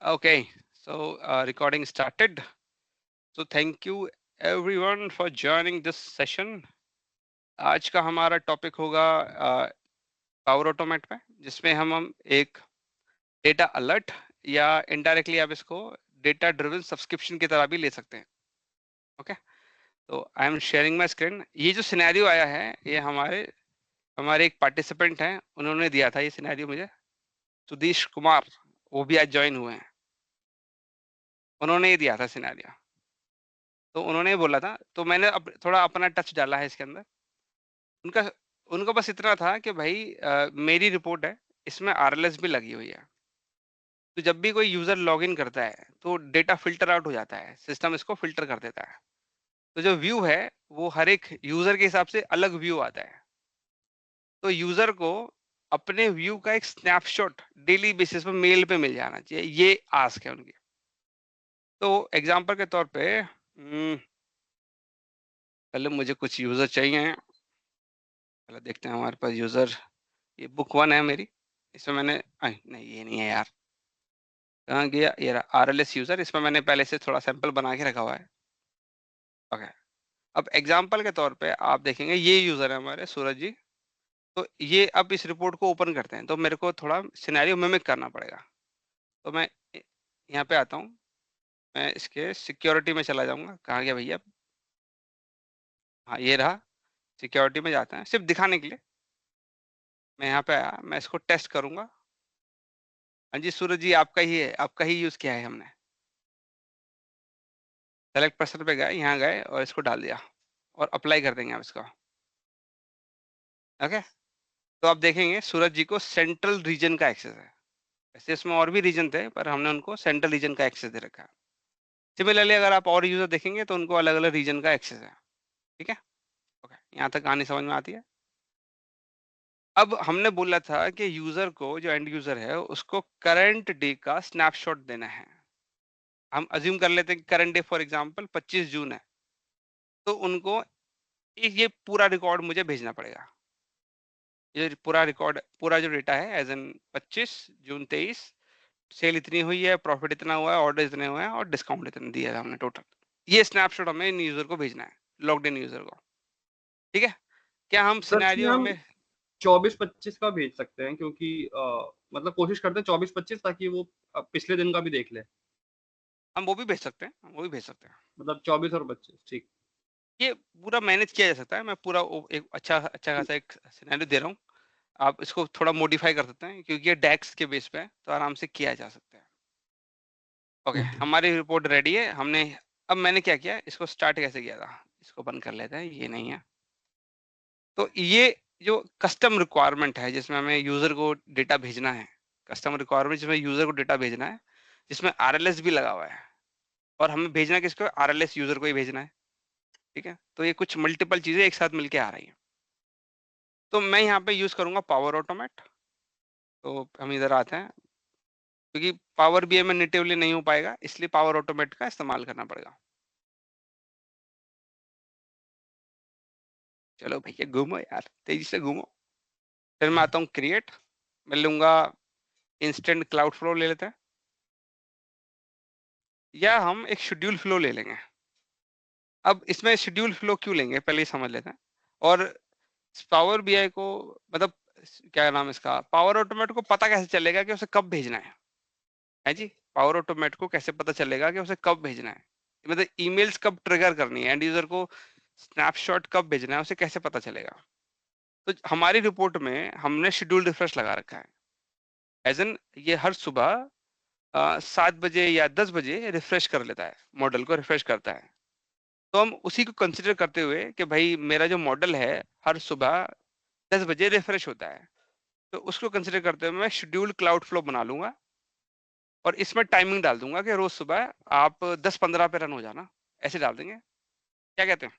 Okay, so recording started. So thank you everyone for joining this session. आज का हमारा topic होगा power automate पे, जिसमें हम एक डेटा अलर्ट या इनडायरेक्टली आप इसको डेटा ड्रिवन सब्सक्रिप्शन की तरह भी ले सकते हैं. ओके, तो I am sharing my screen. ये जो सिनेरियो आया है, ये हमारे हमारे एक पार्टिसिपेंट हैं, उन्होंने दिया था ये सिनेरियो मुझे, सुधीश कुमार. वो भी आज ज्वाइन हुए हैं. उन्होंने ये दिया था सिनेरियो, तो उन्होंने बोला था, तो मैंने थोड़ा अपना टच डाला है इसके अंदर. उनका उनका बस इतना था कि भाई मेरी रिपोर्ट है, इसमें आरएलएस भी लगी हुई है. तो जब भी कोई यूजर लॉगिन करता है तो डेटा फिल्टर आउट हो जाता है, सिस्टम इसको फिल्टर कर देता है. तो जो व्यू है वो हर एक यूजर के हिसाब से अलग व्यू आता है. तो यूजर को अपने व्यू का एक स्नैपशॉट डेली बेसिस पर मेल पे मिल जाना चाहिए, ये आस्क है उनकी. तो एग्जांपल के तौर पे पहले मुझे कुछ यूजर चाहिए. पहले देखते हैं हमारे पास यूजर. ये बुक वन है मेरी. इसमें मैंने नहीं, ये नहीं है यार. कहाँ गया ये आरएलएस यूजर. इसमें मैंने पहले से थोड़ा सैंपल बना के रखा हुआ है. ओके, अब एग्जांपल के तौर पे आप देखेंगे ये यूजर है हमारे सूरज जी. तो ये अब इस रिपोर्ट को ओपन करते हैं, तो मेरे को थोड़ा सिनेरियो मिमिक करना पड़ेगा. तो मैं यहाँ पे आता हूँ. मैं इसके सिक्योरिटी में चला जाऊंगा. कहाँ गया भैया. हाँ, ये रहा. सिक्योरिटी में जाते हैं सिर्फ दिखाने के लिए. मैं यहाँ पे आया, मैं इसको टेस्ट करूंगा. हाँ जी सूरज जी, आपका ही है, आपका ही यूज किया है हमने. सेलेक्ट पर्सन पे गए, यहाँ गए और इसको डाल दिया और अप्लाई कर देंगे आप इसको. ओके, तो आप देखेंगे सूरज जी को सेंट्रल रीजन का एक्सेस है. वैसे इसमें और भी रीजन थे, पर हमने उनको सेंट्रल रीजन का एक्सेस दे रखा है. सिमिलरली अगर आप और यूजर देखेंगे तो उनको अलग अलग रीजन का एक्सेस है. ठीक है. ओके, यहाँ तक कहानी समझ में आती है. अब हमने बोला था कि यूजर को, जो एंड यूजर है, उसको करंट डे का स्नैपशॉट देना है. हम अज्यूम कर लेते हैं कि करंट डे फॉर एग्जांपल 25 जून है. तो उनको ये पूरा रिकॉर्ड मुझे भेजना पड़ेगा. ये पूरा रिकॉर्ड, पूरा जो डेटा है एज एन 25 जून 23, सेल इतनी हुई है, प्रॉफिट इतना हुआ है, ऑर्डर इतने हुए हैं और डिस्काउंट इतने दिया है हमने टोटल. ये स्नैपशॉट हमें इन यूजर को भेजना है, लॉग्ड इन यूजर को. ठीक है. क्या हम सर इसमें सिनेरियो हम में 24-25 का भेज सकते हैं, क्योंकि मतलब कोशिश करते हैं 24-25, ताकि वो पिछले दिन का भी देख ले। हम वो भी भेज सकते हैं, हम वो भी भेज सकते हैं. मतलब 24 और 25, ठीक। ये पूरा मैनेज किया जा सकता है. मैं पूरा एक अच्छा अच्छा खासा एक सिनेरियो दे रहा हूँ. आप इसको थोड़ा मॉडिफाई कर सकते हैं, क्योंकि ये डेक्स के बेस पे है, तो आराम से किया जा सकता है. Okay, okay. हमारी रिपोर्ट रेडी है. हमने अब मैंने क्या किया, इसको स्टार्ट कैसे किया था, इसको बंद कर लेते हैं, ये नहीं है. तो ये जो कस्टम रिक्वायरमेंट है, जिसमें हमें यूजर को डेटा भेजना है, कस्टम रिक्वायरमेंट जिसमें यूजर को डेटा भेजना है, जिसमें आरएलएस भी लगा हुआ है. और हमें भेजना किसको, आरएलएस यूजर को ही भेजना है. ठीक है. तो ये कुछ मल्टीपल चीजें एक साथ मिलके आ रही हैं. तो मैं यहाँ पे यूज करूंगा पावर ऑटोमेट. तो हम इधर आते हैं, क्योंकि पावर बीआई में नेटिवली नहीं हो पाएगा, इसलिए पावर ऑटोमेट का इस्तेमाल करना पड़ेगा. चलो भैया घूमो यार, तेजी से घूमो. फिर मैं आता हूँ क्रिएट. मैं लूंगा इंस्टेंट क्लाउड फ्लो ले लेते हैं, या हम एक शेड्यूल फ्लो ले लेंगे. अब इसमें शेड्यूल फ्लो क्यों लेंगे, पहले ही समझ लेते हैं. और पावर बीआई को, मतलब क्या नाम है इसका, पावर ऑटोमेट को पता कैसे चलेगा कि उसे कब भेजना है जी. पावर ऑटोमेट को कैसे पता चलेगा कि उसे कब भेजना है, मतलब ईमेल्स कब ट्रिगर करनी है, एंड यूजर को स्नैपशॉट कब भेजना है, उसे कैसे पता चलेगा. तो हमारी रिपोर्ट में हमने शेड्यूल रिफ्रेश लगा रखा है. एज एन ये हर सुबह 7 बजे या 10 बजे रिफ्रेश कर लेता है, मॉडल को रिफ्रेश करता है. तो हम उसी को कंसिडर करते हुए कि भाई मेरा जो मॉडल है हर सुबह 10 बजे रिफ्रेश होता है, तो उसको कंसिडर करते हुए मैं शेड्यूल क्लाउड फ्लो बना लूंगा. और इसमें टाइमिंग डाल दूंगा कि रोज सुबह आप 10:15 पे रन हो जाना, ऐसे डाल देंगे. क्या कहते हैं.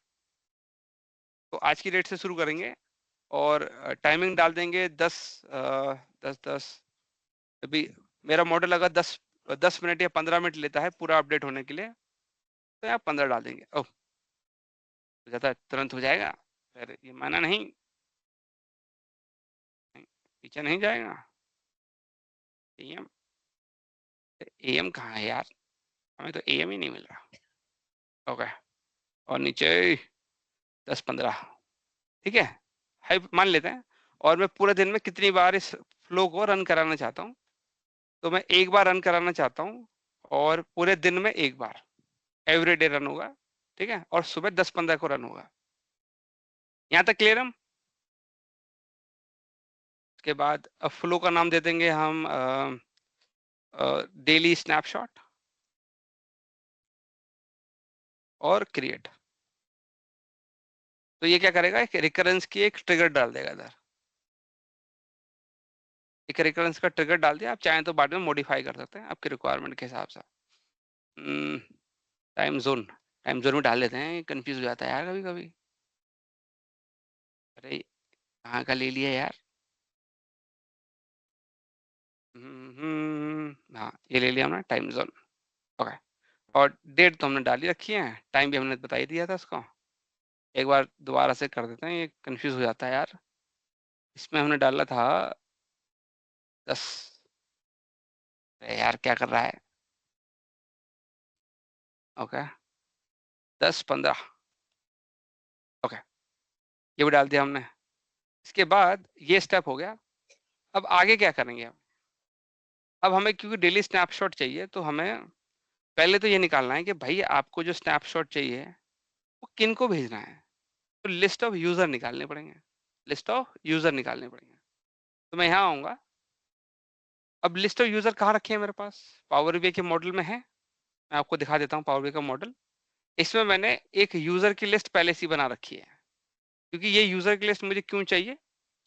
तो आज की डेट से शुरू करेंगे और टाइमिंग डाल देंगे 10 अभी मेरा मॉडल अगर 10 मिनट या 15 मिनट लेता है पूरा अपडेट होने के लिए, तो आप 15 डाल देंगे. ओह, हो जाता है, तुरंत हो जाएगा. फिर ये माना नहीं, नहीं, पीछे नहीं जाएगा. टीएम एम कहाँ है यार, हमें तो एम ही नहीं मिल रहा। ओके, और नीचे 10-15, ठीक है, हाई मान लेते हैं। और मैं पूरे दिन में कितनी बार इस फ्लो को रन कराना चाहता हूँ, तो मैं एक बार रन कराना चाहता हूँ, और पूरे दिन में एक बार एवरीडे रन होगा, ठीक है, और सुबह 10-15 को रन होगा। यहाँ तक क्लियर हम? उसके बाद अब फ्लो का नाम दे देंगे हम डेली स्नैपशॉट और क्रिएट। तो ये क्या करेगा, एक रिकरेंस की एक ट्रिगर डाल देगा इधर, एक रिकरेंस का ट्रिगर डाल दिया। आप चाहें तो बाद में मॉडिफाई कर सकते हैं आपके रिक्वायरमेंट के हिसाब से। टाइम जोन, टाइम जोन में डाल लेते हैं, कंफ्यूज हो जाता है यार कभी कभी। अरे कहाँ का ले लिया यार। हाँ ये ले लिया हमने टाइम जोन। ओके, और डेट तो हमने डाली रखी है, टाइम भी हमने बता ही दिया था उसको। एक बार दोबारा से कर देते हैं, ये कंफ्यूज हो जाता है यार। इसमें हमने डाला था 10। अरे यार क्या कर रहा है। ओके, 10-15। ओके, ये भी डाल दिया हमने। इसके बाद ये स्टेप हो गया। अब आगे क्या करेंगे हम? अब हमें क्योंकि डेली स्नैपशॉट चाहिए, तो हमें पहले तो ये निकालना है कि भाई आपको जो स्नैपशॉट चाहिए वो किन को भेजना है। तो लिस्ट ऑफ यूजर निकालने पड़ेंगे, लिस्ट ऑफ यूजर निकालने पड़ेंगे। तो मैं यहाँ आऊँगा। अब लिस्ट ऑफ यूजर कहाँ रखे हैं मेरे पास? पावर बीआई के मॉडल में है। मैं आपको दिखा देता हूँ पावर बीआई का मॉडल। इसमें मैंने एक यूजर की लिस्ट पहले से ही बना रखी है, क्योंकि ये यूजर की लिस्ट मुझे क्यों चाहिए,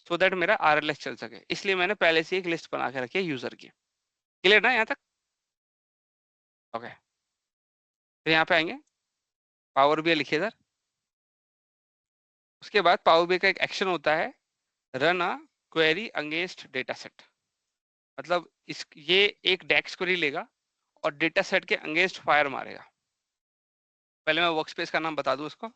सो दैट मेरा आरएलएस चल सके। इसलिए मैंने पहले से एक लिस्ट बना के रखी है यूजर की। क्लियर ना यहाँ तक? ओके, फिर यहाँ पे आएंगे, पावर बीआई लिखिए इधर। उसके बाद पावर बीआई का एक एक्शन होता है, run a query against data set. मतलब इस ये एक डेक्स क्वेरी लेगा और डेटा सेट के अगेंस्ट फायर मारेगा। पहले मैं वर्कस्पेस का नाम बता दूं उसको।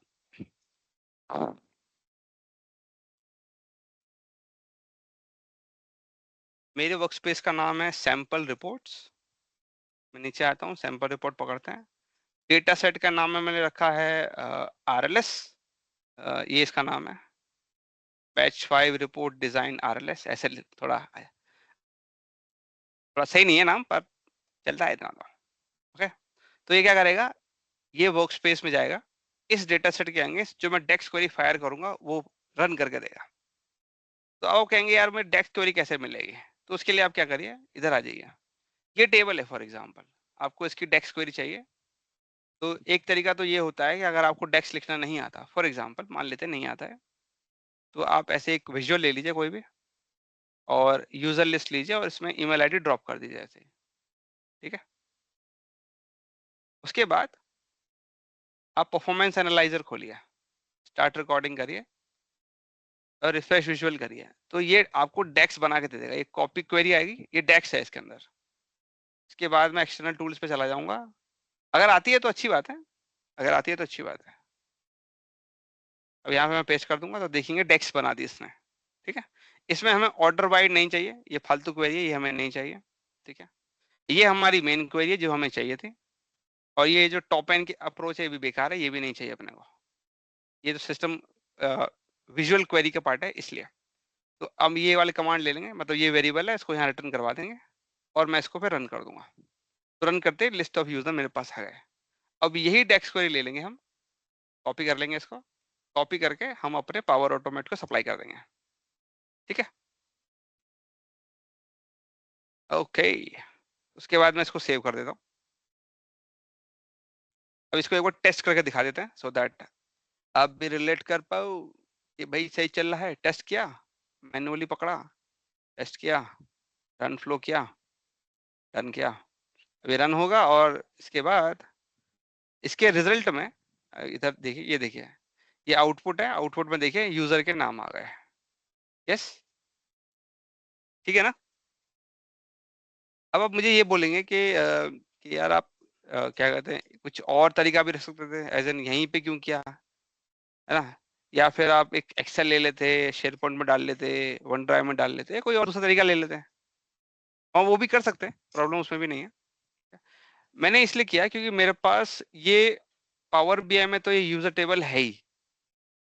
मेरे वर्कस्पेस का नाम है सैंपल रिपोर्ट्स। मैं नीचे आता हूँ, सैंपल रिपोर्ट पकड़ते हैं। डेटा सेट का नाम में मैंने रखा है आरएलएस, ये इसका नाम है, बैच 5 रिपोर्ट डिजाइन आरएलएस। ऐसे थोड़ा थोड़ा सही नहीं है नाम, पर चलता है इतना तो। ओके, तो ये क्या करेगा, ये वर्क स्पेस में जाएगा, इस डेटा सेट के आगे जो मैं डेक्स क्वेरी फायर करूंगा वो रन करके देगा। तो आप कहेंगे यार मैं डेक्स क्वेरी कैसे मिलेगी, तो उसके लिए आप क्या करिए, इधर आ जाइए। ये टेबल है फॉर एग्जांपल, आपको इसकी डेक्स क्वेरी चाहिए। तो एक तरीका तो ये होता है कि अगर आपको डेक्स लिखना नहीं आता, फॉर एग्जांपल मान लेते नहीं आता है, तो आप ऐसे एक विजुअल ले लीजिए कोई भी, और यूजर लिस्ट लीजिए और इसमें ईमेल आईडी ड्रॉप कर दीजिए ऐसे, ठीक है। उसके बाद आप परफॉर्मेंस एनालाइजर खोलिए, स्टार्ट रिकॉर्डिंग करिए और रिफ्रेश विजुअल करिए। तो ये आपको डेक्स बना के दे देगा, एक कॉपी क्वेरी आएगी, ये डेक्स है इसके अंदर। इसके बाद मैं एक्सटर्नल टूल्स पे चला जाऊंगा। अगर आती है तो अच्छी बात है, अगर आती है तो अच्छी बात है। अब यहाँ पे मैं पेस्ट कर दूंगा तो देखेंगे डेक्स बना दी इसने, ठीक है। इसमें हमें ऑर्डर वाइड नहीं चाहिए, ये फालतू क्वेरी है, ये हमें नहीं चाहिए, ठीक है। ये हमारी मेन क्वेरी है जो हमें चाहिए थी। और ये जो टॉप एंड की अप्रोच है ये भी बेकार है, ये भी नहीं चाहिए अपने को। ये तो सिस्टम विजुअल क्वेरी का पार्ट है इसलिए। तो अब ये वाले कमांड ले लेंगे, मतलब ये वेरिएबल है, इसको यहाँ रिटर्न करवा देंगे और मैं इसको फिर रन कर दूंगा। तो रन करते लिस्ट ऑफ यूजर मेरे पास आ गए। अब यही डेक्स क्वेरी ले लेंगे हम, कॉपी कर लेंगे इसको, कॉपी करके हम अपने पावर ऑटोमेट को सप्लाई कर देंगे, ठीक है। ओके, उसके बाद मैं इसको सेव कर देता हूँ। अब इसको एक बार टेस्ट करके दिखा देते हैं, सो दैट आप भी रिलेट कर पाओ कि भाई सही चल रहा है। टेस्ट किया, मैन्युअली पकड़ा, टेस्ट किया, रन फ्लो किया, रन किया। अभी रन होगा और इसके बाद इसके रिजल्ट में इधर देखिए, ये देखिए, ये आउटपुट है। आउटपुट में देखिए यूजर के नाम आ गए। यस, ठीक है ना। अब आप मुझे ये बोलेंगे कि यार आप क्या कहते हैं, कुछ और तरीका भी रख सकते थे, एज एन यहीं पे क्यों किया, है ना। या फिर आप एक एक्सेल ले लेते, शेयर पॉइंट में डाल लेते, वन ड्राइव में डाल लेते, कोई और दूसरा तरीका ले लेते हैं। और वो भी कर सकते हैं, प्रॉब्लम उसमें भी नहीं है। मैंने इसलिए किया क्योंकि मेरे पास ये पावर बीआई में तो ये यूजर टेबल है ही,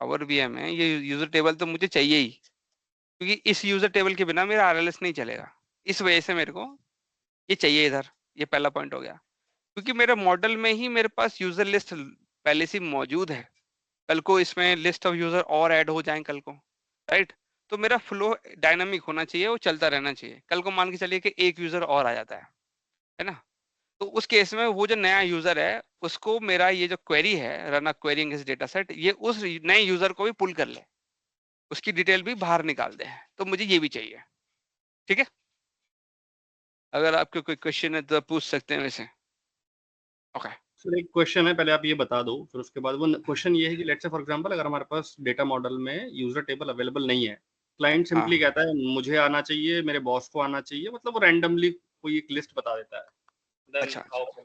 पावर बीआई में ये यूजर टेबल तो मुझे चाहिए ही, क्योंकि इस यूजर टेबल के बिना मेरा आरएलएस नहीं चलेगा। इस वजह से मेरे को ये चाहिए इधर। ये पहला पॉइंट हो गया, क्योंकि मेरे मॉडल में ही मेरे पास यूजर लिस्ट पहले से मौजूद है। कल को इसमें लिस्ट ऑफ यूजर और ऐड हो जाएं कल को, राइट? तो मेरा फ्लो डायनामिक होना चाहिए, वो चलता रहना चाहिए। कल को मान के चलिए कि एक यूजर और आ जाता है ना? तो उस केस में वो जो नया यूजर है उसको मेरा ये जो क्वेरी है, run a query against data set, ये उस नए यूजर को भी पुल कर ले, उसकी डिटेल भी बाहर निकाल दे। तो मुझे ये भी चाहिए। ठीक है, अगर आपके कोई क्वेश्चन है तो पूछ सकते हैं वैसे। ओके। सर एक क्वेश्चन है, पहले आप ये बता दो, फिर उसके बाद वो क्वेश्चन ये है कि लेट्स से फॉर एग्जांपल अगर हमारे पास डेटा मॉडल में यूजर टेबल अवेलेबल नहीं है, क्लाइंट हाँ, सिंपली कहता है मुझे आना चाहिए, मेरे बॉस को आना चाहिए, मतलब वो रैंडमली कोई एक लिस्ट बता देता है, देन अच्छा हाउ? अच्छा,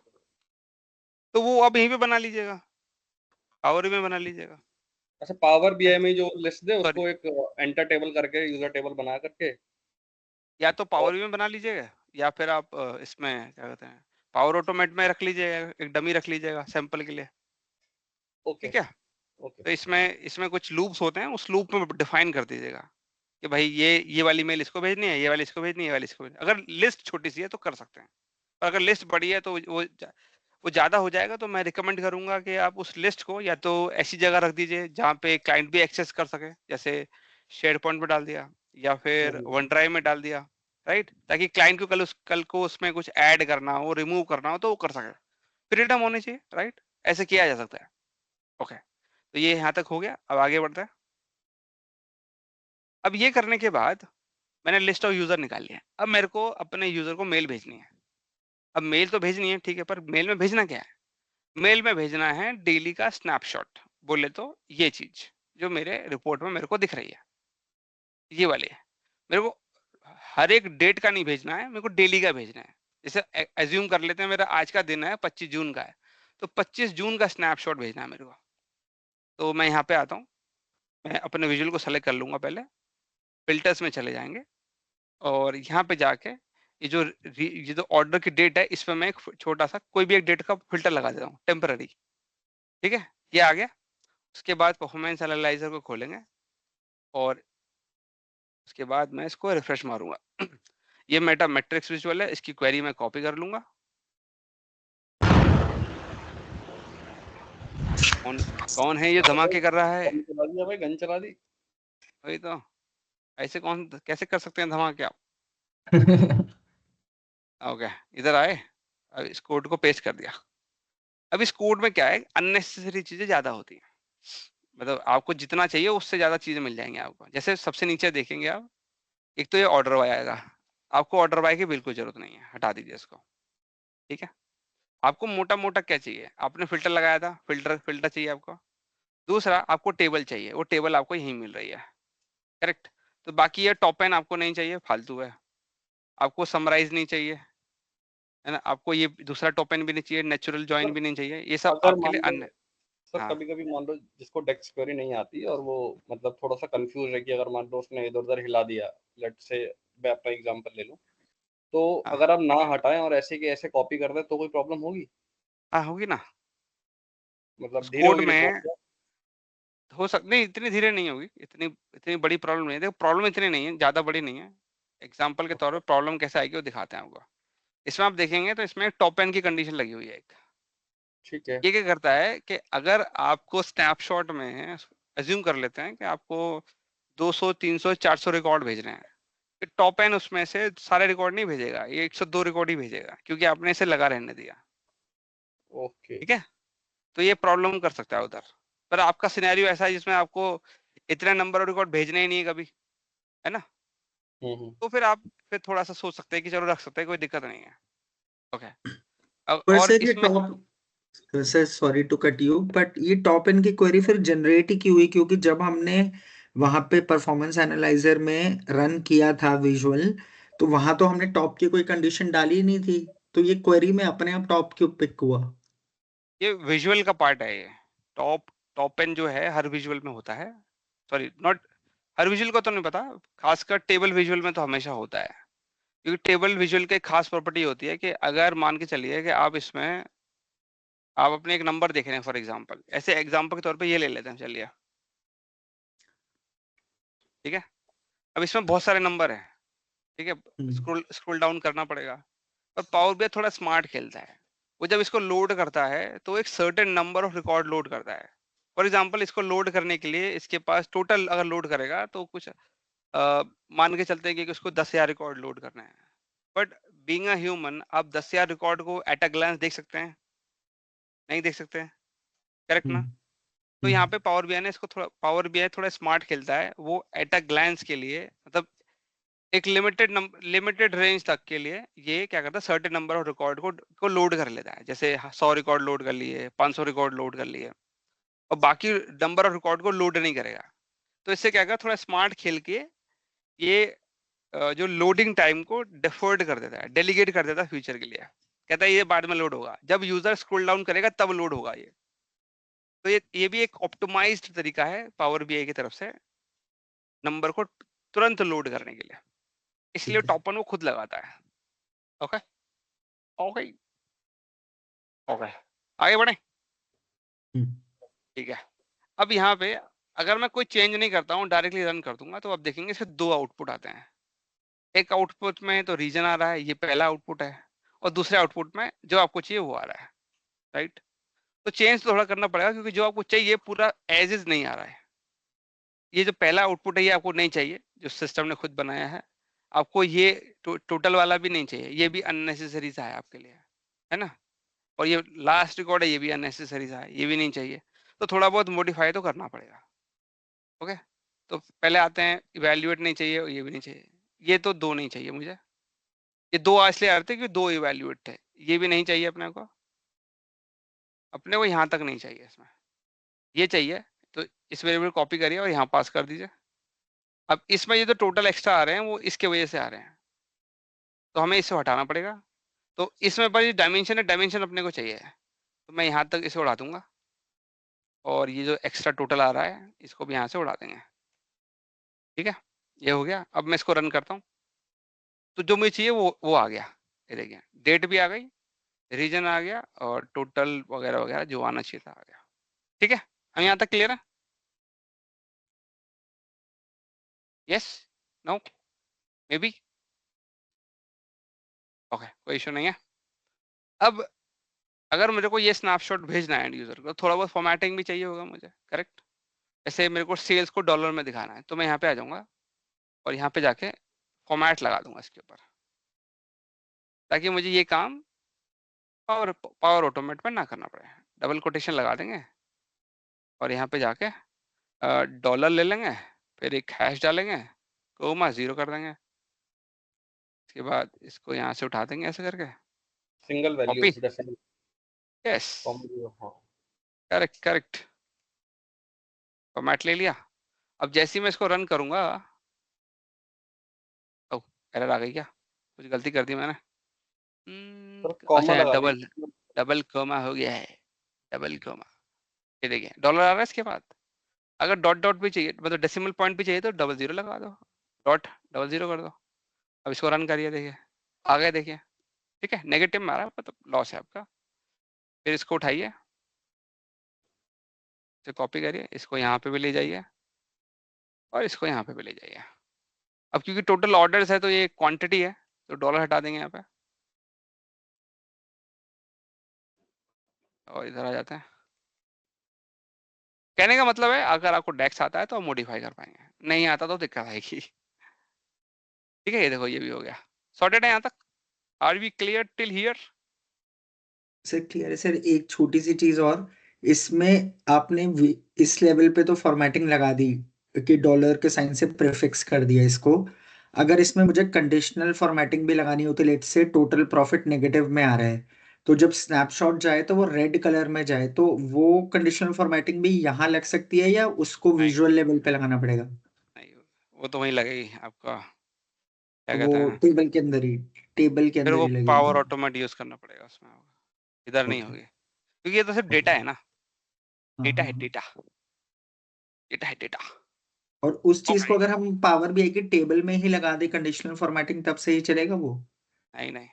तो वो आप यहीं पे बना लीजिएगा, पावर में बना लीजिएगा। अच्छा, पावर है, बीआई में जो लिस्ट दे सॉरी, उसको एक एंटर टेबल करके, यूजर टेबल बना करके, या तो और पावर में बना लीजिएगा, या फिर आप इसमें क्या कहते हैं, पावर ऑटोमेट में रख लीजिएगा, एक डमी रख लीजिएगा सैंपल के लिए। ओके ठीक है, ओके। तो इसमें इसमें कुछ लूप्स होते हैं, उस लूप में डिफाइन कर दीजिएगा कि भाई ये वाली मेल इसको भेजनी है, ये वाली इसको भेजनी है, ये वाली इसको भेजनी है। अगर लिस्ट छोटी सी है तो कर सकते हैं, पर अगर लिस्ट बड़ी है तो वो ज्यादा हो जाएगा। तो मैं रिकमेंड करूंगा कि आप उस लिस्ट को या तो ऐसी जगह रख दीजिए जहाँ पे क्लाइंट भी एक्सेस कर सके, जैसे शेयर पॉइंट में डाल दिया या फिर हम्म, वन ड्राइव में डाल दिया, राइट? ताकि क्लाइंट को कल को उसमें कुछ ऐड करना हो, रिमूव करना हो तो वो कर सके, फ्रीडम होनी चाहिए, राइट? ऐसे किया जा सकता है। ओके, तो ये यहाँ तक हो गया। अब आगे बढ़ते हैं। अब ये करने के बाद मैंने लिस्ट ऑफ यूजर निकाल लिया। अब मेरे को अपने यूजर को मेल भेजनी है। अब मेल तो भेजनी है, ठीक है, पर मेल में भेजना क्या है? मेल में भेजना है डेली का स्नैपशॉट, बोले तो ये चीज जो मेरे रिपोर्ट में मेरे को दिख रही है, ये वाली है। मेरे को हर एक डेट का नहीं भेजना है, मेरे को डेली का भेजना है। जैसे एज्यूम कर लेते हैं मेरा आज का दिन है 25 जून का है, तो 25 जून का स्नैपशॉट भेजना है मेरे को। तो मैं यहाँ पे आता हूँ, मैं अपने विजुअल को सेलेक्ट कर लूंगा, पहले फिल्टर्स में चले जाएंगे और यहाँ पे जाके ये जो ऑर्डर की डेट है इस पर मैं एक छोटा सा कोई भी एक डेट का फिल्टर लगा देता हूँ, टेम्पररी। ठीक है, ये आ गया। उसके बाद परफॉर्मेंस एनालाइजर को खोलेंगे और उसके बाद मैं इसको रिफ्रेश मारूंगा। ये मेटा मैट्रिक्स विजुअल है, इसकी क्वेरी मैं कॉपी कर लूंगा। कौन कौन है ये धमाके कर रहा है? गन चला दिया भाई, गन चला दी। वही तो, ऐसे कौन कैसे कर सकते हैं धमाके आप? ओके, इधर आए। अब इस कोड को पेस्ट कर दिया। अब इस कोड में क्या है, अननेसेसरी चीजें ज्यादा होती हैं। मतलब आपको जितना चाहिए उससे ज्यादा चीजें मिल जाएंगी आपको। जैसे सबसे नीचे देखेंगे आप, एक तो ये ऑर्डर बाय आएगा। आपको ऑर्डर बाय की बिल्कुल जरूरत नहीं है, हटा दीजिए इसको। ठीक है, आपको मोटा मोटा क्या चाहिए? आपने फिल्टर लगाया था, फिल्टर फिल्टर चाहिए आपको। दूसरा, आपको टेबल चाहिए, वो टेबल आपको यहीं मिल रही है, करेक्ट? तो बाकी ये टॉप एन आपको नहीं चाहिए, फालतू है। आपको समराइज नहीं चाहिए, है ना? आपको ये दूसरा टॉप एन भी नहीं चाहिए, नेचुरल सर जॉइन भी नहीं चाहिए, ये सब अगर आपके मान लिए लो, अन्य। सर हाँ कभी कभी मान लो जिसको डेक्स क्वेरी नहीं आती और वो मतलब थोड़ा सा कंफ्यूज है कि अगर मान लो उसने इधर उधर हिला दिया, लेट्स से मैं अपना एग्जांपल ले लूं, तो हाँ अगर आप ना हटाएं और ऐसे के ऐसे कॉपी कर दें तो कोई प्रॉब्लम होगी? हाँ, होगी ना। मतलब उस धीरे कोड होगी में रिस्पॉन्स? हो सक नहीं, इतनी धीरे नहीं होगी, इतनी इतनी बड़ी प्रॉब्लम नहीं है। देखो प्रॉब्लम इतनी नहीं है, ज्यादा बड़ी नहीं है। एग्जाम्पल के तौर पे प्रॉब्लम कैसे आएगी वो दिखाते हैं आपको। इसमें आप देखेंगे तो इसमें टॉप एन की कंडीशन लगी हुई है एक। ठीक है। ये क्या करता है कि अगर आपको स्नैपशॉट में अज्यूम कर लेते हैं कि आपको 200 300 400 रिकॉर्ड भेजने हैं, तो टॉप एन उसमें से सारे रिकॉर्ड नहीं भेजेगा, ये 102 रिकॉर्ड ही भेजेगा, क्योंकि आपने इसे लगा रहने दिया। ओके। ठीक है, तो ये प्रॉब्लम कर सकता है उधर। पर आपका सिनेरियो ऐसा है जिसमें आपको इतने नंबर ऑफ रिकॉर्ड भेजने ही नहीं है कभी, है ना? हम्म। तो फिर आप फिर थोड़ा सा सोच सकते हैं कि चलो रख सकते हैं, कोई दिक्कत नहीं है। ओके, पर और सर ये इसमें top, sir sorry to cut you, but ये टॉप एन की क्वेरी फिर जनरेट ही क्यों हुई? क्योंकि जब हमने वहां पे परफॉर्मेंस एनालाइजर में रन किया था विजुअल, तो वहां तो हमने टॉप की कोई कंडीशन डाली ही नहीं थी, तो ये क्वेरी में अपने आप टॉप क्यों पिक हुआ? ये विजुअल का पार्ट है। ये टॉप टॉप एन जो है हर विजुअल में होता है। सॉरी, नॉट हर विजुअल को तो नहीं पता, खासकर टेबल विजुअल में तो हमेशा होता है। क्योंकि टेबल विजुअल की एक खास प्रॉपर्टी होती है कि अगर मान के चलिए कि आप इसमें आप अपने एक नंबर देख रहे हैं फॉर एग्जांपल, ऐसे एग्जांपल के तौर पे ये ले लेते हैं चलिए, ठीक है। अब इसमें बहुत सारे नंबर हैं, ठीक है, स्क्रॉल स्क्रॉल डाउन करना पड़ेगा। और पावर बीआई थोड़ा स्मार्ट खेलता है, वो जब इसको लोड करता है तो एक certain number of record load करता है। फॉर एग्जांपल इसको लोड करने के लिए इसके पास टोटल अगर लोड करेगा तो कुछ मान के चलते हैं कि उसको 10,000 रिकॉर्ड लोड करना है। बट बीइंग अ ह्यूमन आप 10,000 रिकॉर्ड को एट अ ग्लांस देख सकते हैं? नहीं देख सकते, करेक्ट ना? तो यहाँ पे पावर बीआई ने इसको थोड़ा, पावर बीआई थोड़ा स्मार्ट खेलता है, वो एट अ ग्लांस के लिए मतलब एक लिमिटेड रेंज तक के लिए ये क्या करता है, सर्टेन नंबर ऑफ रिकॉर्ड को लोड कर लेता है। जैसे 100 रिकॉर्ड लोड कर लिए, 500 रिकॉर्ड लोड कर लिए, और बाकी नंबर ऑफ रिकॉर्ड को लोड नहीं करेगा। तो इससे क्या करेगा, थोड़ा स्मार्ट खेल के ये जो लोडिंग टाइम को डिफर्ड कर देता है, डेलीगेट कर देता है फ्यूचर के लिए। कहता है ये बाद में लोड होगा, जब यूजर स्क्रॉल डाउन करेगा तब लोड होगा ये। तो ये भी एक ऑप्टिमाइज्ड तरीका है पावर बीआई की तरफ से नंबर को तुरंत लोड करने के लिए, इसलिए टॉप वन वो खुद लगाता है। ओके ओके ओके, आगे बढ़े। ठीक है, अब यहाँ पे अगर मैं कोई चेंज नहीं करता हूँ, डायरेक्टली रन कर दूंगा, तो अब देखेंगे इसके दो आउटपुट आते हैं। एक आउटपुट में तो रीजन आ रहा है, ये पहला आउटपुट है, और दूसरे आउटपुट में जो आपको चाहिए वो आ रहा है, राइट। तो चेंज तो थोड़ा करना पड़ेगा, क्योंकि जो आपको चाहिए पूरा एज इज नहीं आ रहा है। ये जो पहला आउटपुट है ये आपको नहीं चाहिए, जो सिस्टम ने खुद बनाया है। आपको ये टोटल वाला भी नहीं चाहिए, ये भी अननेसेसरी सा है आपके लिए, है ना। और ये लास्ट रिकॉर्ड है, ये भी अननेसेसरी सा है, ये भी नहीं चाहिए। तो थोड़ा बहुत मॉडिफाई तो करना पड़ेगा। ओके, तो पहले आते हैं इवेल्युएट नहीं चाहिए, और ये भी नहीं चाहिए, ये तो दो नहीं चाहिए मुझे। ये दो इसलिए आ रहे थे कि दो इवेल्युएट थे, ये भी नहीं चाहिए अपने को यहाँ तक नहीं चाहिए इसमें, ये चाहिए। तो इस वेरिएबल कॉपी करिए और यहाँ पास कर दीजिए। अब इसमें ये जो टोटल एक्स्ट्रा आ रहे हैं वो इसके वजह से आ रहे हैं, तो हमें इसे हटाना पड़ेगा। तो इसमें पर ये डायमेंशन है, डायमेंशन अपने को चाहिए है, तो मैं यहाँ तक इसे उड़ा दूंगा, और ये जो एक्स्ट्रा टोटल आ रहा है इसको भी यहाँ से उड़ा देंगे। ठीक है, ये हो गया। अब मैं इसको रन करता हूँ, तो जो मुझे चाहिए वो आ गया। ये देखिए डेट भी आ गई, रीजन आ गया, और टोटल वगैरह वगैरह जो आना चाहिए था आ गया। ठीक है, हम यहाँ तक क्लियर है? Yes, no, maybe, okay, कोई इशू नहीं है। अब अगर मेरे को ये स्नैपशॉट भेजना है एंड यूजर को, थोड़ा बहुत फॉर्मेटिंग भी चाहिए होगा मुझे, करेक्ट। जैसे मेरे को सेल्स को डॉलर में दिखाना है, तो मैं यहाँ पे आ जाऊंगा और यहाँ पे जाके फॉर्मेट लगा दूंगा इसके ऊपर, ताकि मुझे ये काम पावर ऑटोमेट में ना करना पड़े। डबल कोटेशन लगा देंगे और यहाँ पे जाके डॉलर ले लेंगे, फिर एक हैश डालेंगे, कोमा 0 कर देंगे। इसके बाद इसको यहाँ से उठा देंगे ऐसे करके, single value copy, definite yes, common. हाँ, करेक्ट करेक्ट, फॉर्मेट ले लिया। अब जैसे ही मैं इसको रन करूंगा, ओ एरर आ गई क्या, कुछ गलती कर दी मैंने। सर अच्छा कॉमा यहाँ लगा डबल, दीजिए। डबल कोमा हो गया है, डबल कोमा। ये देखिए डॉलर आ रहा है इसके बाद। अगर डॉट डॉट भी चाहिए, मतलब डेसिमल पॉइंट भी चाहिए, तो 00 लगा दो, डॉट 00 कर दो। अब इसको रन करिए, देखिए आ गए, देखिए ठीक है, नेगेटिव में आ रहा है, मतलब लॉस है आपका। फिर इसको उठाइए, इसे कॉपी करिए, इसको यहाँ पे भी ले जाइए, और इसको यहाँ पे भी ले जाइए। अब क्योंकि टोटल ऑर्डर्स है तो ये क्वांटिटी है, तो डॉलर हटा देंगे यहाँ पे, और इधर आ जाते हैं। कहने का मतलब है अगर आपको डेक्स आता है तो आप मॉडिफाई कर पाएंगे, नहीं आता तो दिक्कत आएगी। ठीक है, ये देखो ये भी हो गया, सॉर्टेड है यहाँ तक। Are we clear till here? Sir clear है सर। एक छोटी सी चीज और, इसमें आपने इस लेवल पे तो फॉर्मेटिंग लगा दी कि डॉलर के साइन से प्रीफिक्स कर दिया इसको। अगर इसमें मुझे कंडीशनल फॉर्मेटिंग भी लगानी होती, लेट से टोटल प्रॉफिट नेगेटिव में आ रहा है, तो जब स्नैपशॉट जाए तो वो रेड कलर में जाए, तो वो कंडीशनल फॉर्मेटिंग भी यहाँ लग सकती है या उसको नहीं विजुअल लेवल पे लगाना पड़ेगा? नहीं, वो तो वहीं लगेगी आपका, क्या वो कहते हैं, टेबल के अंदर ही, टेबल के फिर अंदर वो ही लगेगी। पावर ऑटोमेट यूज करना पड़ेगा उसमें, इधर नहीं ओके। होगी, क्योंकि ये तो सिर्फ डेटा ओके। है ना। हाँ डेटा हाँ है हाँ। डेटा, डेटा है डेटा। और उस चीज को अगर हम पावर बीआई के टेबल में ही लगा दे कंडीशनल फॉर्मेटिंग, तब सही चलेगा वो? नहीं नहीं,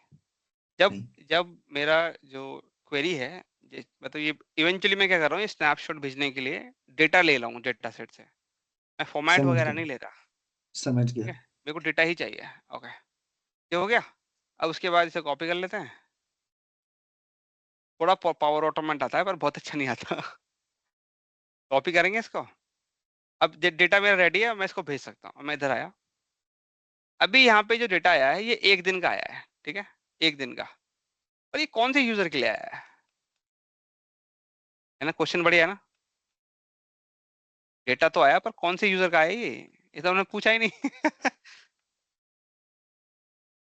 जब नहीं। जब मेरा जो क्वेरी है, मतलब ये इवेंचुअली मैं क्या कर रहा हूँ, ये स्नैपशॉट भेजने के लिए डेटा ले रहा हूँ डेटा सेट से, मैं फॉर्मेट समझ वगैरह गया, नहीं ले रहा। समझ ठीक है, गया। मेरे को डेटा ही चाहिए। ओके, ये हो गया। अब उसके बाद इसे कॉपी कर लेते हैं। थोड़ा पावर ऑटोमेट आता है पर बहुत अच्छा नहीं आता। कॉपी करेंगे इसको। अब डेटा मेरा रेडी है, मैं इसको भेज सकता हूँ। मैं इधर आया, अभी यहाँ पे जो डेटा आया है ये 1 दिन का आया है। ठीक है, 1 दिन का। और ये कौन से यूजर के लिए आया है ना? क्वेश्चन बढ़िया है ना? डेटा तो आया पर कौन से यूजर का आया ये तो हमने पूछा ही नहीं।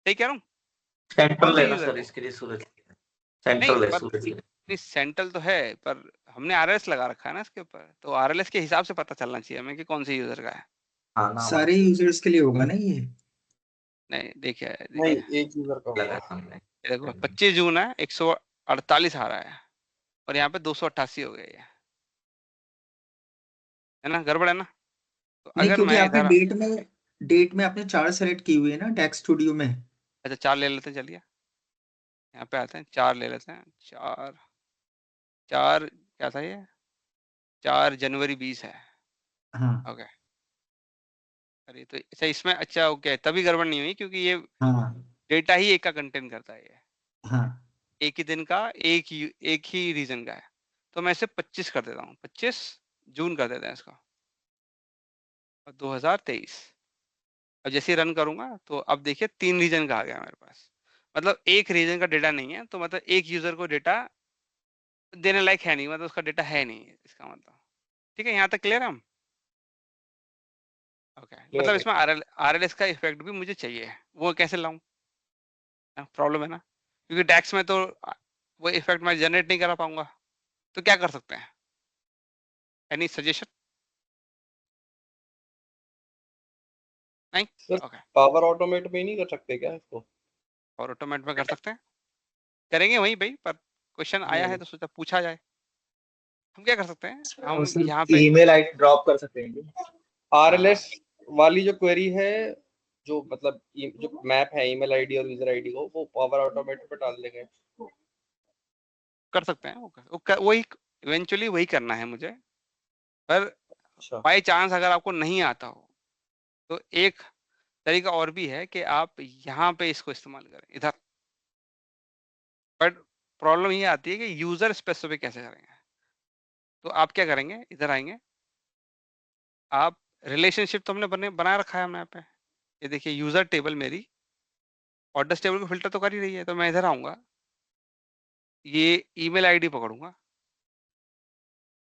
सही कह रहा हूँ? कौन सेंट्रल से है ना यूजर सर, है? इसके लिए सूरज नहीं सेंट्रल है पर सूरज। नहीं, सेंट्रल तो है पर हमने आरएलएस लगा रखा है ना इसके ऊपर, तो आरएलएस के हिसाब से पता चलना चाहिए हमें कि कौन से यूजर का है। हाँ नाम सारे यूजर्स के लिए होगा ना ये? नहीं देखिए नहीं, देखिए, एक यूजर का लगा होगा। हमने। ये देखो 25 जून है, 148 आ रहा है और यहाँ पे 288 हो गया ये, है ना? गड़बड़ है ना? तो नहीं, अगर क्योंकि मैं आपने इधर, डेट में आपने 4 सेलेक्ट की हुई है ना टेक्स्ट स्टूडियो में। अच्छा 4 ले लेते हैं, चलिए यहाँ पे आते हैं, 4 ले लेते हैं। 4 4 क्या था ये? 4 जनवरी 20 है। हाँ ओके, अरे तो अच्छा इसमें, अच्छा ओके, तभी गड़बड़ नहीं हुई क्योंकि ये हाँ डेटा ही एक का कंटेन करता है ये, हाँ। एक ही दिन का, एक ही रीजन का है। तो मैं इसे 25 कर देता हूँ, 25 जून कर देते हैं इसको, और 2023। अब जैसे ही रन करूंगा तो अब देखिए 3 रीजन का आ गया मेरे पास। मतलब एक रीजन का डेटा नहीं है, तो मतलब एक यूजर को डेटा देने लायक है नहीं, मतलब उसका डेटा है नहीं इसका मतलब। ठीक है, यहाँ तक क्लियर है हम? ओके, क्लियर मतलब है। इसमें आरएलएस का इफेक्ट भी मुझे चाहिए, वो कैसे लाऊं? प्रॉब्लम है ना, क्योंकि डैक्स में तो वो इफेक्ट मैं जनरेट नहीं करा पाऊंगा। तो क्या कर सकते हैं? Any suggestion? नहीं? सर ओके, पावर ऑटोमेट में ही नहीं कर सकते क्या इसको? और ऑटोमेट में कर सकते हैं, करेंगे वहीं भाई, पर क्वेश्चन आया है नहीं तो सोचा पूछा जाए। हम क्या कर सकते हैं, और हम सिर्फ यहाँ पे, ईमेल आईडी ड्रॉप कर सकते हैं क्या? आरएलएस वाली जो क्वेरी है, जो मतलब जो मैप है ईमेल आईडी और यूजर आईडी को, वो पावर ऑटोमेट पे डाल देंगे। कर सकते हैं वही, इवेंचुअली वही करना है मुझे। पर अच्छा, बाई चांस अगर आपको नहीं आता हो तो एक तरीका और भी है कि आप यहाँ पे इसको इस्तेमाल करें इधर। बट प्रॉब्लम ये आती है कि यूजर स्पेसिफिक कैसे करेंगे। तो आप क्या करेंगे, इधर आएंगे आप, रिलेशनशिप तो हमने बना रखा है हमने यहाँ पे। ये देखिए यूजर टेबल मेरी ऑर्डर्स टेबल को फिल्टर तो कर ही रही है, तो मैं इधर आऊंगा, ये ईमेल आईडी पकड़ूंगा।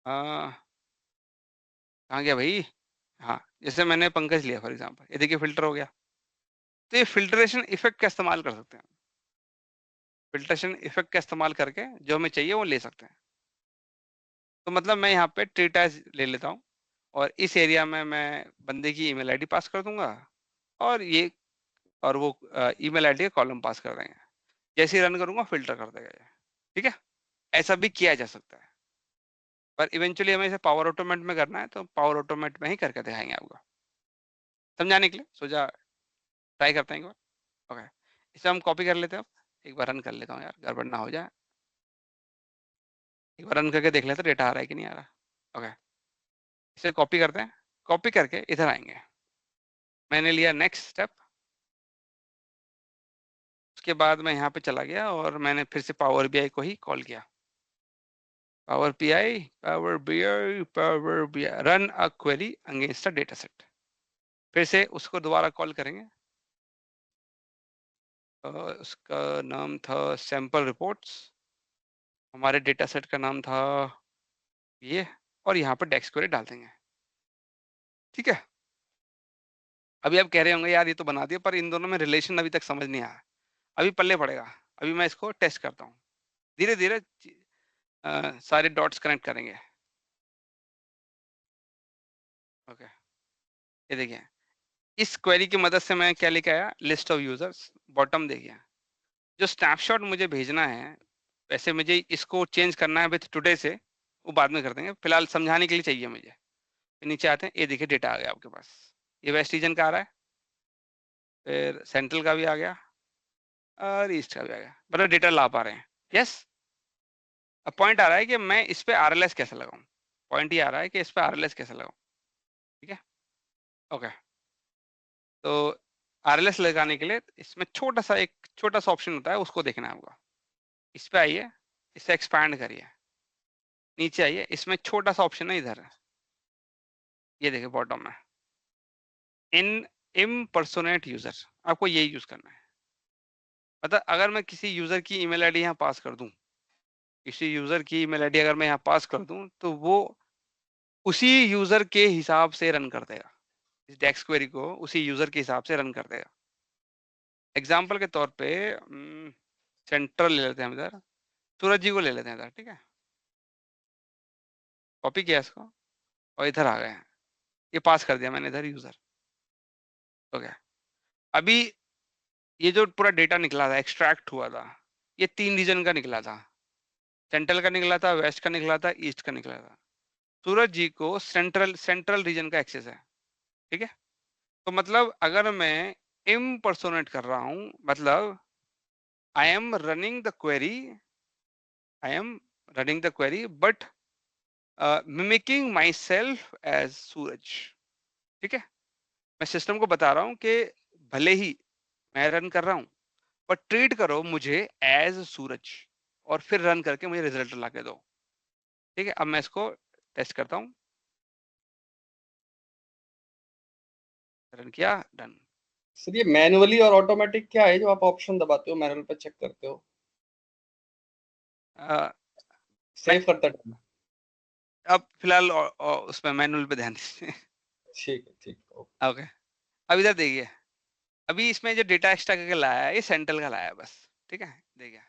कहाँ गया भाई? हाँ, जैसे मैंने पंकज लिया फॉर एग्जांपल, ये देखिए फिल्टर हो गया। तो ये फिल्ट्रेशन इफेक्ट का इस्तेमाल कर सकते हैं, फिल्ट्रेशन इफेक्ट का इस्तेमाल करके जो हमें चाहिए वो ले सकते हैं। तो मतलब मैं यहाँ पे ट्री टाइज ले लेता हूँ और इस एरिया में मैं बंदे की ईमेल आईडी पास कर दूंगा, और ये और वो ईमेल आईडी का कॉलम पास कर देंगे। जैसे ही रन करूंगा फिल्टर कर देगा ये। ठीक है, ऐसा भी किया जा सकता है, पर इवेंचुअली हमें इसे पावर ऑटोमेट में करना है, तो पावर ऑटोमेट में ही करके दिखाएंगे आपको समझाने के लिए। सोचा ट्राई करते हैं एक बार। ओके, इसे हम कॉपी कर लेते हैं। अब एक बार रन कर लेता हूँ यार, गड़बड़ ना हो जाए। एक बार रन करके देख लेते डेटा आ रहा है कि नहीं आ रहा। ओके, इसे कॉपी करते हैं, कॉपी करके इधर आएंगे। मैंने लिया नेक्स्ट स्टेप, उसके बाद मैं यहाँ पे चला गया और मैंने फिर से पावर बीआई को ही कॉल किया। Power BI, power BI, power BI, run a query against a data set. फिर से उसको दोबारा कॉल करेंगे। उसका नाम था सैंपल रिपोर्ट्स, हमारे डेटा सेट का नाम था ये, और यहाँ पर डेक्स क्वेरी डाल देंगे। ठीक है, अभी आप कह रहे होंगे यार ये तो बना दिया, पर इन दोनों में रिलेशन अभी तक समझ नहीं आया, अभी पल्ले पड़ेगा। अभी मैं इसको टेस्ट करता हूँ, धीरे धीरे सारे डॉट्स कनेक्ट करेंगे। ओके, ये देखिए इस क्वेरी की मदद से मैं क्या लेके आया, लिस्ट ऑफ यूजर्स। बॉटम देखिए, जो स्नैपशॉट मुझे भेजना है, वैसे मुझे इसको चेंज करना है विथ टुडे से, वो बाद में कर देंगे, फिलहाल समझाने के लिए चाहिए मुझे। फिर नीचे आते हैं, ये देखिए डेटा आ गया आपके पास, ये वेस्ट रीजन का आ रहा है, फिर सेंट्रल का भी आ गया और ईस्ट का भी आ गया, मतलब डेटा ला पा रहे हैं। यस, अब पॉइंट आ रहा है कि मैं इस पे RLS कैसे लगाऊं, पॉइंट ये आ रहा है कि इस पे RLS कैसे लगाऊं। ठीक है, ओके। तो RLS लगाने के लिए इसमें एक छोटा सा ऑप्शन होता है, उसको देखना है आपको। इस पे आइए, इसे एक्सपैंड करिए, नीचे आइए, इसमें छोटा सा ऑप्शन है इधर, ये देखिए बॉटम में, इन इम्पर्सोनेट यूजर, आपको यही यूज करना है। मतलब अगर मैं किसी यूजर की ईमेल आईडी यहाँ पास कर दूं, किसी यूजर की ईमेल आईडी अगर मैं यहाँ पास कर दूं, तो वो उसी यूजर के हिसाब से रन कर देगा, इस डेक्स क्वेरी को उसी यूजर के हिसाब से रन कर देगा। एग्जाम्पल के तौर पे सेंट्रल ले लेते हैं हम इधर, सूरज जी को ले लेते हैं इधर। ठीक है, कॉपी किया इसको और इधर आ गए हैं, ये पास कर दिया मैंने इधर यूजर। ओके, अभी ये जो पूरा डेटा निकला था, एक्सट्रैक्ट हुआ था, ये 3 रीजन का निकला था, सेंट्रल का निकला था, वेस्ट का निकला था, ईस्ट का निकला था। सूरज जी को सेंट्रल रीजन का एक्सेस है। ठीक है, तो मतलब अगर मैं इम्पर्सोनेट कर रहा हूं, मतलब I am running the query but mimicking myself as Suraj. ठीक है, मैं सिस्टम को बता रहा हूं कि भले ही मैं रन कर रहा हूं, पर ट्रीट करो मुझे एज सूरज, और फिर रन करके मुझे रिजल्ट ला के दो। ठीक है, अब मैं इसको टेस्ट करता हूं, रन किया, डन। सर ये मैनुअली और ऑटोमेटिक क्या है जो आप ऑप्शन दबाते हो, मैनुअल पे चेक करते हो, सेव करते टाइम? अब फिलहाल उसमें मैनुअल पे ध्यान दीजिए। ठीक है, ठीक है, ओके, अब इधर देखिए, अभी इसमें जो डेटा एक्स्ट्रा करके लाया है, ये सेंट्रल का लाया है बस। ठीक है, देखिए,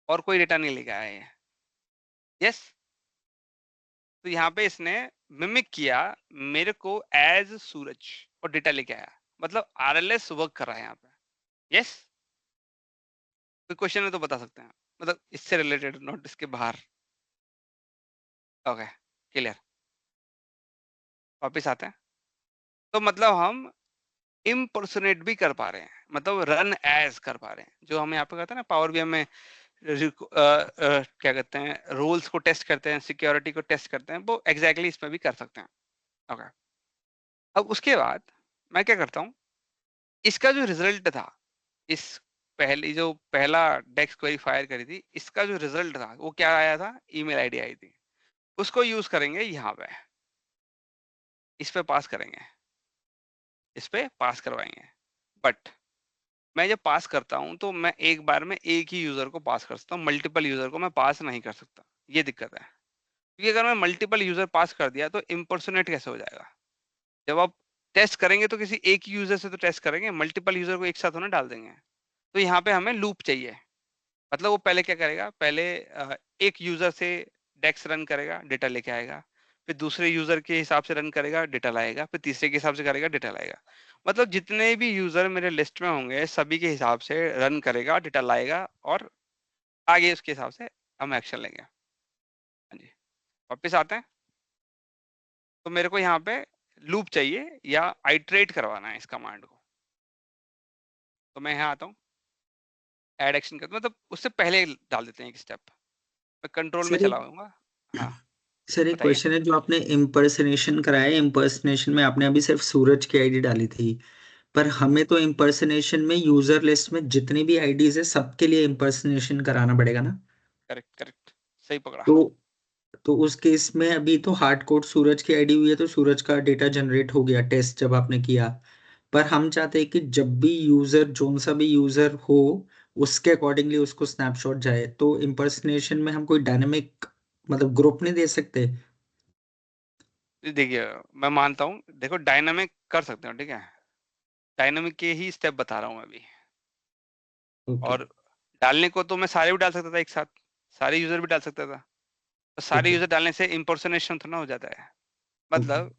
और कोई डेटा नहीं लेके आया है। यस, तो यहाँ पे इसने मिमिक किया मेरे को एज सूरज और डेटा लेके आया, मतलब RLS वर्क कर रहा है यहाँ पे। यस, कोई क्वेश्चन है तो बता सकते हैं, मतलब इससे रिलेटेड, नोट इसके बाहर। Okay, clear. वापिस आते हैं, तो मतलब हम इम्पर्सोनेट भी कर पा रहे हैं, मतलब रन एज कर पा रहे हैं, जो हम यहाँ पे कहते हैं ना पावर BI में क्या कहते हैं, रूल्स को टेस्ट करते हैं, सिक्योरिटी को टेस्ट करते हैं, वो एग्जैक्टली इसमें भी कर सकते हैं। ओके, अब उसके बाद मैं क्या करता हूँ, इसका जो रिजल्ट था, इस पहला डेक्स क्वेरी फायर करी थी, इसका जो रिजल्ट था वो क्या आया था, ईमेल आईडी आई थी, उसको यूज करेंगे यहाँ पे, इस पे पास करेंगे, इस पे पास करवाएंगे। बट मैं जब पास करता हूँ तो मैं एक बार में एक ही यूजर को पास कर सकता हूँ, मल्टीपल यूजर को मैं पास नहीं कर सकता, ये दिक्कत है। क्योंकि अगर मैं मल्टीपल यूजर पास कर दिया तो इम्पर्सोनेट कैसे हो जाएगा। जब आप टेस्ट करेंगे तो किसी एक यूजर से तो टेस्ट करेंगे, मल्टीपल यूजर को एक साथ होना डाल देंगे। तो यहाँ पे हमें लूप चाहिए, मतलब वो पहले क्या करेगा, पहले एक यूजर से डेक्स रन करेगा, डेटा लेके आएगा, फिर दूसरे यूजर के हिसाब से रन करेगा, डेटा लाएगा, फिर तीसरे के हिसाब से करेगा, डेटा लाएगा। मतलब जितने भी यूजर मेरे लिस्ट में होंगे सभी के हिसाब से रन करेगा, डेटा लाएगा, और आगे उसके हिसाब से हम एक्शन लेंगे। हाँ जी, वापिस आते हैं, तो मेरे को यहाँ पे लूप चाहिए या आइट्रेट करवाना है इस कमांड को, तो मैं यहाँ आता हूँ, ऐड एक्शन करता हूँ, मतलब उससे पहले डाल देते हैं एक स्टेप, मैं कंट्रोल में सर एक चलाऊंगा। हाँ, सर एक बताइए। क्वेश्चन है, जो आपने इम्पर्सनेशन कराया, इम्पर्सनेशन में आपने अभी सिर्फ सूरज की आईडी डाली थी, पर हमें तो इम्पर्सनेशन में यूजर लिस्ट में जितनी भी आईडीज है सबके लिए इम्पर्सनेशन कराना पड़ेगा ना। करेक्ट करेक्ट, सही पकड़ा। तो उस केस में अभी तो हार्ड कोड सूरज की आईडी हुई है, तो सूरज का डेटा जनरेट हो गया टेस्ट जब आपने किया। पर हम चाहते हैं कि जब भी यूजर, जोन सा भी यूजर हो, उसके अकॉर्डिंगली उसको स्नैपशॉट जाए। तो इम्पर्सनेशन में हम कोई डायनेमिक मतलब ग्रुप नहीं दे सकते? देखिए, मैं मानता हूँ, देखो डायनामिक कर सकते हो, ठीक है, डायनामिक के ही स्टेप बता रहा हूँ मैं अभी। ओके। और डालने को तो मैं सारे भी डाल सकता था एक साथ, सारे यूजर भी डाल सकता था, तो सारे ओके। यूजर डालने से इम्पर्सनेशन थोड़ा हो जाता है। ओके। मतलब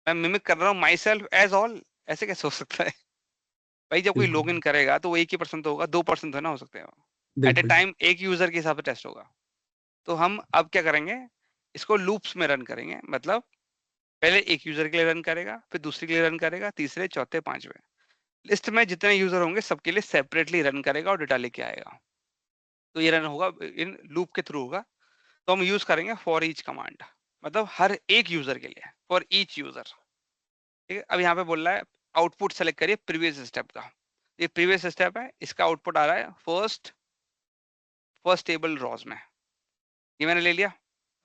मैं मिमिक कर रहा हूँ माई सेल्फ एज ऑल, ऐसे कैसे हो सकता है भाई। जब कोई बिल्कुल। लॉगिन करेगा तो वो 1 ही% तो होगा, 2% तो ना हो सकते हैं, एट ए बिल्कुल। टाइम एक यूजर के हिसाब से टेस्ट होगा। तो हम अब क्या करेंगे, इसको लूप्स में रन करेंगे, मतलब पहले एक यूजर के लिए रन करेगा, फिर दूसरे के लिए रन करेगा, तीसरे, चौथे, पांचवे। लिस्ट में जितने यूजर होंगे सबके लिए सेपरेटली रन करेगा और डेटा लेके आएगा। तो ये रन होगा इन लूप के थ्रू होगा। तो हम यूज करेंगे फॉर ईच कमांड, मतलब हर एक यूजर के लिए, फॉर ईच यूजर। ठीक है, अब यहाँ पे बोल रहा है आउटपुट सेलेक्ट करिए प्रीवियस स्टेप का। ये प्रीवियस स्टेप है, इसका आउटपुट आ रहा है फर्स्ट टेबल रॉज में। ये मैंने ले लिया।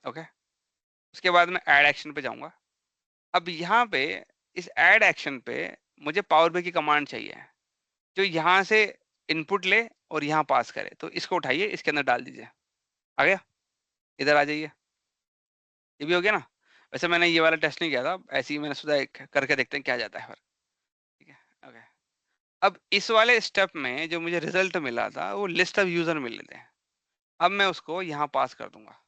ओके, उसके बाद मैं ऐड एक्शन पे जाऊंगा। अब यहाँ पे इस ऐड एक्शन पे मुझे पावर बी की कमांड चाहिए जो यहाँ से इनपुट ले और यहाँ पास करे। तो इसको उठाइए, इसके अंदर डाल दीजिए। आ गया, इधर आ जाइए। ये भी हो गया ना। वैसे मैंने ये वाला टेस्ट नहीं किया था, ऐसे ही मैंने सोचा करके देखते हैं क्या जाता है फिर। ठीक है, ओके। अब इस वाले स्टेप में जो मुझे रिजल्ट मिला था वो लिस्ट ऑफ यूजर मिल लेते हैं। अब मैं उसको यहाँ पास कर दूंगा।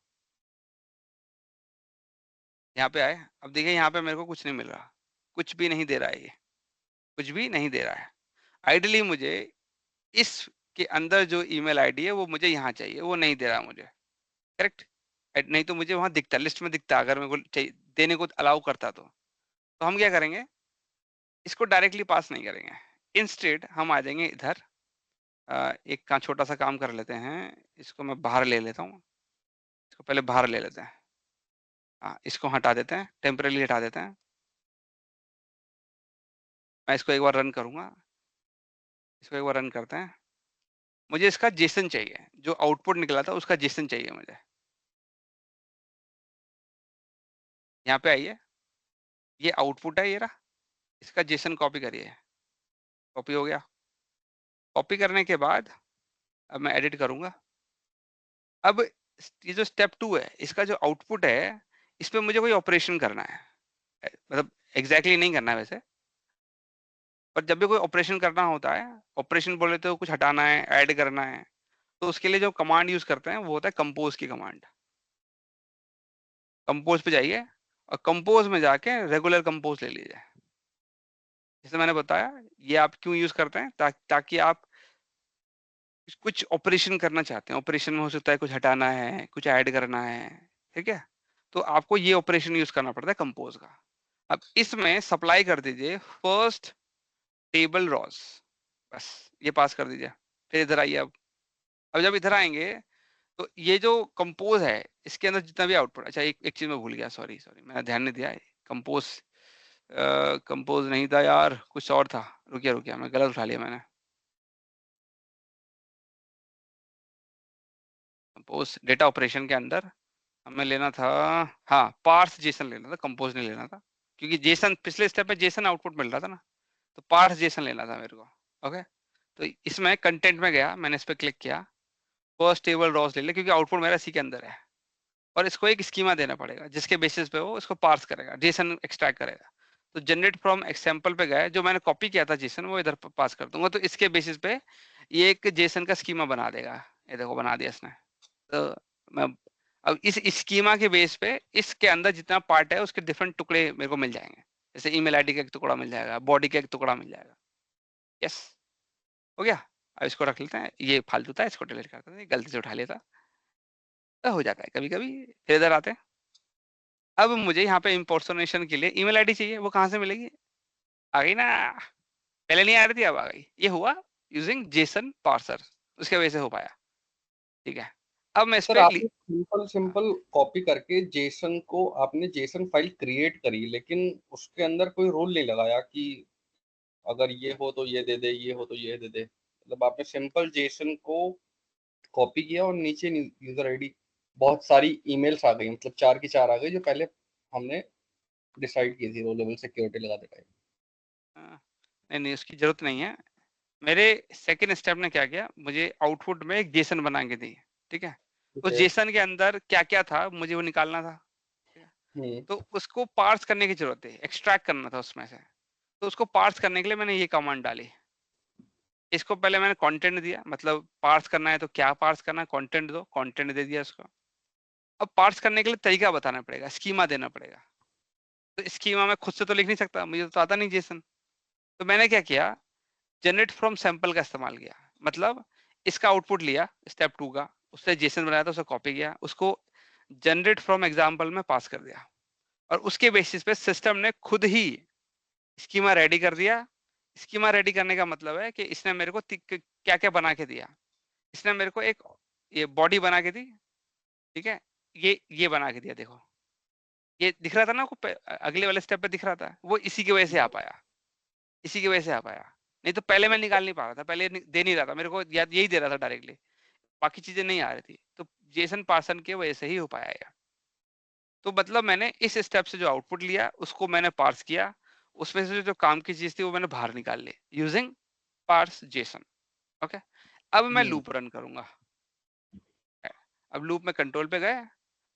यहाँ पे आए, अब देखिए यहाँ पे मेरे को कुछ नहीं मिल रहा, कुछ भी नहीं दे रहा है, ये कुछ भी नहीं दे रहा है। आइडियली मुझे इसके अंदर जो ईमेल आईडी है वो मुझे यहाँ चाहिए, वो नहीं दे रहा मुझे। करेक्ट, नहीं तो मुझे वहां दिखता, लिस्ट में दिखता, अगर मेरे को चाहिए देने को अलाउ करता तो हम क्या करेंगे, इसको डायरेक्टली पास नहीं करेंगे। इंस्टेड हम आ जाएंगे इधर। एक छोटा सा काम कर लेते हैं, इसको मैं बाहर ले लेता हूँ। इसको पहले बाहर ले लेते हैं। इसको हटा देते हैं, टेम्परेली हटा देते हैं। मैं इसको एक बार रन करूंगा, इसको एक बार रन करते हैं। मुझे इसका जेसन चाहिए, जो आउटपुट निकला था उसका जेसन चाहिए मुझे। यहाँ पे आइए, ये आउटपुट है, ये रहा। इसका जेसन कॉपी करिए। कॉपी हो गया। कॉपी करने के बाद अब मैं एडिट करूंगा। अब ये जो स्टेप 2 है, इसका जो आउटपुट है, इस पे मुझे कोई ऑपरेशन करना है। मतलब एग्जैक्टली नहीं करना है वैसे, पर जब भी कोई ऑपरेशन करना होता है, ऑपरेशन बोले तो कुछ हटाना है, ऐड करना है, तो उसके लिए जो कमांड यूज करते हैं वो होता है कंपोज की कमांड। कंपोज पे जाइए और कंपोज में जाके रेगुलर कंपोज ले लीजिए। जैसे मैंने बताया, ये आप क्यों यूज करते हैं, ताकि आप कुछ ऑपरेशन करना चाहते हैं। ऑपरेशन में हो सकता है कुछ हटाना है, कुछ ऐड करना है। ठीक है, तो आपको ये ऑपरेशन यूज करना पड़ता है कंपोज का। अब इसमें सप्लाई कर दीजिए फर्स्ट टेबल रॉस, बस ये पास कर दीजिए। फिर इधर आइए। अब जब इधर आएंगे तो ये जो कंपोज है, इसके अंदर जितना भी आउटपुट, अच्छा एक चीज मैं भूल गया, सॉरी मैंने ध्यान नहीं दिया। कंपोज कंपोज नहीं था यार, कुछ और था। रुकिए रुकिए, मैं गलत उठा लिया मैंने। कंपोज डेटा ऑपरेशन के अंदर हमें लेना था, हाँ पार्स जेसन लेना था, कंपोज नहीं लेना था। क्योंकि जेसन पिछले स्टेप पे जेसन आउटपुट मिल रहा था ना, तो पार्स जेसन लेना था मेरे को। ओके, तो इसमें कंटेंट में गया, मैंने इस पर क्लिक किया, फर्स्ट टेबल रॉस ले लिया क्योंकि आउटपुट मेरा इसी के अंदर है। और इसको एक स्कीमा देना पड़ेगा जिसके बेसिस पे वो इसको पार्स करेगा, जेसन एक्सट्रैक्ट करेगा। तो जनरेट फ्रॉम एग्जाम्पल पे गए, जो मैंने कॉपी किया था जेसन वो इधर पास कर दूंगा। तो इसके बेसिस पे ये एक जेसन का स्कीमा बना देगा। ये देखो बना दिया इसने। तो मैं अब इस स्कीमा के बेस पे इसके अंदर जितना पार्ट है उसके डिफरेंट टुकड़े मेरे को मिल जाएंगे। जैसे ईमेल आईडी का एक टुकड़ा मिल जाएगा, बॉडी का एक टुकड़ा मिल जाएगा। यस, हो गया। अब इसको रख लेते हैं, ये फालतू था, इसको डिलीट कर देते हैं, गलती से उठा लिया था। तो हो जाता है कभी कभी। फिर इधर आते हैं। अब मुझे यहाँ पे इम्पोर्सनेशन के लिए ईमेल आईडी चाहिए, वो कहाँ से मिलेगी? आ गई ना, पहले नहीं आ रही थी, अब आ गई। ये हुआ यूजिंग जेसन पार्सर, उसके वजह से हो पाया। ठीक है, अब मैं इस सर पे आपने सिंपल कॉपी करके जेसन को, आपने जेसन फाइल क्रिएट करी, लेकिन उसके अंदर कोई रूल नहीं लगाया कि अगर ये हो तो ये दे दे, ये हो तो ये दे दे। मतलब आपने सिंपल जेसन को कॉपी किया और नीचे यूजर आईडी, बहुत सारी ईमेल्स आ गई, मतलब 4 की 4 आ गई जो पहले हमने डिसाइड की थी रो लेवल सिक्योरिटी लगाते टाइम। नहीं नहीं, उसकी जरूरत नहीं है। मेरे सेकंड स्टेप ने क्या किया, मुझे आउटपुट में एक जेसन बना के दी। ठीक है, उस जेसन के अंदर क्या क्या था मुझे वो निकालना था। तो उसको पार्स करने की जरूरत है, एक्सट्रैक्ट करना था उसमें से। तो उसको पार्स करने के लिए मैंने ये कमांड डाली। इसको पहले मैंने कंटेंट दिया, मतलब पार्स करना है तो क्या पार्स करना है, कंटेंट दो, कंटेंट दे दिया उसको। अब पार्स करने के लिए तरीका बताना पड़ेगा, स्कीमा देना पड़ेगा। तो स्कीमा मैं खुद से तो लिख नहीं सकता, मुझे तो आता नहीं जेसन। तो मैंने क्या किया, जनरेट फ्रॉम सैंपल का इस्तेमाल किया। मतलब इसका आउटपुट लिया स्टेप 2 का, उससे जेसन बनाया था, उसे कॉपी किया, उसको जनरेट फ्रॉम एग्जाम्पल में पास कर दिया। और उसके बेसिस पे सिस्टम ने खुद ही स्कीमा रेडी कर दिया। स्कीमा रेडी करने का मतलब है कि इसने मेरे को क्या क्या बना के दिया। इसने मेरे को एक ये बॉडी बना के दी, ठीक है, ये बना के दिया। देखो ये दिख रहा था ना आपको, अगले वाले स्टेप पे दिख रहा था, वो इसी की वजह से आ पाया, इसी की वजह से आ पाया। नहीं तो पहले मैं निकाल नहीं पा रहा था, पहले दे नहीं रहा था मेरे को, याद यही दे रहा था डायरेक्टली, बाकी चीजें नहीं आ रही थी। तो जेसन पार्सन की वजह से ही हो पाया यार। तो मतलब मैंने इस स्टेप से जो आउटपुट लिया उसको मैंने पार्स किया, उसमें से जो काम की चीज थी वो मैंने बाहर निकाल ली यूजिंग पार्स जेसन। ओके, अब मैं लूप रन करूंगा। अब लूप में कंट्रोल पे गए,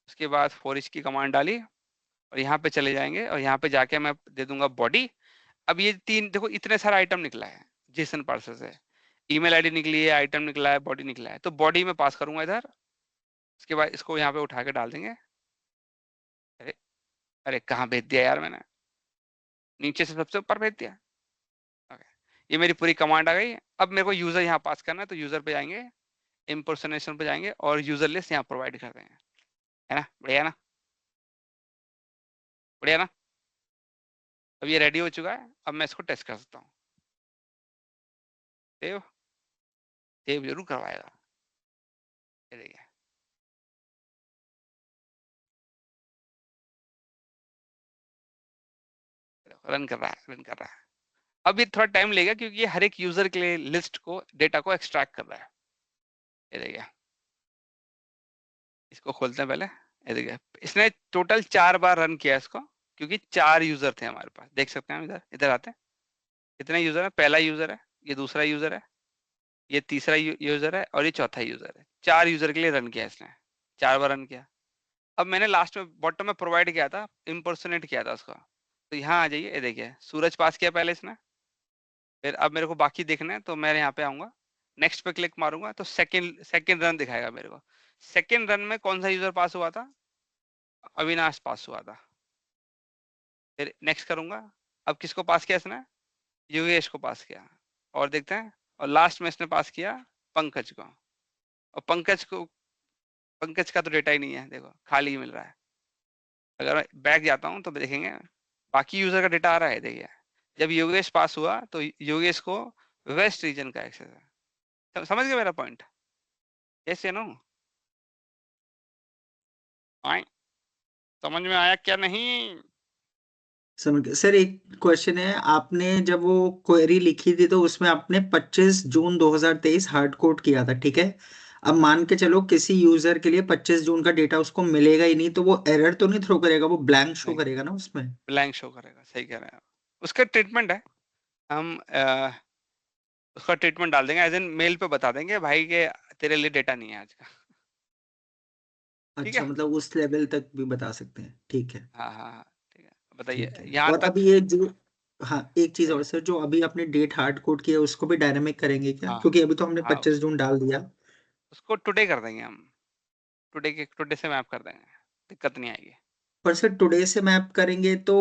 उसके बाद फॉर ईच की कमांड डाली और यहाँ पे चले जाएंगे और यहाँ पे जाके मैं दे दूंगा बॉडी। अब ये तीन देखो, इतने सारा आइटम निकला है जेसन पार्सर से, ईमेल आईडी निकली है, आइटम निकला है, बॉडी निकला है। तो बॉडी में पास करूंगा इधर, उसके बाद इसको यहाँ पे उठा के डाल देंगे। अरे अरे कहाँ भेज दिया यार मैंने, नीचे से सबसे ऊपर भेज दिया। ओके, ये मेरी पूरी कमांड आ गई। अब मेरे को यूजर यहाँ पास करना है, तो यूजर पे जाएंगे, इम्पर्सनेशन पे जाएंगे और यूजर लिस्ट यहाँ प्रोवाइड कर देंगे। है ना, बढ़िया ना, बढ़िया ना। अब ये रेडी हो चुका है, अब मैं इसको टेस्ट कर सकता हूँ। सेव, सेव जरूर करवाएगा। ये देखिए, रन कर रहा है, रन कर रहा है। अब ये थोड़ा टाइम लेगा क्योंकि ये हर एक यूजर के लिए लिस्ट को, डेटा को एक्सट्रैक्ट कर रहा है। ये देखिए, इसको खोलते हैं पहले। ये देखिए, इसने टोटल 4 बार रन किया इसको, क्योंकि 4 यूजर थे हमारे पास। देख सकते हैं हम, इधर इधर आते हैं, कितने यूजर है। पहला यूजर है, ये दूसरा यूजर है, ये तीसरा यूजर है और ये चौथा यूजर है। 4 यूजर के लिए रन किया इसने, 4 बार रन किया। अब मैंने लास्ट में बॉटम में प्रोवाइड किया था, इम्पर्सोनेट किया था उसका। तो यहाँ आ जाइए, ये देखिए सूरज पास किया पहले इसने, फिर अब मेरे को बाकी देखना है तो मैं यहाँ पे आऊंगा, नेक्स्ट पे क्लिक मारूंगा तो सेकंड रन दिखाएगा मेरे को। सेकंड रन में कौन सा यूजर पास हुआ था, अविनाश पास हुआ था। फिर नेक्स्ट करूंगा, अब किसको पास किया इसने, योगेश को पास किया। और देखते हैं, और लास्ट में इसने पास किया पंकज को। और पंकज का तो डेटा ही नहीं है, देखो खाली ही मिल रहा है। अगर मैं बैक जाता हूँ तो देखेंगे बाकी यूजर का डेटा आ रहा है। देखिए, जब योगेश पास हुआ तो योगेश को वेस्ट रीजन का एक्सेस है। समझ गए मेरा पॉइंट? यस या नो? आए, समझ में आया क्या नहीं? समझ गया सर। एक क्वेश्चन है, आपने जब वो क्वेरी लिखी थी तो उसमें आपने 25 जून 2023 हार्ड कोड किया था, ठीक है। अब मान के चलो किसी यूजर के लिए 25 जून का डेटा उसको मिलेगा ही नहीं, तो वो एरर तो नहीं थ्रो करेगा, वो ब्लैंक शो नहीं, करेगा ना उसमें। ब्लैंक शो करेगा, सही कह रहे हैं आप। उसका ट्रीटमेंट है, हम उसका ट्रीटमेंट डाल देंगे, एज इन मेल पे बता देंगे भाई के तेरे लिए डेटा नहीं है आज का। ठीक अच्छा, है, मतलब उस लेवल तक भी बता सकते हैं, ठीक है। हाँ हाँ हाँ, ठीक है, बताइए ठीक है। यहाँ और तक। अभी ये जो, हाँ एक चीज और बताइए। सर, जो अभी आपने डेट हार्ड कोड किया उसको भी डायनामिक करेंगे क्या, हाँ क्योंकि अभी तो हमने हाँ, 25 जून डाल दिया। उसको टुडे कर देंगे हम, टुडे से मैप कर देंगे, दिक्कत नहीं आएगी। पर सर टुडे से मैप करेंगे तो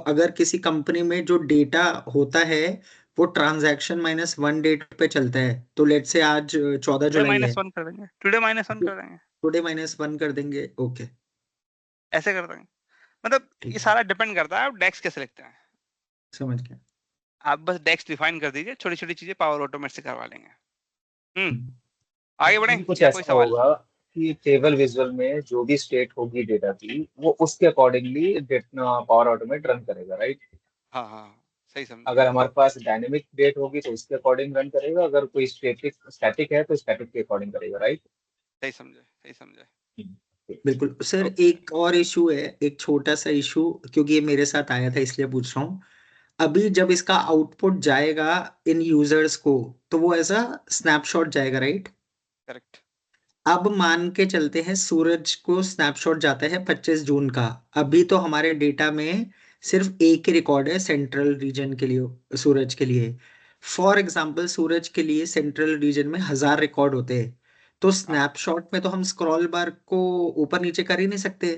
अगर किसी कंपनी में जो डेटा होता है वो ट्रांजैक्शन -1 डेट पे चलता है, तो लेट से आज 14 टुडे जुलाई है, -1 कर देंगे, टुडे -1 कर देंगे, टुडे -1 कर देंगे, ओके। ऐसे कर देंगे। मतलब ये ठीक है, सारा डिपेंड करता है आप डेक्स कैसे लिखते हैं। समझ गया। आप बस डेक्स डिफाइन कर दीजिए, छोटी छोटी चीजें पावर ऑटोमेट से करवा लेंगे। हम्म, आगे बढ़े ये कुछ या कोई ऐसा सवाल? होगा कि टेबल विजुअल में जो भी स्टेट होगी डेटा की, वो उसके अकॉर्डिंगली पावर ऑटोमेट रन करेगा, राइट? हाँ हाँ हाँ, सही समझे। अगर हमारे पास डायनेमिक डेट होगी तो उसके अकॉर्डिंग रन करेगा, अगर कोई स्टैटिक है तो स्टैटिक के अकॉर्डिंग करेगा, राइट? सही समझे, सही समझे। बिल्कुल सर। ओके। एक और इशू है, एक छोटा सा इशू, क्योंकि ये मेरे साथ आया था इसलिए पूछ रहा हूँ। अभी जब इसका आउटपुट जाएगा इन यूजर्स को, तो वो ऐसा स्नैपशॉट जाएगा, राइट। करेक्ट। अब मान के चलते हैं सूरज को स्नैपशॉट जाता है 25 जून का। अभी तो हमारे डेटा में सिर्फ एक ही रिकॉर्ड है सेंट्रल रीजन के लिए, सूरज के लिए। फॉर एग्जांपल सूरज के लिए सेंट्रल रीजन में 1000 रिकॉर्ड होते हैं, तो हाँ, स्नैपशॉट में तो हम स्क्रॉल बार को ऊपर नीचे कर ही नहीं सकते।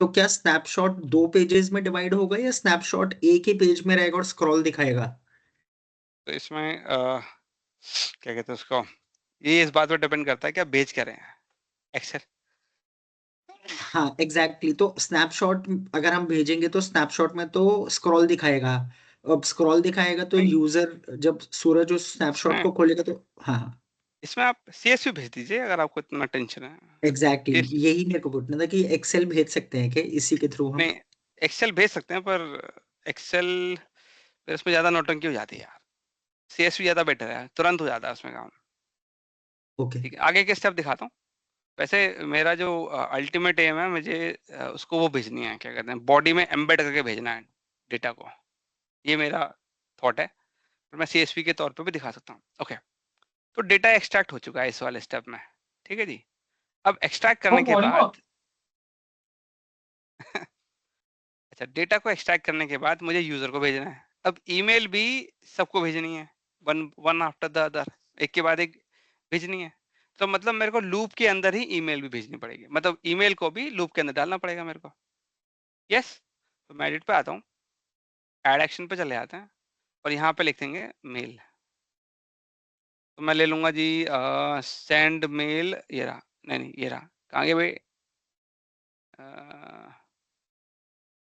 तो क्या स्नैपशॉट 2 पेजेस में डिवाइड होगा या स्नैपशॉट एक ही पेज में रहेगा और स्क्रॉल दिखाएगा। तो इसमें क्या कहते हैं उसको, ये इस बात पर डिपेंड करता है कि आप भेज क्या रहे हैं। एक्सेल हाँ एग्जैक्टली तो स्नैपशॉट अगर हम भेजेंगे तो स्नैपशॉट में तो स्क्रॉल दिखाएगा। अब स्क्रॉल दिखाएगा तो नहीं, यूजर जब सूरज उस स्नैपशॉट इसमें को खोलेगा तो हाँ इसमें आप CSV भेज दीजिए अगर आपको इतना टेंशन है। एग्जैक्टली CSV यही मेरे को पूछना था कि एक्सेल भेज सकते हैं क्या इसी के थ्रू हम। नहीं, एक्सेल भेज सकते हैं पर एक्सेल फिर उसमें ज्यादा नौटंकी हो जाती है यार। CSV ज्यादा बेटर है, तुरंत हो जाता है उसमें काम। ओके ठीक है, आगे के स्टेप दिखाता हूँ। वैसे मेरा जो अल्टीमेट एम है, मुझे उसको वो भेजनी है, क्या कहते हैं, बॉडी में एम्बेड करके भेजना है डेटा को। ये मेरा थॉट है, पर मैं CSV के तौर पे भी दिखा सकता हूँ। ओके, तो डेटा एक्सट्रैक्ट हो चुका है इस वाले स्टेप में। ठीक है जी। अब एक्सट्रैक्ट करने के बाद अच्छा, डेटा को एक्सट्रैक्ट करने के बाद मुझे यूजर को भेजना है। अब ईमेल भी सबको भेजनी है, one one after the other, एक के बाद एक भेजनी है। तो मतलब मेरे को लूप के अंदर ही ईमेल भी भेजनी पड़ेगी, मतलब ईमेल को भी लूप के अंदर डालना पड़ेगा मेरे को। यस, तो मैं एडिट पे आता हूँ, ऐड एक्शन पे चले जाते हैं और यहाँ पे लिख देंगे मेल। तो मैं ले लूंगा जी सेंड मेल, ये रहा, नहीं नहीं ये रहा, कहाँ गए भाई,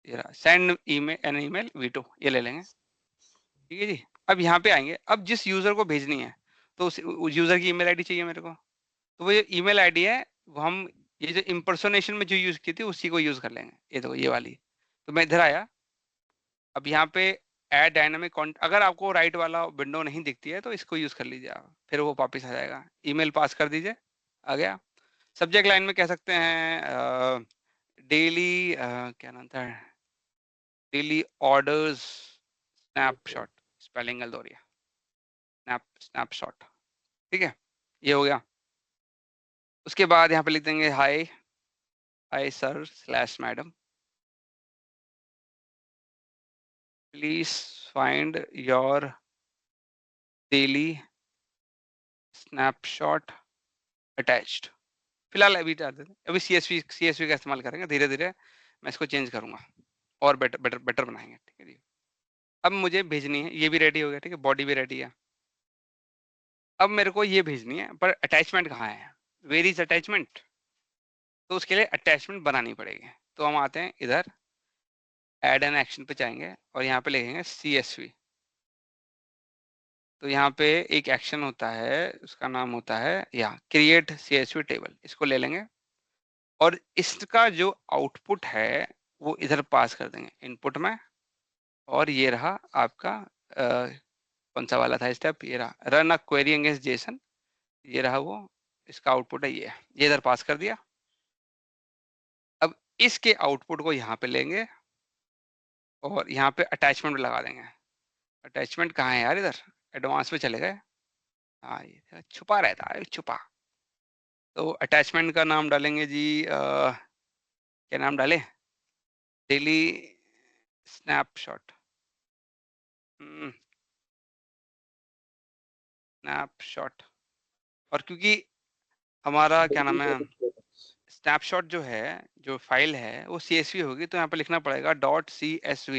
ये रहा, send email N email V2, ये ले लेंगे। ठीक है जी। अब यहाँ पे आएंगे, अब जिस यूजर को भेजनी है तो उस यूजर की ईमेल आईडी चाहिए मेरे को। तो वो जो ईमेल आईडी है वो हम ये जो इम्पर्सोनेशन में जो यूज की थी उसी को यूज कर लेंगे, ये देखो ये वाली। तो मैं इधर आया, अब यहाँ पे ऐड डायनामिक कॉन्ट, अगर आपको राइट वाला विंडो नहीं दिखती है तो इसको यूज कर लीजिए आप, फिर वो वापस आ जाएगा। ईमेल पास कर दीजिए, आ गया। सब्जेक्ट लाइन में कह सकते हैं डेली, क्या नाम था, डेली ऑर्डर्स स्नैपशॉट, स्पेलिंग गलत हो रही है, स्नैपशॉट। ठीक है, ये हो गया। उसके बाद यहाँ पे लिख देंगे hi, hi sir slash madam, please find your daily snapshot attached. फिलहाल अभी डाल देते हैं, अभी CSV का इस्तेमाल करेंगे, धीरे धीरे मैं इसको चेंज करूंगा और बेटर बेटर बेटर बनाएंगे। ठीक है जी। अब मुझे भेजनी है, ये भी रेडी हो गया, ठीक है, बॉडी भी रेडी है। अब मेरे को ये भेजनी है, पर अटैचमेंट कहाँ है, वेयर इज अटैचमेंट। तो उसके लिए अटैचमेंट बनानी पड़ेगी। तो हम आते हैं इधर, ऐड एन एक्शन पे जाएंगे और यहाँ पे लिखेंगे CSV। तो यहाँ पे एक एक्शन होता है, उसका नाम होता है या क्रिएट CSV टेबल, इसको ले लेंगे और इसका जो आउटपुट है वो इधर पास कर देंगे इनपुट में। और ये रहा आपका कौन सा वाला था स्टेप, ये रहा run a query against Jason, ये रहा वो, इसका आउटपुट है ये इधर पास कर दिया। अब इसके आउटपुट को यहाँ पे लेंगे और यहाँ पे अटैचमेंट लगा देंगे। अटैचमेंट कहाँ है यार, इधर एडवांस में चले गए, हाँ ये छुपा रहता है, छुपा। तो अटैचमेंट का नाम डालेंगे जी, क्या नाम डालें, डेली स्नैपशॉट, स्नैपशॉट। और क्योंकि हमारा क्या नाम है, स्नैपशॉट जो है, जो फाइल है वो CSV होगी, तो यहाँ पे लिखना पड़ेगा .CSV,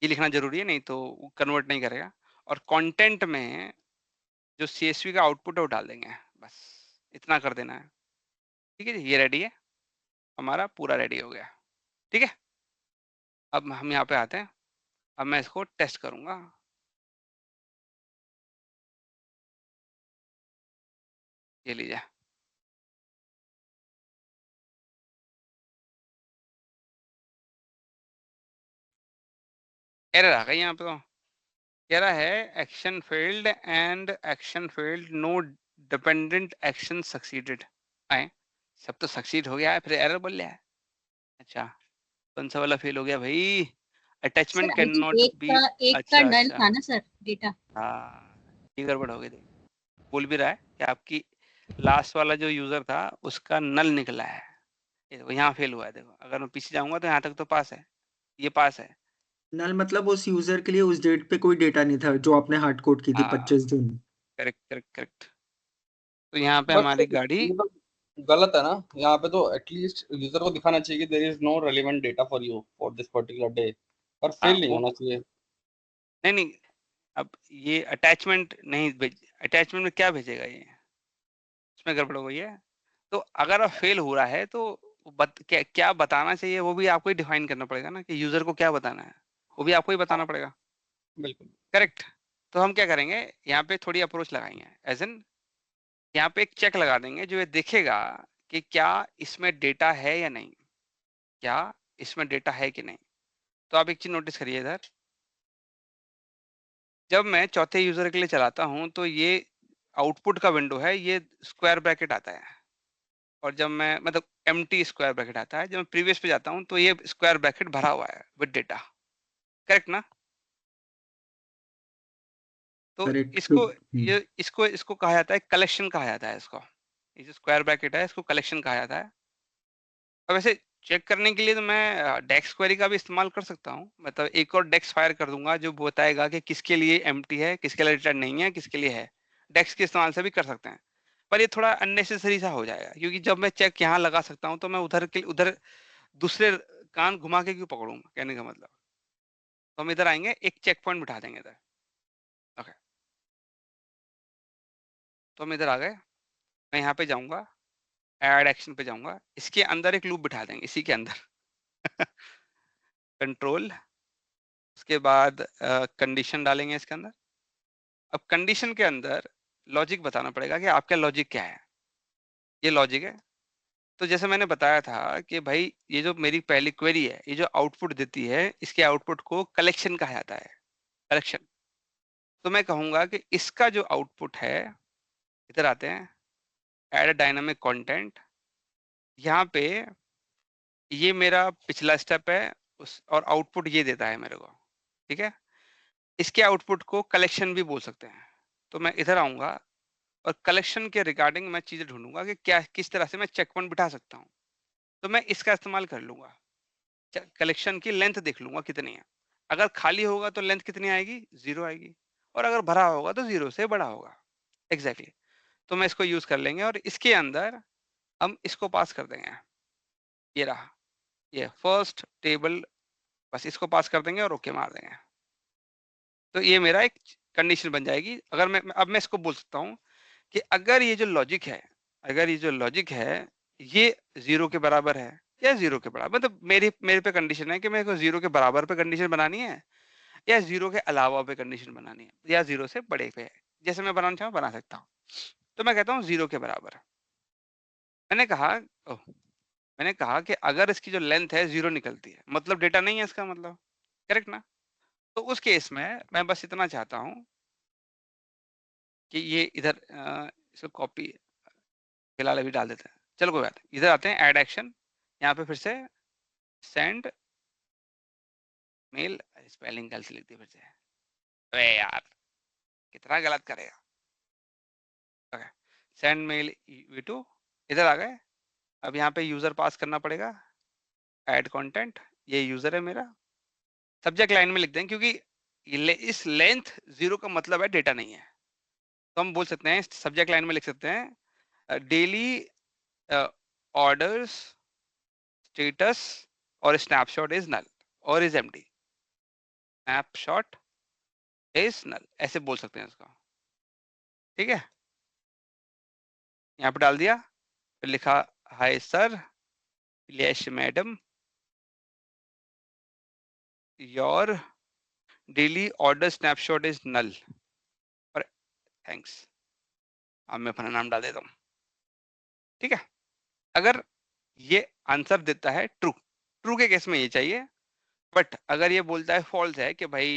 ये लिखना जरूरी है, नहीं तो वो कन्वर्ट नहीं करेगा। और कंटेंट में जो CSV का आउटपुट है वो डाल देंगे, बस इतना कर देना है। ठीक है जी, ये रेडी है, हमारा पूरा रेडी हो गया। ठीक है, अब हम यहाँ पे आते हैं, अब मैं इसको टेस्ट करूंगा। ये लीजिए, एरर आ गई यहाँ पे, तो कह रहा है action failed and action failed, no dependent action succeeded. आए, सब तो सक्सीड हो गया है, फिर एरर बोल रहा है। अच्छा, कौन सा वाला फेल हो गया भाई, sir attachment I can think not एक बी। का अच्छा नल अच्छा, था ना सर डेटा। हाँ ये गड़बड़ हो गई थी। बोल भी रहा है कि आपकी लास्ट वाला जो यूजर था उसका नल निकला है, ये देखो यहाँ फेल हुआ है। देखो अगर मैं पीछे जाऊंगा तो यहाँ तक तो पास है, ये पास है। नल मतलब उस यूजर के लिए उस डेट पे कोई डेटा नहीं था जो आपने हार्ड कोड की थी हाँ 25 जून। Correct correct correct. तो यहाँ पे बट हमारी गाड़ी, ये तो गलत है ना, यहाँ पे तो एटलीस्ट यूजर को दिखाना चाहिए कि there is no relevant data for you for this particular day, पर हाँ फेल नहीं वो, होना चाहिए। नहीं नहीं, अब ये अटैचमेंट नहीं भेज, अटैचमेंट में क्या भेजेगा ये, इसमें गड़बड़ हो गई है। तो अगर अब फेल हो रहा है तो क्या बताना चाहिए वो भी आपको ही डिफाइन करना पड़ेगा ना, कि यूजर को क्या बताना है, वो भी आपको ही बताना पड़ेगा। बिल्कुल। करेक्ट। तो हम क्या करेंगे, यहाँ पे थोड़ी अप्रोच लगाएंगे, एज एन यहाँ पे एक चेक लगा देंगे जो ये देखेगा कि क्या इसमें डेटा है या नहीं, क्या इसमें डेटा है कि नहीं। तो आप एक चीज नोटिस करिए इधर, जब मैं चौथे यूजर के लिए चलाता हूं तो ये आउटपुट का विंडो है, ये स्क्वायर ब्रैकेट आता है, और जब मैं मतलब एम्प्टी स्क्वायर ब्रैकेट आता है, जब मैं प्रीवियस पे जाता हूं तो ये स्क्वायर ब्रैकेट भरा हुआ है विद डेटा। करेक्ट ना? तो करेक्ट। इसको ये इसको कहा जाता है कलेक्शन, कहा जाता है इसको। ये जो स्क्वायर ब्रैकेट है इसको कलेक्शन कहा जाता है। अब वैसे चेक करने के लिए तो मैं डेक्स क्वेरी का भी इस्तेमाल कर सकता हूँ, मतलब एक और डेक्स फायर कर दूंगा जो बताएगा कि किसके लिए एम्प्टी है, किसके लिए रिटर्न नहीं है, किसके लिए है। डेक्स के इस्तेमाल से भी कर सकते हैं, पर ये थोड़ा अननेसेसरी सा हो जाएगा, क्योंकि जब मैं चेक यहाँ लगा सकता हूँ तो मैं उधर दूसरे कान घुमा के क्यों पकड़ूंगा, कहने का मतलब। तो हम इधर आएंगे, एक चेक पॉइंट बिठा देंगे इधर। ओके, तो हम इधर आ गए, मैं यहाँ पे जाऊंगा, ऐड एक्शन पे जाऊंगा, इसके अंदर एक लूप बिठा देंगे, इसी के अंदर कंट्रोल, उसके बाद कंडीशन डालेंगे इसके अंदर। अब कंडीशन के अंदर लॉजिक बताना पड़ेगा कि आपका लॉजिक क्या है। ये लॉजिक है। तो जैसे मैंने बताया था कि भाई ये जो मेरी पहली क्वेरी है, ये जो आउटपुट देती है, इसके आउटपुट को कलेक्शन कहा जाता है, कलेक्शन। तो मैं कहूंगा कि इसका जो आउटपुट है, इधर आते हैं, ऐड डायनामिक कंटेंट, यहाँ पे ये मेरा पिछला स्टेप है उस, और आउटपुट ये देता है मेरे को। ठीक है, इसके आउटपुट को कलेक्शन भी बोल सकते हैं। तो मैं इधर आऊंगा और कलेक्शन के रिगार्डिंग मैं चीजें ढूंढूंगा कि क्या किस तरह से मैं चेक पॉइंट बिठा सकता हूँ। तो मैं इसका इस्तेमाल कर लूंगा, कलेक्शन की लेंथ देख लूंगा कितनी है। अगर खाली होगा तो लेंथ कितनी आएगी, 0 आएगी, और अगर भरा होगा तो 0 से बड़ा होगा। Exactly exactly. तो मैं इसको यूज कर लेंगे और इसके अंदर हम इसको पास कर देंगे। ये रहा, ये फर्स्ट टेबल, बस इसको पास कर देंगे और ओके मार देंगे। तो ये मेरा एक कंडीशन बन जाएगी। अगर अब मैं इसको बोल सकता हूँ कि अगर ये जो लॉजिक है, अगर ये जो लॉजिक है ये 0 के बराबर है या 0 के बराबर, मतलब मेरे पे कंडीशन है कि मेरे को 0 के बराबर पे कंडीशन बनानी है या 0 के अलावा पे कंडीशन बनानी है या 0 से बड़े पे है, जैसे मैं बनाना चाहूँ बना सकता हूँ। तो मैं कहता हूँ 0 के बराबर। मैंने कहा ओह, मैंने कहा कि अगर इसकी जो लेंथ है 0 निकलती है, मतलब डेटा नहीं है इसका मतलब। करेक्ट ना? तो उस केस में मैं बस इतना चाहता हूँ कि ये इधर इसको कॉपी फिलहाल अभी डाल देते हैं, चलो कोई बात नहीं। इधर आते हैं ऐड एक्शन, यहाँ पे फिर से सेंड मेल, स्पेलिंग गलत लिख दी फिर से, अरे यार कितना गलत करेगा। ओके, सेंड मेल V2, इधर आ गए। अब यहाँ पे यूजर पास करना पड़ेगा, ऐड कंटेंट, ये यूजर है मेरा। सब्जेक्ट लाइन में लिख दें, क्योंकि इस लेंथ 0 का मतलब है डेटा नहीं है। तो हम बोल सकते हैं सब्जेक्ट लाइन में लिख सकते हैं डेली ऑर्डर्स स्टेटस और स्नैपशॉट इज नल और is empty, snapshot is null, ऐसे बोल सकते हैं इसको। ठीक है, यहाँ पे डाल दिया, फिर लिखा hi sir, yes madam, your daily order snapshot is null और थैंक्स। अब मैं अपना नाम डाल देता हूँ। ठीक है, अगर ये आंसर देता है ट्रू, ट्रू के केस में ये चाहिए। बट अगर ये बोलता है फॉल्स है कि भाई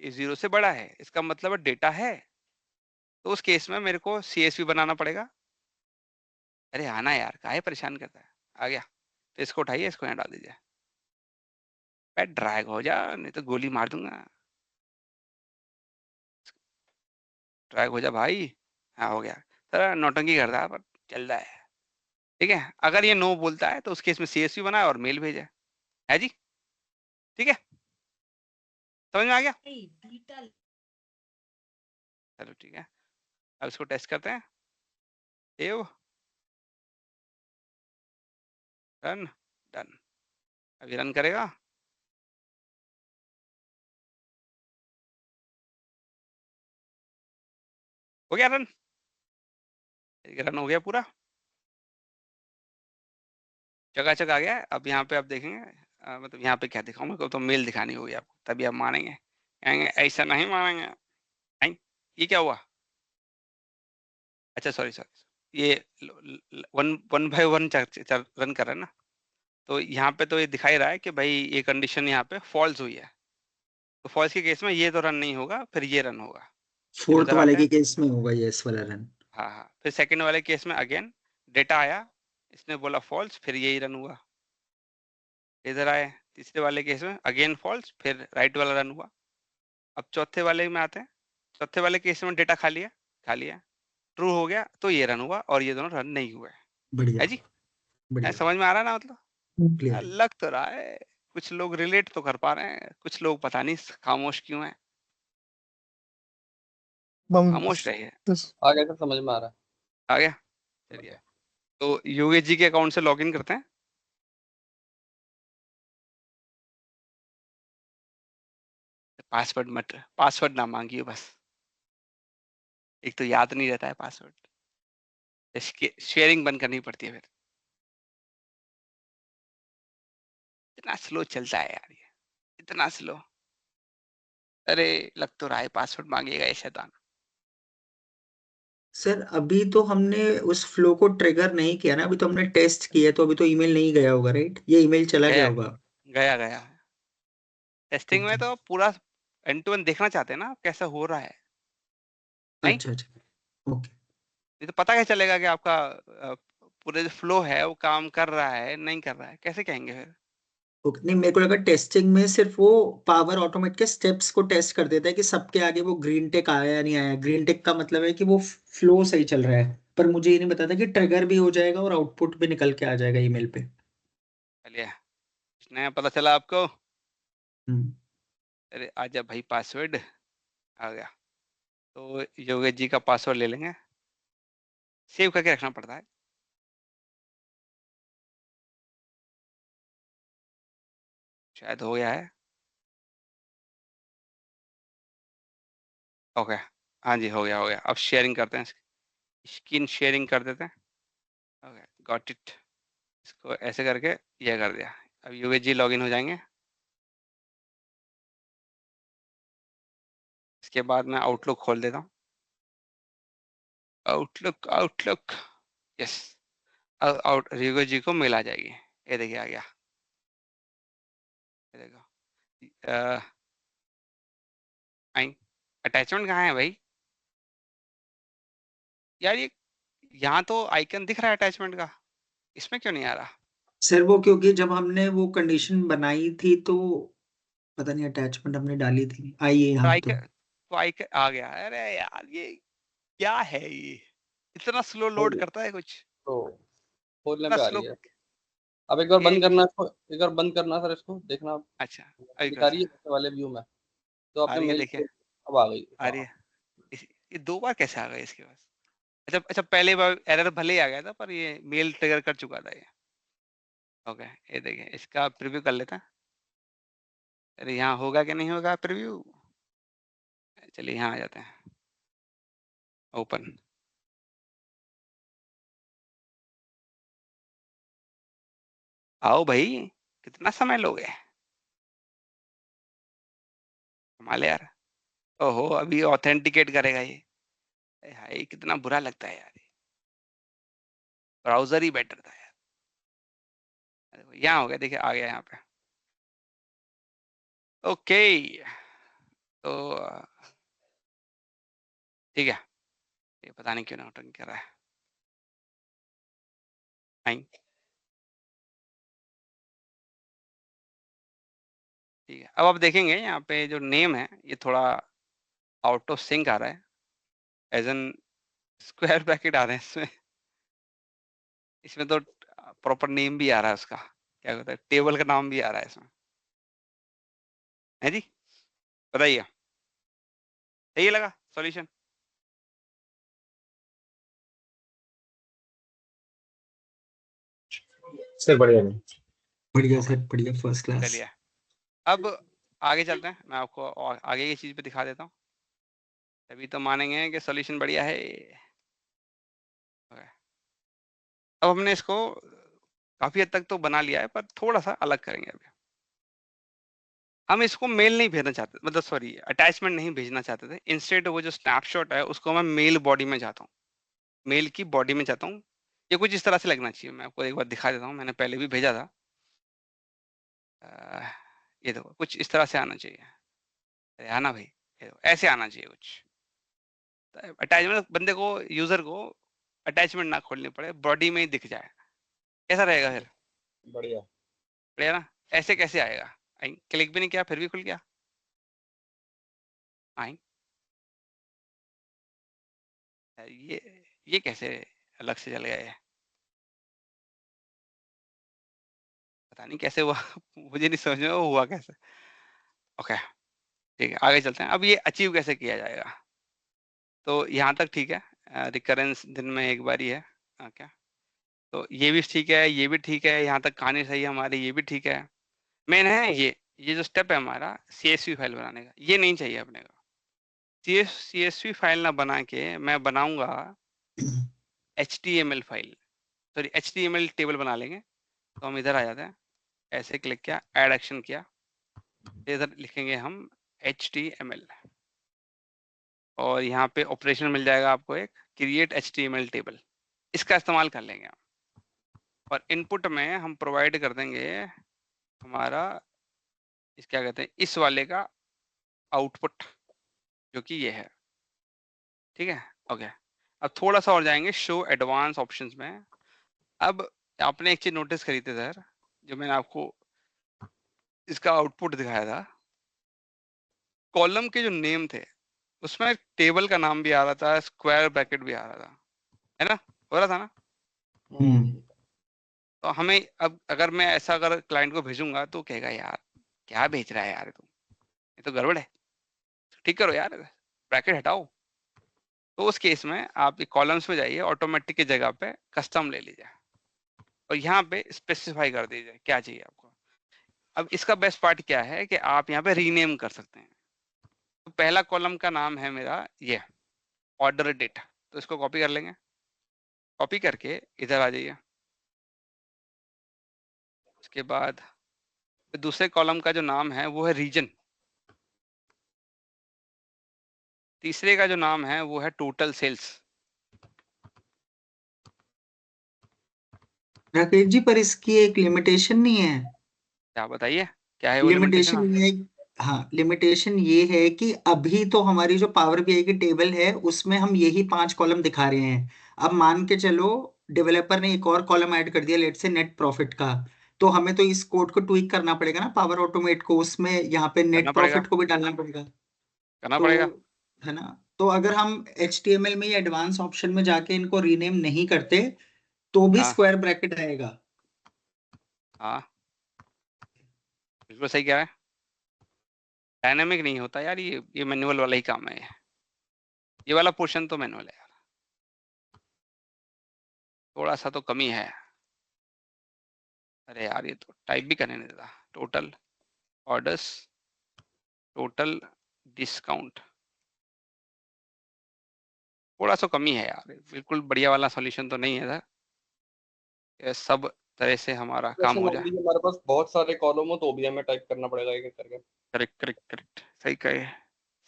ये 0 से बड़ा है, इसका मतलब डेटा है, तो उस केस में मेरे को CSV बनाना पड़ेगा। अरे आना यार, काहे परेशान करता है, आ गया। तो इसको उठाइए, इसको यहाँ डाल दीजिए, ड्रैग हो जा, नहीं तो गोली मार दूंगा। ड्रैग हो जा भाई, हाँ हो गया। सर नौटंकी करता है पर चल रहा है। ठीक है, अगर ये नो बोलता है तो उस केस में CSV बनाए और मेल भेजे, है जी। ठीक है, समझ में आ गया? चलो ठीक है, अब इसको टेस्ट करते हैं। Save, run, done. अभी रन करेगा, हो गया रन, रन हो गया पूरा। चकाचक आ गया है। अब यहाँ पे आप देखेंगे मतलब यहाँ पे क्या दिखाऊं, मेरे को तो मेल दिखानी होगी आपको, तभी आप मानेंगे। कहेंगे ऐसा नहीं मानेंगे। नहीं, ये क्या हुआ? अच्छा सॉरी सॉरी, ये one one by one run कर रहा है ना, तो यहाँ पे तो ये दिखाई रहा है कि भाई ये कंडीशन यहाँ पे फॉल्स हुई है, तो फॉल्स के केस में ये तो रन नहीं होगा, फिर ये रन होगा। फिर फोर्थ उधर वाले आते के हैं। केस में होगा ये इस वाला रन। हाँ हाँ, फिर सेकंड वाले केस में अगेन डेटा आया, इसने बोला फॉल्स, फिर यही रन हुआ। इधर आए तीसरे वाले केस में अगेन फॉल्स, फिर राइट वाला रन हुआ। अब चौथे वाले में आते हैं। चौथे वाले केस में डेटा खा लिया, ट्रू हो गया तो ये रन हुआ, और ये दोनों रन नहीं हुए। बढ़िया है जी? बढ़िया। समझ में आ रहा है ना? मतलब क्लियर। लग तो रहा है, कुछ लोग रिलेट तो कर पा रहे हैं, कुछ लोग पता नहीं खामोश क्यों है। खामोश रहे। आ गया सर, समझ में आ रहा है। आ गया? चलिए, तो योगेश जी के अकाउंट से लॉगिन करते हैं। पासवर्ड मत, पासवर्ड ना मांगिए बस, एक तो याद नहीं रहता है पासवर्ड, इसकी शेयरिंग बंद करनी पड़ती है फिर। इतना स्लो चलता है यार ये, इतना स्लो। अरे लग तो रहा है पासवर्ड मांगेगा ये शैतान। सर अभी तो हमने उस फ्लो को ट्रिगर नहीं किया ना, अभी तो हमने टेस्ट किया, तो अभी तो ईमेल नहीं गया होगा, राइट? ये ईमेल चला गया गया होगा। गया गया। Testing okay. में तो पूरा एंड टू एंड देखना चाहते हैं ना कैसा हो रहा है। नहीं, अच्छा अच्छा। ओके। ये तो पता कैसे चलेगा कि आपका पूरे जो फ्लो है वो काम कर रहा है नहीं कर रहा है, कैसे कहेंगे फिर? ओके, नहीं मेरे को लगा टेस्टिंग में सिर्फ वो पावर ऑटोमेट के स्टेप्स को टेस्ट कर देता है कि सबके आगे वो ग्रीन टिक आया या नहीं आया। ग्रीन टिक का मतलब है कि वो फ्लो सही चल रहा है, पर मुझे ये नहीं पता था कि ट्रिगर भी हो जाएगा और आउटपुट भी निकल के आ जाएगा ईमेल पे। चलिए, नया पता चला आपको। हम्म। अरे आजा भाई, पासवर्ड आ गया। तो योगेश जी का पासवर्ड ले लेंगे, सेव करके रखना पड़ता है। शायद हो गया है। ओके, हाँ जी हो गया हो गया। अब शेयरिंग करते हैं, स्क्रीन शेयरिंग कर देते हैं। Okay, got it. इसको ऐसे करके ये कर दिया। अब योगेश जी लॉगिन हो जाएंगे। इसके बाद मैं आउटलुक खोल देता हूँ। Outlook outlook, yes. अब आउट योगेश जी को मेल आ जाएगी। ये देखिए आ गया, ये देखो। आई अटैचमेंट कहाँ है भाई? यार ये यहाँ तो आइकन दिख रहा है अटैचमेंट का, इसमें क्यों नहीं आ रहा? सर वो क्योंकि जब हमने वो कंडीशन बनाई थी तो पता नहीं अटैचमेंट हमने डाली थी, आई है तो यहाँ तो। आइकन, तो आइकन आ गया। अरे यार ये क्या है ये, इतना स्लो लोड खोल करता है कुछ, तो खोलने इतना पे आ रही स्लो। है। अब एक बार बंद एक, करना इसको, एक बार बंद करना सर इसको, देखना आप। अच्छा अभी दिखा रही कैसे है ऐसे वाले व्यू में, तो आ आपने रही है? मेल देखिए खोल, अब आ गई। आ रही हाँ। है। ये दो बार कैसे आ गए इसके पास? अच्छा अच्छा, पहले बार एरर भले ही आ गया था, पर ये मेल ट्रिगर कर चुका था ये। ओके, ये देखिए इसका प्रीव्यू कर लेते हैं। अरे यहाँ होगा कि नहीं होगा प्रीव्यू? चलिए यहाँ आ जाते हैं, ओपन। आओ भाई, कितना समय लोगे? कमाल है यार। ओहो, अभी ऑथेंटिकेट करेगा ये। अरे हाय, कितना बुरा लगता है यार, ब्राउजर ही बेटर था यार। अरे यहाँ हो गया, देखिए आ गया यहाँ पे। ओके, तो ठीक है। ये पता नहीं क्यों नौटंकी कर रहा है। फाइन, ठीक है। अब आप देखेंगे यहाँ पे जो नेम है ये थोड़ा आउट ऑफ सिंक आ रहा है, एज एन स्क्वायर ब्रैकेट आ रहे हैं इसमें। इसमें तो प्रॉपर नेम भी आ रहा है उसका, क्या कहते हैं, टेबल का नाम भी आ रहा है इसमें। है जी? बताइए, सही लगा सॉल्यूशन? सर बढ़िया नहीं। बढ़िया ओके, सर बढ़िया, फर्स्ट क्लास। चलिए अब आगे चलते हैं, मैं आपको और आगे की चीज पे दिखा देता हूँ, तभी तो मानेंगे कि सॉल्यूशन बढ़िया है। Okay. अब हमने इसको काफी हद तक तो बना लिया है, पर थोड़ा सा अलग करेंगे अभी। हम इसको मेल नहीं भेजना चाहते, मतलब सॉरी अटैचमेंट नहीं भेजना चाहते थे। इंस्टेड वो जो स्नैपशॉट है उसको मैं मेल बॉडी में चाहता हूँ, मेल की बॉडी में चाहता हूँ। ये कुछ इस तरह से लगना चाहिए, मैं आपको एक बार दिखा देता हूँ, मैंने पहले भी भेजा था। ये देखो कुछ इस तरह से आना चाहिए। अरे आना भाई, ये देखो ऐसे आना चाहिए कुछ। अटैचमेंट बंदे को, यूजर को अटैचमेंट ना खोलनी पड़े, बॉडी में ही दिख जाए। कैसा रहेगा फिर? बढ़िया। बढ़िया ना? ऐसे कैसे आएगा? क्लिक भी नहीं किया फिर भी खुल गया। आई ये कैसे अलग से चल गया ये? पता नहीं कैसे हुआ मुझे नहीं समझ में वो हुआ कैसे। ओके ठीक है, आगे चलते हैं। अब ये अचीव कैसे किया जाएगा? तो यहाँ तक ठीक है, रिकरेंस दिन में एक बार ही है। ओके, तो ये भी ठीक है, ये भी ठीक है, यहाँ तक कहानी सही है हमारी, ये भी ठीक है। मेन है ये जो स्टेप है हमारा CSV फाइल बनाने का, ये नहीं चाहिए अपने को। CSV फाइल ना बना के मैं बनाऊंगा HTML file, sorry HTML table बना लेंगे। तो हम इधर आ जाते हैं, ऐसे क्लिक किया, ऐड एक्शन किया, इधर लिखेंगे हम HTML, और यहाँ पे ऑपरेशन मिल जाएगा आपको एक क्रिएट HTML टेबल, इसका इस्तेमाल कर लेंगे हम। और इनपुट में हम प्रोवाइड कर देंगे हमारा इस क्या कहते हैं, इस वाले का आउटपुट, जो कि ये है। ठीक है, ओके। अब थोड़ा सा और जाएंगे शो एडवांस ऑप्शंस में। अब आपने एक चीज नोटिस करी थी सर, जो मैंने आपको इसका आउटपुट दिखाया था, कॉलम के जो नेम थे उसमें टेबल का नाम भी आ रहा था, स्क्वायर ब्रैकेट भी आ रहा था, है ना? हो रहा था ना? तो हमें अब अगर मैं ऐसा अगर क्लाइंट को भेजूंगा तो कहेगा यार क्या भेज रहा है यार तुम, ये तो गड़बड़ है, ठीक करो यार, ब्रैकेट हटाओ। तो उस केस में आप कॉलम्स में जाइए, ऑटोमेटिक की जगह पे कस्टम ले लीजिए, और यहाँ पे स्पेसिफाई कर दीजिए क्या चाहिए आपको। अब इसका बेस्ट पार्ट क्या है कि आप यहाँ पे रीनेम कर सकते हैं। तो पहला कॉलम का नाम है मेरा ये ऑर्डर डेट, तो इसको कॉपी कर लेंगे, कॉपी करके इधर आ जाइए। उसके बाद दूसरे कॉलम का जो नाम है वो है रीजन, तीसरे का जो नाम है वो है टोटल सेल्स। राकेश जी, पर इसकी एक लिमिटेशन नहीं है? क्या बताइए, क्या है वो लिमिटेशन लिमिटेशन? ये, हाँ लिमिटेशन ये है कि अभी तो हमारी जो पावर बीआई की टेबल है उसमें हम यही 5 कॉलम दिखा रहे हैं। अब मान के चलो डेवलपर ने एक और कॉलम ऐड कर दिया, लेट से नेट प्रॉफिट का, तो हमें तो इस कोड को ट्वीक करना पड़ेगा ना पावर ऑटोमेट को, उसमें यहाँ पे करना नेट पड़ेगा, प्रॉफिट को भी डालना पड़ेगा। करना तो पड़ेगा। है ना, तो अगर हम HTML में या एडवांस ऑप्शन में जाके इनको रीनेम नहीं करते तो भी हाँ स्क्वायर ब्रैकेट आएगा। हाँ बिल्कुल सही कह रहे हैं, डायनामिक नहीं होता यार, ये मैनुअल वाला ही काम है। ये वाला पोर्शन तो मैनुअल है यार, थोड़ा सा तो कमी है। अरे यार ये तो टाइप भी करने नहीं देता, टोटल ऑर्डर्स, टोटल डिस्काउंट, थोड़ा सा कमी है यार, बिल्कुल बढ़िया वाला सॉल्यूशन तो नहीं है सर, ये सब तरह से हमारा काम जैसे हो मान जाए। लीजिए हमारे पास बहुत सारे कॉलम हो तो भी हमें टाइप करना पड़ेगा एक एक करके। करेक्ट करेक्ट करेक्ट, सही कहे,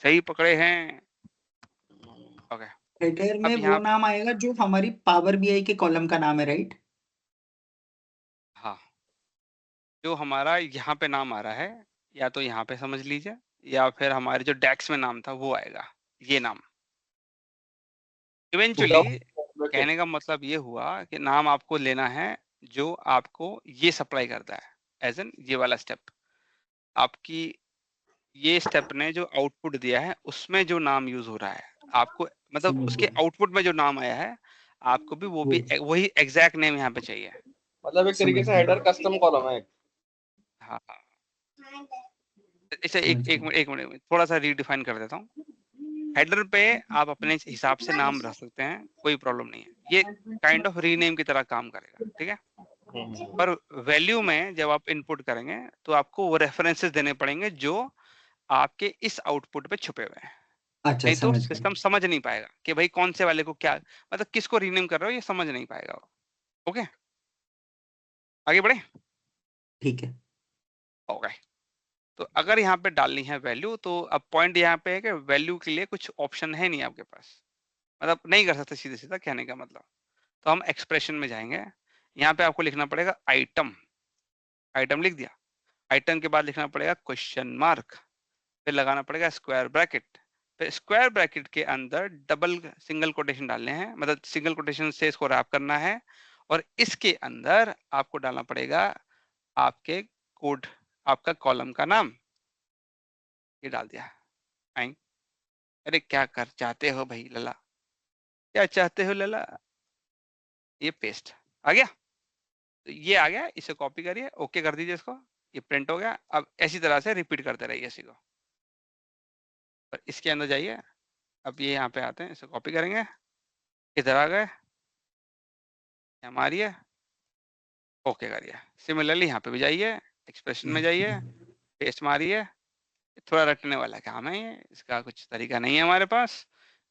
सही पकड़े हैं। ओके, हेडर में अब वो यहाँ, नाम आएगा जो हमारी पावर बीआई के कॉलम का नाम है, राइट? हाँ जो हमारा यहाँ पे नाम आ रहा है, या तो यहाँ पे समझ लीजिए, या फिर हमारे जो डेक्स में नाम था वो आएगा, ये नाम। इवेंचुअली विदाउट कहने का मतलब ये हुआ कि नाम आपको लेना है जो आपको ये सप्लाई करता है, एज एन ये वाला स्टेप आपकी, ये स्टेप ने जो आउटपुट दिया है उसमें जो नाम यूज हो रहा है आपको, मतलब समझ उसके गया। आउटपुट में जो नाम आया है आपको भी वो वो भी वही एग्जैक्ट नेम यहाँ पे चाहिए। मतलब एक तरीके समझ से गया, हेडर कस्टम कॉलम है। हाँ हाँ। इसे समझ गया। एक मिनट में थोड़ा सा रीडिफाइन कर देता हूँ। हेडर पे आप अपने हिसाब से नाम रख सकते हैं, कोई प्रॉब्लम नहीं है, ये काइंड ऑफ रीनेम की तरह काम करेगा, ठीक है। पर वैल्यू में जब आप इनपुट करेंगे तो आपको वो रेफरेंसेस देने पड़ेंगे जो आपके इस आउटपुट पे छुपे हुए हैं, अच्छा, नहीं तो समझ गया। सिस्टम समझ नहीं पाएगा कि भाई कौन से वाले को क्या, मतलब किसको रीनेम कर रहे हो, ये समझ नहीं पाएगा। ओके, आगे बढ़े। ठीक है। ओके, तो अगर यहाँ पे डालनी है वैल्यू, तो अब पॉइंट यहाँ पे है कि वैल्यू के लिए कुछ ऑप्शन है नहीं आपके पास, मतलब नहीं कर सकते सीधे सीधा, कहने का मतलब। तो हम एक्सप्रेशन में जाएंगे, यहाँ पे आपको लिखना पड़ेगा आइटम, आइटम लिख दिया। आइटम के बाद लिखना पड़ेगा क्वेश्चन मार्क, फिर लगाना पड़ेगा स्क्वायर ब्रैकेट, फिर स्क्वायर ब्रैकेट के अंदर डबल सिंगल कोटेशन डालने हैं, मतलब सिंगल कोटेशन से इसको रैप करना है, और इसके अंदर आपको डालना पड़ेगा आपके कोड, आपका कॉलम का नाम, ये डाल दिया। फाइन। अरे क्या कर चाहते हो भाई लला, क्या चाहते हो लला, ये पेस्ट आ गया। तो ये आ गया, इसे कॉपी करिए, ओके कर दीजिए इसको, ये प्रिंट हो गया। अब ऐसी तरह से रिपीट करते रहिए इसी को। पर इसके अंदर जाइए, अब ये यहाँ पे आते हैं, इसे कॉपी करेंगे, इधर आ गए, मारिए, ओके करिए। सिमिलरली यहाँ पे भी जाइए, एक्सप्रेशन में जाइए, पेस्ट मारिए। थोड़ा रटने वाला काम है ये, इसका कुछ तरीका नहीं है हमारे पास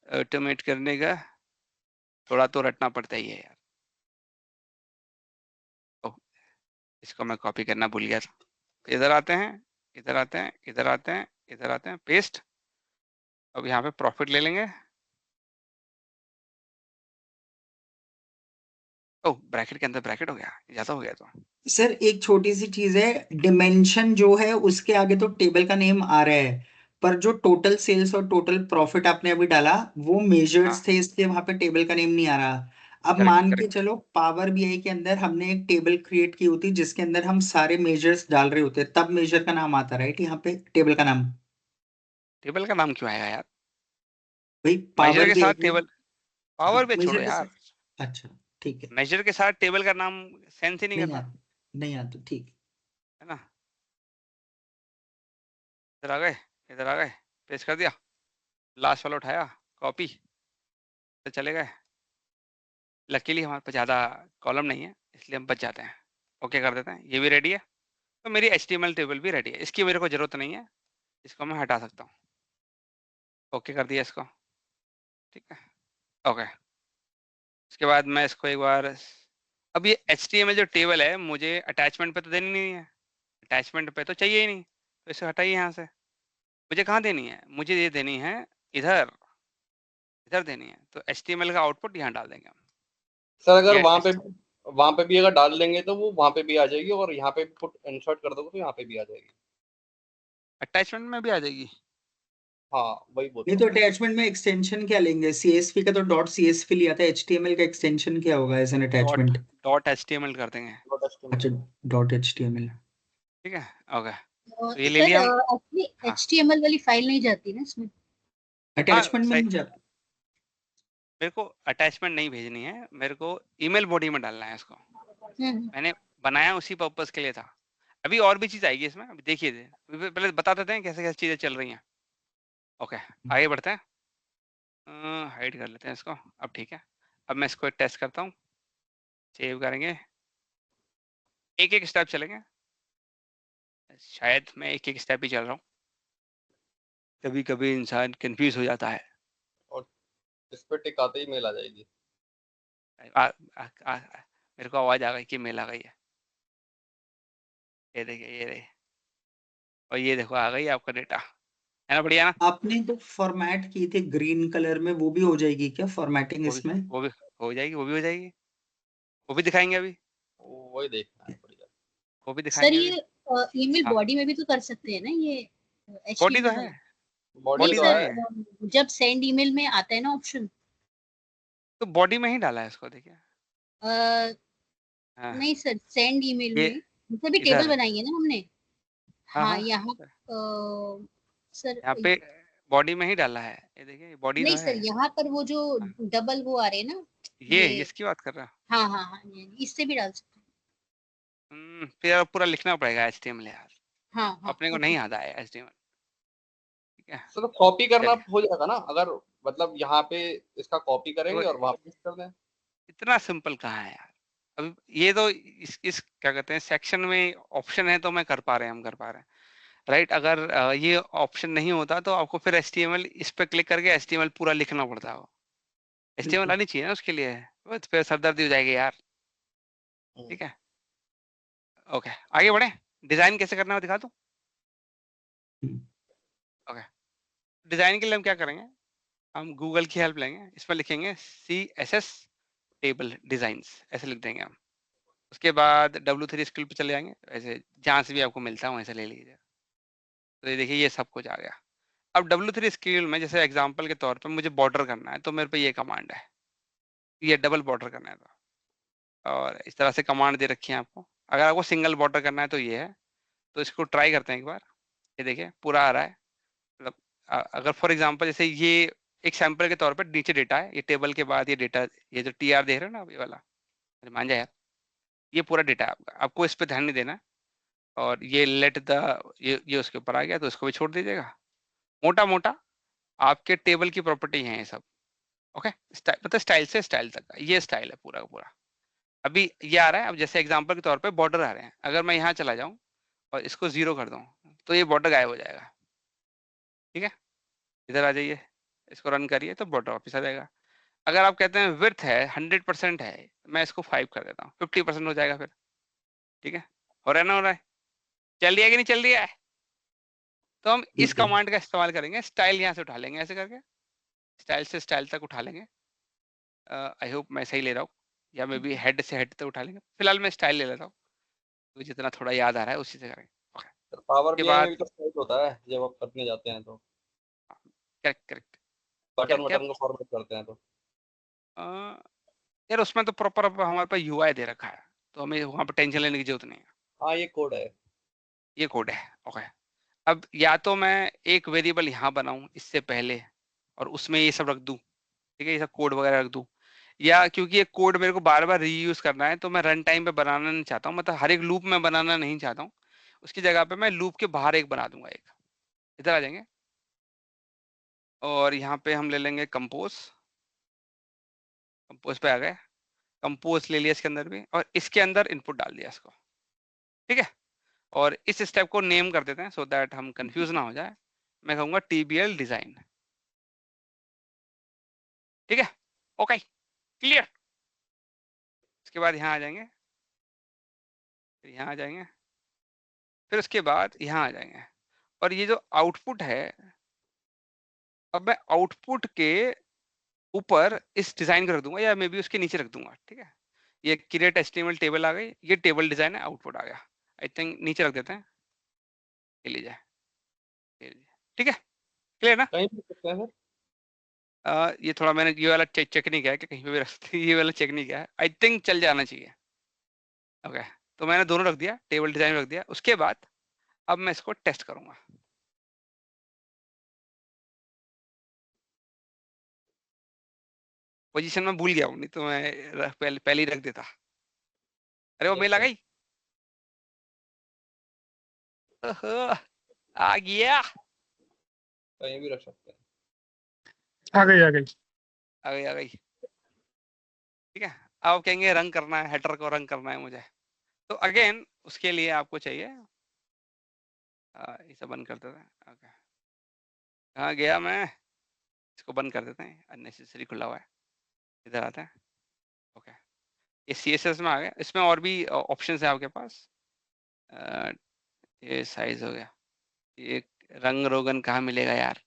ऑटोमेट करने का, थोड़ा तो रटना पड़ता ही है यार। ओह, इसको मैं कॉपी करना भूल गया था। इधर आते हैं, इधर आते हैं, इधर आते हैं, इधर आते हैं, पेस्ट। अब यहाँ पे प्रॉफिट ले लेंगे। ओह, ब्रैकेट के अंदर ब्रैकेट हो गया, ज्यादा हो गया तो। सर एक छोटी सी चीज है, डिमेंशन जो है उसके आगे तो टेबल का नेम आ रहा है, पर जो टोटल सेल्स और टोटल प्रॉफिट आपने अभी डाला वो मेजर्स हाँ, थे, इसलिए वहां पे टेबल का नेम नहीं आ रहा। अब करेक्ट मान के करेक्ट। चलो पावर बीआई के अंदर हमने एक टेबल क्रिएट की होती जिसके अंदर हम सारे मेजर्स डाल रहे होते, तब मेजर का नाम आता, राइट? यहाँ पे टेबल का नाम टेबल का नाम क्यों आएगा यार? भाई मेजर पावर के बीआई साथ में। टेबल, हाँ पावर पे छोड़ो मेजर के यार, साथ। अच्छा ठीक है। मेजर के साथ टेबल का नाम सेंस ही नहीं नहीं करता, आता, नहीं आता, ठीक। है ना। इधर आ गए, इधर आ गए, पेस्ट कर दिया, लास्ट वाला उठाया, कॉपी, तो चले गए। लकीली हमारे पास ज़्यादा कॉलम नहीं है, इसलिए हम बच जाते हैं। ओके कर देते हैं, ये भी रेडी है। तो मेरी HTML टेबल भी रेडी है, इसकी मेरे को जरूरत नहीं है, इसको मैं हटा सकता हूँ। ओके कर दिया इसको, ठीक है। ओके, उसके बाद मैं इसको एक बार, अब ये HTML जो टेबल है मुझे अटैचमेंट पे तो देनी नहीं है, अटैचमेंट पे तो चाहिए ही नहीं, तो इसे हटाइए यहाँ से। मुझे कहाँ देनी है, मुझे ये देनी है इधर, इधर देनी है। तो HTML का आउटपुट यहाँ डाल देंगे हम। सर अगर ये वहां पे भी अगर डाल देंगे तो वो वहां पे भी आ जाएगी, और यहाँ पे पुट इंसर्ट कर दोगे तो यहाँ पे भी आ जाएगी। अटैचमेंट में भी आ जाएगी। हाँ वही बोल नहीं रहा तो हूँ मैं। अटैचमेंट में एक्सटेंशन क्या लेंगे? सीएसवी का तो डॉट सीएसवी लिया था, एचटीएमएल का एक्सटेंशन क्या होगा as an dot attachment? Dot HTML कर देंगे, अच्छा, डॉट एचटीएमएल। ठीक है। ओके, तो ये ले सर लिया हम। अपनी हाँ HTML वाली फाइल नहीं जाती ना इसमें? हाँ, अटैचमेंट में सही। नहीं जाता। मेरे को अटैचमेंट नहीं भेजनी है, मेरे को ईमेल बॉडी में डालना है इसको। मैंने बनाया उसी पर्पस के लिए था। अभी और भी चीज आएगी इसमें, अभी देखिए पहले बता देते हैं कैसे कैसे चीजें चल रही हैं। ओके, आगे बढ़ते हैं। हाइड कर लेते हैं इसको, अब ठीक है। अब मैं इसको टेस्ट करता हूँ, सेव करेंगे, एक एक स्टेप चलेंगे। शायद मैं एक एक स्टेप ही चल रहा हूँ, कभी कभी इंसान कंफ्यूज हो जाता है। और इस पे टिक आते ही मेल आ जाएगी। मेरे को आवाज आ गई कि मेल आ गई है, ये देखिए, ये रही, और ये देखो आ गई आपका डेटा, है ना, बढ़िया ना। आपने तो फॉर्मेट की थी ग्रीन कलर में, वो भी हो जाएगी क्या फॉर्मेटिंग वो भी इसमें? वो भी हो जाएगी, वो भी हो जाएगी, वो भी दिखाएंगे अभी, वही देखना है बढ़िया। वो भी सर दिखाएंगे अभी। ये ईमेल हाँ, बॉडी में भी तो कर सकते हैं ना ये बॉडी तो HTML है, वाला? बॉडी नहीं बॉडी तो तो सर, है है। ही है। जब सेंड ईमेल में आता है ना ऑप्शन, तो बॉडी में ही डाला है इसको, देखिए। हाँ, नहीं सर, सेंड ईमेल ये में मतलब भी टेबल इधर, बनाई है ना हमने। हाँ हाँ हाँ, यहाँ सर, यहाँ पे बॉडी में ही डाला है, ये देखिए बॉडी तो नहीं है। सर यहाँ पर वो जो हाँ, डबल वो आ रहे हैं ना, ये ये, इसकी बात कर रहा हाँ हाँ हाँ, इससे भी डाल सकते हैं। हूँ। फिर अब पूरा लिखना पड़ेगा HTML यार, हाँ हाँ अपने को ओके। नहीं आता है HTML, ठीक है। सर तो कॉपी करना चलिए, हो जाएगा ना, अगर मतलब यहाँ पे इसका कॉपी तो करेंगे और वहां पे कर दें। इतना सिंपल कहाँ है यार। अब ये तो इस क्या कहते हैं सेक्शन में ऑप्शन है, तो मैं कर पा रहे हैं, हम कर पा रहे हैं, राइट। अगर ये ऑप्शन नहीं होता तो आपको फिर HTML इस पे क्लिक करके HTML पूरा लिखना पड़ता है। HTML बिल्कुल। आनी चाहिए ना उसके लिए, तो फिर सरदर्दी हो जाएगी यार, ठीक है। ओके आगे बढ़े, डिजाइन कैसे करना है वो दिखा दूं। ओके डिजाइन के लिए हम क्या करेंगे, हम गूगल की हेल्प लेंगे, इसमें लिखेंगे CSS टेबल डिजाइंस ऐसे लिख देंगे हम। उसके बाद W3 स्किल पे चले जाएंगे, ऐसे जहाँ से भी आपको मिलता है वहीं से ले लीजिए। तो ये देखिए ये सब कुछ आ गया। अब W3 स्किल में जैसे एग्जांपल के तौर पे मुझे बॉर्डर करना है तो मेरे पे ये कमांड है, ये डबल बॉर्डर करना है तो, और इस तरह से कमांड दे रखी है आपको। अगर आपको सिंगल बॉर्डर करना है तो ये है। तो इसको ट्राई करते हैं एक बार, ये देखिए पूरा आ रहा है। मतलब अगर फॉर एग्जांपल जैसे ये एक सैंपल के तौर पे नीचे डेटा है, ये टेबल के बाद ये डेटा, ये जो TR देख रहे हो ना ये वाला, अरे मान जा यार, ये पूरा डेटा है आपका, आपको इस पे ध्यान नहीं देना है। और ये लेट द, ये उसके ऊपर आ गया तो इसको भी छोड़ दीजिएगा। मोटा मोटा आपके टेबल की प्रॉपर्टी है ये सब। ओके स्टाइल मतलब स्टाइल से स्टाइल तक का ये स्टाइल है पूरा का पूरा। अभी ये आ रहा है, अब जैसे एग्जांपल के तौर पे बॉर्डर आ रहे हैं, अगर मैं यहाँ चला जाऊँ और इसको 0 कर दूँ तो ये बॉर्डर गायब हो जाएगा। ठीक है इधर आ जाइए, इसको रन करिए तो बॉर्डर वापस आ जाएगा। अगर आप कहते हैं विड्थ है 100% है, मैं इसको 5 कर देता हूँ, 50% हो जाएगा फिर। ठीक है हो रहा है ना, हो रहा है, चल रही है कि नहीं चल रही है। तो हम इस ठीक है। कमांड का इस्तेमाल करेंगे, स्टाइल यहाँ से उठा लेंगे ऐसे करके, स्टाइल से स्टाइल तक उठा लेंगे। आई होप मैं सही ले रहा हूँ, या मे बी हेड से हेड तक उठा लेंगे। फिलहाल मैं स्टाइल ले लेता हूँ, तो जितना थोड़ा याद आ रहा है उसी से करेंगे। ओके सर पावर के बीआई में भी बाद तो स्टाइल होता है जब आप करने जाते हैं तो, करेक्ट करेक्ट क्या बटन क्या बटन को फॉर्मेट करते हैं तो। यार उसमें तो प्रॉपर हमारे पास UI दे रखा है, तो हमें वहाँ पर टेंशन लेने की जरूरत नहीं है। हाँ ये कोड है। ये कोड है। ओके अब या तो मैं एक वेरिएबल यहाँ बनाऊँ इससे पहले और उसमें ये सब रख दूँ, ठीक है ये सब कोड वगैरह रख दूँ, या क्योंकि ये कोड मेरे को बार बार रीयूज करना है तो मैं रन टाइम पे बनाना नहीं चाहता हूँ, मतलब हर एक लूप में बनाना नहीं चाहता हूँ। उसकी जगह पे मैं लूप के बाहर एक बना दूंगा एक। इधर आ जाएंगे और यहाँ पे हम ले लेंगे कंपोज, कंपोज पे आ गए, कंपोज ले लिया इसके अंदर भी, और इसके अंदर इनपुट डाल दिया इसको। ठीक है और इस स्टेप को नेम कर देते हैं सो दैट हम कंफ्यूज ना हो जाए। मैं कहूँगा TBL डिजाइन। ठीक है ओके क्लियर। इसके बाद यहाँ आ जाएंगे, फिर यहाँ आ जाएंगे, फिर उसके बाद यहाँ आ जाएंगे, और ये जो आउटपुट है, अब मैं आउटपुट के ऊपर इस डिजाइन को रख दूंगा या मे बी उसके नीचे रख दूंगा। ठीक है ये क्रिएट HTML टेबल आ गई, ये टेबल डिजाइन है, आउटपुट आ गया। आई थिंक नीचे रख देते हैं, ये लीजिए ये लीजिए। ठीक है क्लियर ना। कहीं भी कर सकते हैं सर। ये थोड़ा मैंने ये वाला चेक नहीं किया है कि कहीं पे भी रख सकते हैं, ये वाला चेक नहीं किया है, आई थिंक चल जाना चाहिए। ओके तो मैंने दोनों रख दिया, टेबल डिजाइन रख दिया। उसके बाद अब मैं इसको टेस्ट करूंगा। पोजीशन में भूल गया हूँ, नहीं तो मैं पहले ही रख देता। अरे वो यस मेल आ सर। गई, ओहो, आ गया, कहीं भी रख सकते हैं। आ गई आ गई। आ गई आ गई। ठीक है अब कहेंगे रंग करना है, हेडर को रंग करना है मुझे, तो अगेन उसके लिए आपको चाहिए इसे बंद कर देते हैं। ओके कहाँ गया मैं, इसको बंद कर देते हैं, अननेसेसरी खुला हुआ है। इधर आते हैं। ओके ये CSS में आ गया, इसमें और भी ऑप्शंस है आपके पास। ये साइज हो गया, ये रंग रोगन कहाँ मिलेगा यार,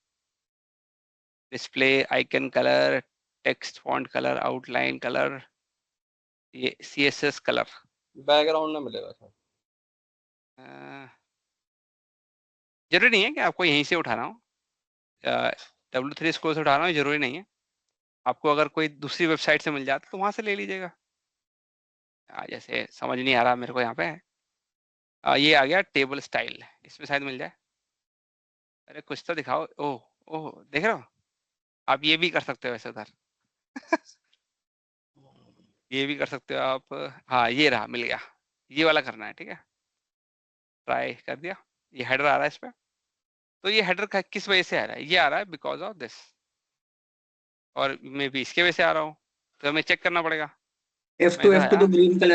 display icon colour, text font colour, outline colour, ये CSS कलर। बैकग्राउंड में मिलेगा सर। जरूरी नहीं है कि आपको यहीं से उठाना हो, W3 स्कूल से उठाना हो जरूरी नहीं है। आपको अगर कोई दूसरी वेबसाइट से मिल जाता तो वहां से ले लीजिएगा। जैसे समझ नहीं आ रहा मेरे को यहाँ पे ये आ गया टेबल स्टाइल, इसमें शायद मिल जाए। अरे कुछ तो दिखाओ। ओह ओह देख रहे हो, आप ये भी कर सकते हो वैसे उधर ये भी कर सकते हो आप। हाँ ये रहा, मिल गया, ये वाला करना है। ठीक है ट्राई कर दिया, ये हेडर आ रहा है इस पे। तो ये हेडर किस वजह से आ रहा है, ये आ रहा है बिकॉज ऑफ दिस, और मे बी इसके वजह से आ रहा हो, तो हमें चेक करना पड़ेगा। मैं F2 इधर F2 आया,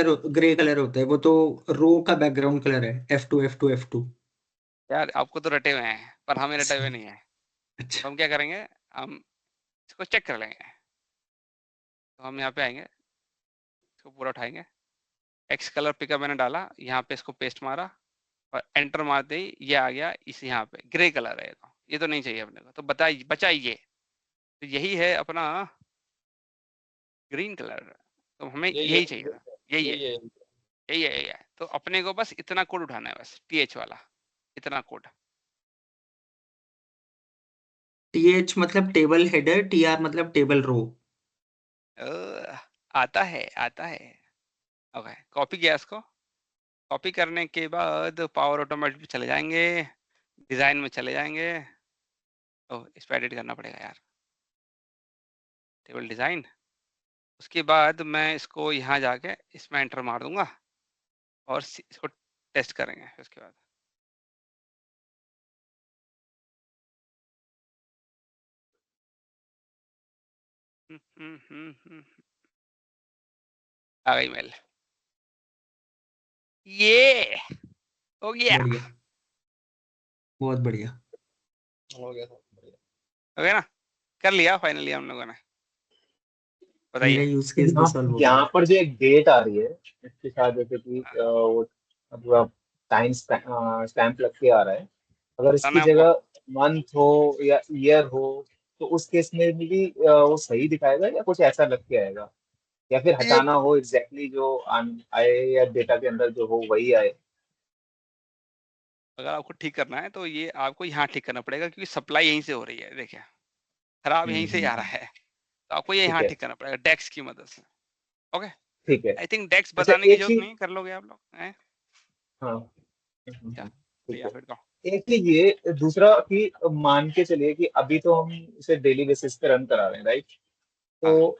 तो ग्रे कलर होता है, वो तो रो का बैकग्राउंड कलर है। F2 यार आपको तो रटे हुए हैं पर हमें रटे हुए नहीं है। अच्छा तो हम क्या करेंगे, हम इसको चेक कर लेंगे। तो हम यहाँ पे आएंगे, इसको पूरा उठाएंगे, एक्स कलर पिकअप मैंने डाला, यहाँ पे इसको पेस्ट मारा और एंटर मारते ही ये आ गया इस यहाँ पे ग्रे कलर है, ये तो नहीं चाहिए अपने को, तो बताइए बचाइए, तो यही है अपना ग्रीन कलर, तो हमें यही चाहिए था, यही है, ये यही है, तो अपने को बस इतना कोड उठाना है, बस TH वाला इतना कोड। TH मतलब टेबल हेडर, TR मतलब टेबल रो। आता है आता है। ओके, कॉपी किया इसको, कॉपी करने के बाद पावर ऑटोमेट पे चले जाएंगे, डिजाइन में चले जाएंगे, ओह इस पर एडिट करना पड़ेगा यार, टेबल डिजाइन, उसके बाद मैं इसको यहाँ जाके इसमें एंटर मार दूंगा और इसको टेस्ट करेंगे उसके बाद। आ गई मेल, ये हो गया, बढ़िया, बहुत बढ़िया। हो गया था, बढ़िया। हो गया ना, कर लिया फाइनली हम लोगों ने, मेरा बताइए। यूज केस भी सॉल्व हो यहाँ गया। पर जो एक डेट आ रही है इसके साथ, जैसे कि वो पूरा टाइम स्टैम्प लग के आ रहा है, अगर इसकी बताना आपको, जगह मंथ हो या ईयर हो तो उस केस में भी वो सही दिखाएगा या कुछ ऐसा लग के आएगा, या फिर ये हटाना हो एग्जैक्टली जो आए या डेटा के अंदर जो हो वही आए। अगर आपको ठीक करना है तो ये आपको यहाँ ठीक करना पड़ेगा, क्योंकि सप्लाई यहीं से हो रही है, देखिए खराब यहीं से ही आ रहा है, तो आपको ये ठीक यहाँ है, ठीक करना पड़ेगा डेक्स की मदद से। ओके, ठीक है। आई थिंक डेक्स अच्छा बताने की एक जरूरत चीज, नहीं, कर लोगे आप लोग हैं हाँ क्या, तो ठीक या है। फिर कहो। एक चीज ये दूसरा कि मान के चलिए कि अभी तो हम इसे डेली बेसिस पे रन करा रहे हैं, राइट? हाँ तो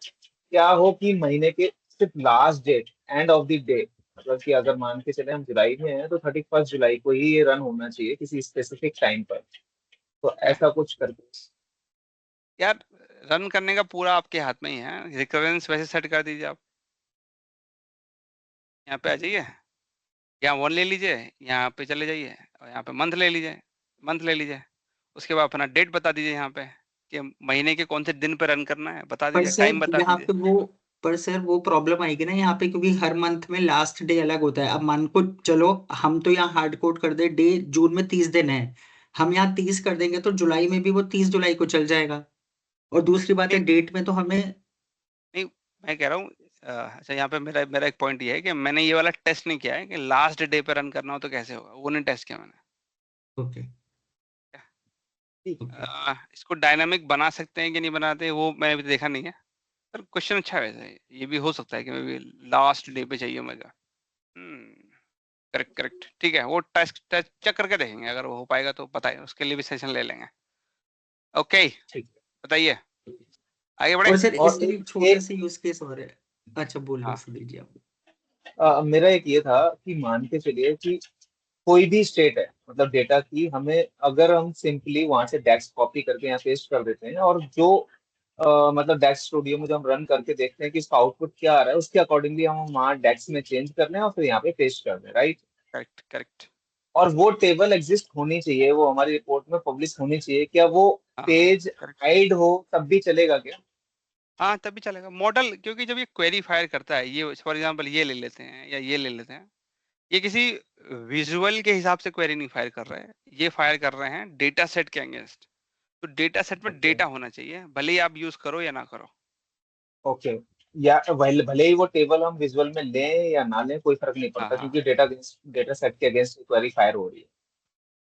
क्या हो कि महीने के सिर्फ last date, end of the day, मतलब कि अगर मान के चले हम जुलाई में हैं तो 31 जुलाई को ही ये रन होना चाहिए किसी स्पेसिफिक टाइम पर, तो क्या ऐसा कुछ करके। यार, रन करने का पूरा आपके हाथ में ही है, रिकरेंस वैसे सेट कर दीजिए आप, यहाँ पे आ जाइए, यहाँ 1 ले लीजिए, यहाँ पे चले जाइए और यहाँ पे मंथ ले लीजिए, मंथ ले लीजिए, उसके बाद अपना डेट बता दीजिए यहाँ पे कि महीने के कौन से दिन पे रन करना है, बता पर दीजिए, सर टाइम बता यहाँ दीजिए। पे वो पर सर वो प्रॉब्लम आएगी ना यहाँ पे, क्योंकि हर मंथ में लास्ट डे अलग होता है। अब मान को चलो हम तो यहाँ हार्ड कोड कर दे, डे जून में 30 दिन है, हम यहाँ 30 कर देंगे तो जुलाई में भी वो 30 जुलाई को चल जाएगा। और दूसरी बात है नहीं डेट में तो हमें। नहीं, मैं कह रहा हूँ अच्छा, यहाँ पे मेरा मेरा एक पॉइंट ये है कि मैंने ये वाला टेस्ट नहीं किया है कि लास्ट डे पे रन करना हो तो कैसे होगा, वो नहीं टेस्ट किया मैंने। Okay okay. इसको डायनामिक बना सकते हैं कि नहीं बनाते, वो मैंने अभी देखा नहीं है, पर क्वेश्चन अच्छा है वैसे, ये भी हो सकता है कि मे बी लास्ट डे पे चाहिए मुझे। करेक्ट करेक्ट, ठीक है, वो टेस्ट टेस्ट चेक करके देखेंगे, अगर वो हो पाएगा तो बताइए, उसके लिए भी सेशन ले लेंगे। ओके, ठीक बताइए, आगे और बढ़े। सर और इसमें एक एक छोटा एक सा यूज केस और है। अच्छा बोलिए, हाँ सुधीर जी आप। मेरा एक ये था कि मान के चलिए कि कोई भी स्टेट है, मतलब डेटा की, हमें अगर हम सिंपली वहां से डेक्स कॉपी करके यहाँ पेस्ट कर देते हैं और जो मतलब डेक्स स्टूडियो में जो हम रन करके देखते हैं कि इसका आउटपुट क्या आ रहा है, उसके अकॉर्डिंगली हम वहाँ डेक्स में चेंज कर दें और फिर यहाँ पे पेस्ट कर दें, राइट? करेक्ट करेक्ट, और वो टेबल एग्जिस्ट होनी चाहिए, वो हमारी रिपोर्ट में पब्लिश होनी चाहिए, क्या वो हाँ पेज करेक्ट, हाइड हो तब भी चलेगा क्या? हाँ तभी चलेगा मॉडल, क्योंकि जब ये क्वेरी फायर करता है, ये फॉर एग्जांपल ये ले लेते हैं या ये ले लेते हैं, ये किसी विजुअल के हिसाब से क्वेरी नहीं फायर कर रहे हैं, ये फायर कर रहे हैं डेटा सेट के अगेंस्ट, तो डेटा सेट में ओके डेटा होना चाहिए, भले ही आप यूज करो या ना करो। ओके, या भले ही वो टेबल हम विजुअल में लें या ना लें कोई फर्क नहीं हाँ पड़ता, हाँ, क्योंकि डेटा सेट के अगेंस्ट क्वेरी फायर हो रही है।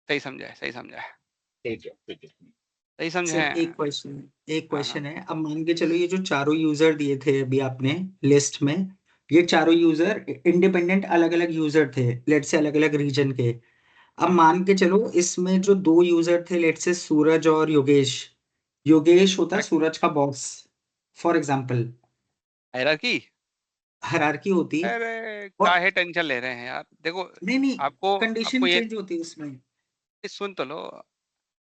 सही समझा है, सही समझा है, ठीक है ठीक है। सही समझे सर हैं। एक हाँ हाँ क्वेश्चन है। अब मान के चलो ये जो चारों यूजर दिए थे अभी आपने लिस्ट में, ये चारों यूजर इंडिपेंडेंट अलग अलग यूजर थे, लेट से अलग अलग रीजन के। अब हाँ, मान के चलो इसमें जो दो यूजर थे, लेट से सूरज और योगेश, योगेश होता है करेक्ट, सूरज का boss for example, hierarchy. Hierarchy होती। अरे और काहे टेंशन ले रहे हैं यार, देखो नहीं नहीं, आपको आपको कंडीशन ये चेंज होती है उसमें। सुन तो लो,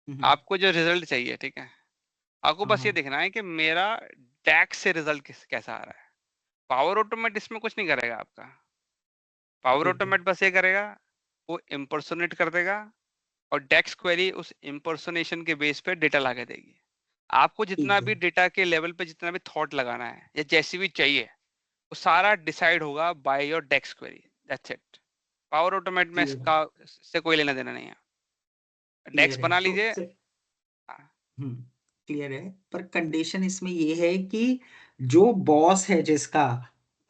हम्म, आपको जो रिजल्ट चाहिए, ठीक है, आपको हाँ बस ये हाँ देखना है कि मेरा टैक्स से रिजल्ट कैसा आ रहा है। पावर ऑटोमेट इसमें कुछ नहीं करेगा आपका, पावर ठीक है ऑटोमेट बस ये करेगा, वो इम्पर्सोनेट कर देगा और डेक्स क्वेरी उस इम्पर्सोनेशन के बेस पे डेटा ला के देगी। आपको जितना ठीक है भी डेटा के लेवल पे जितना भी थॉट लगाना है या जैसी भी चाहिए, वो सारा डिसाइड होगा by your DAX query, that's it. Power automate में क्लियर इसका से कोई लेना देना नहीं है। डेक्स क्लियर है बना तो लीजिए। सर हाँ, क्लियर है, पर कंडीशन इसमें ये है कि जो बॉस है जिसका,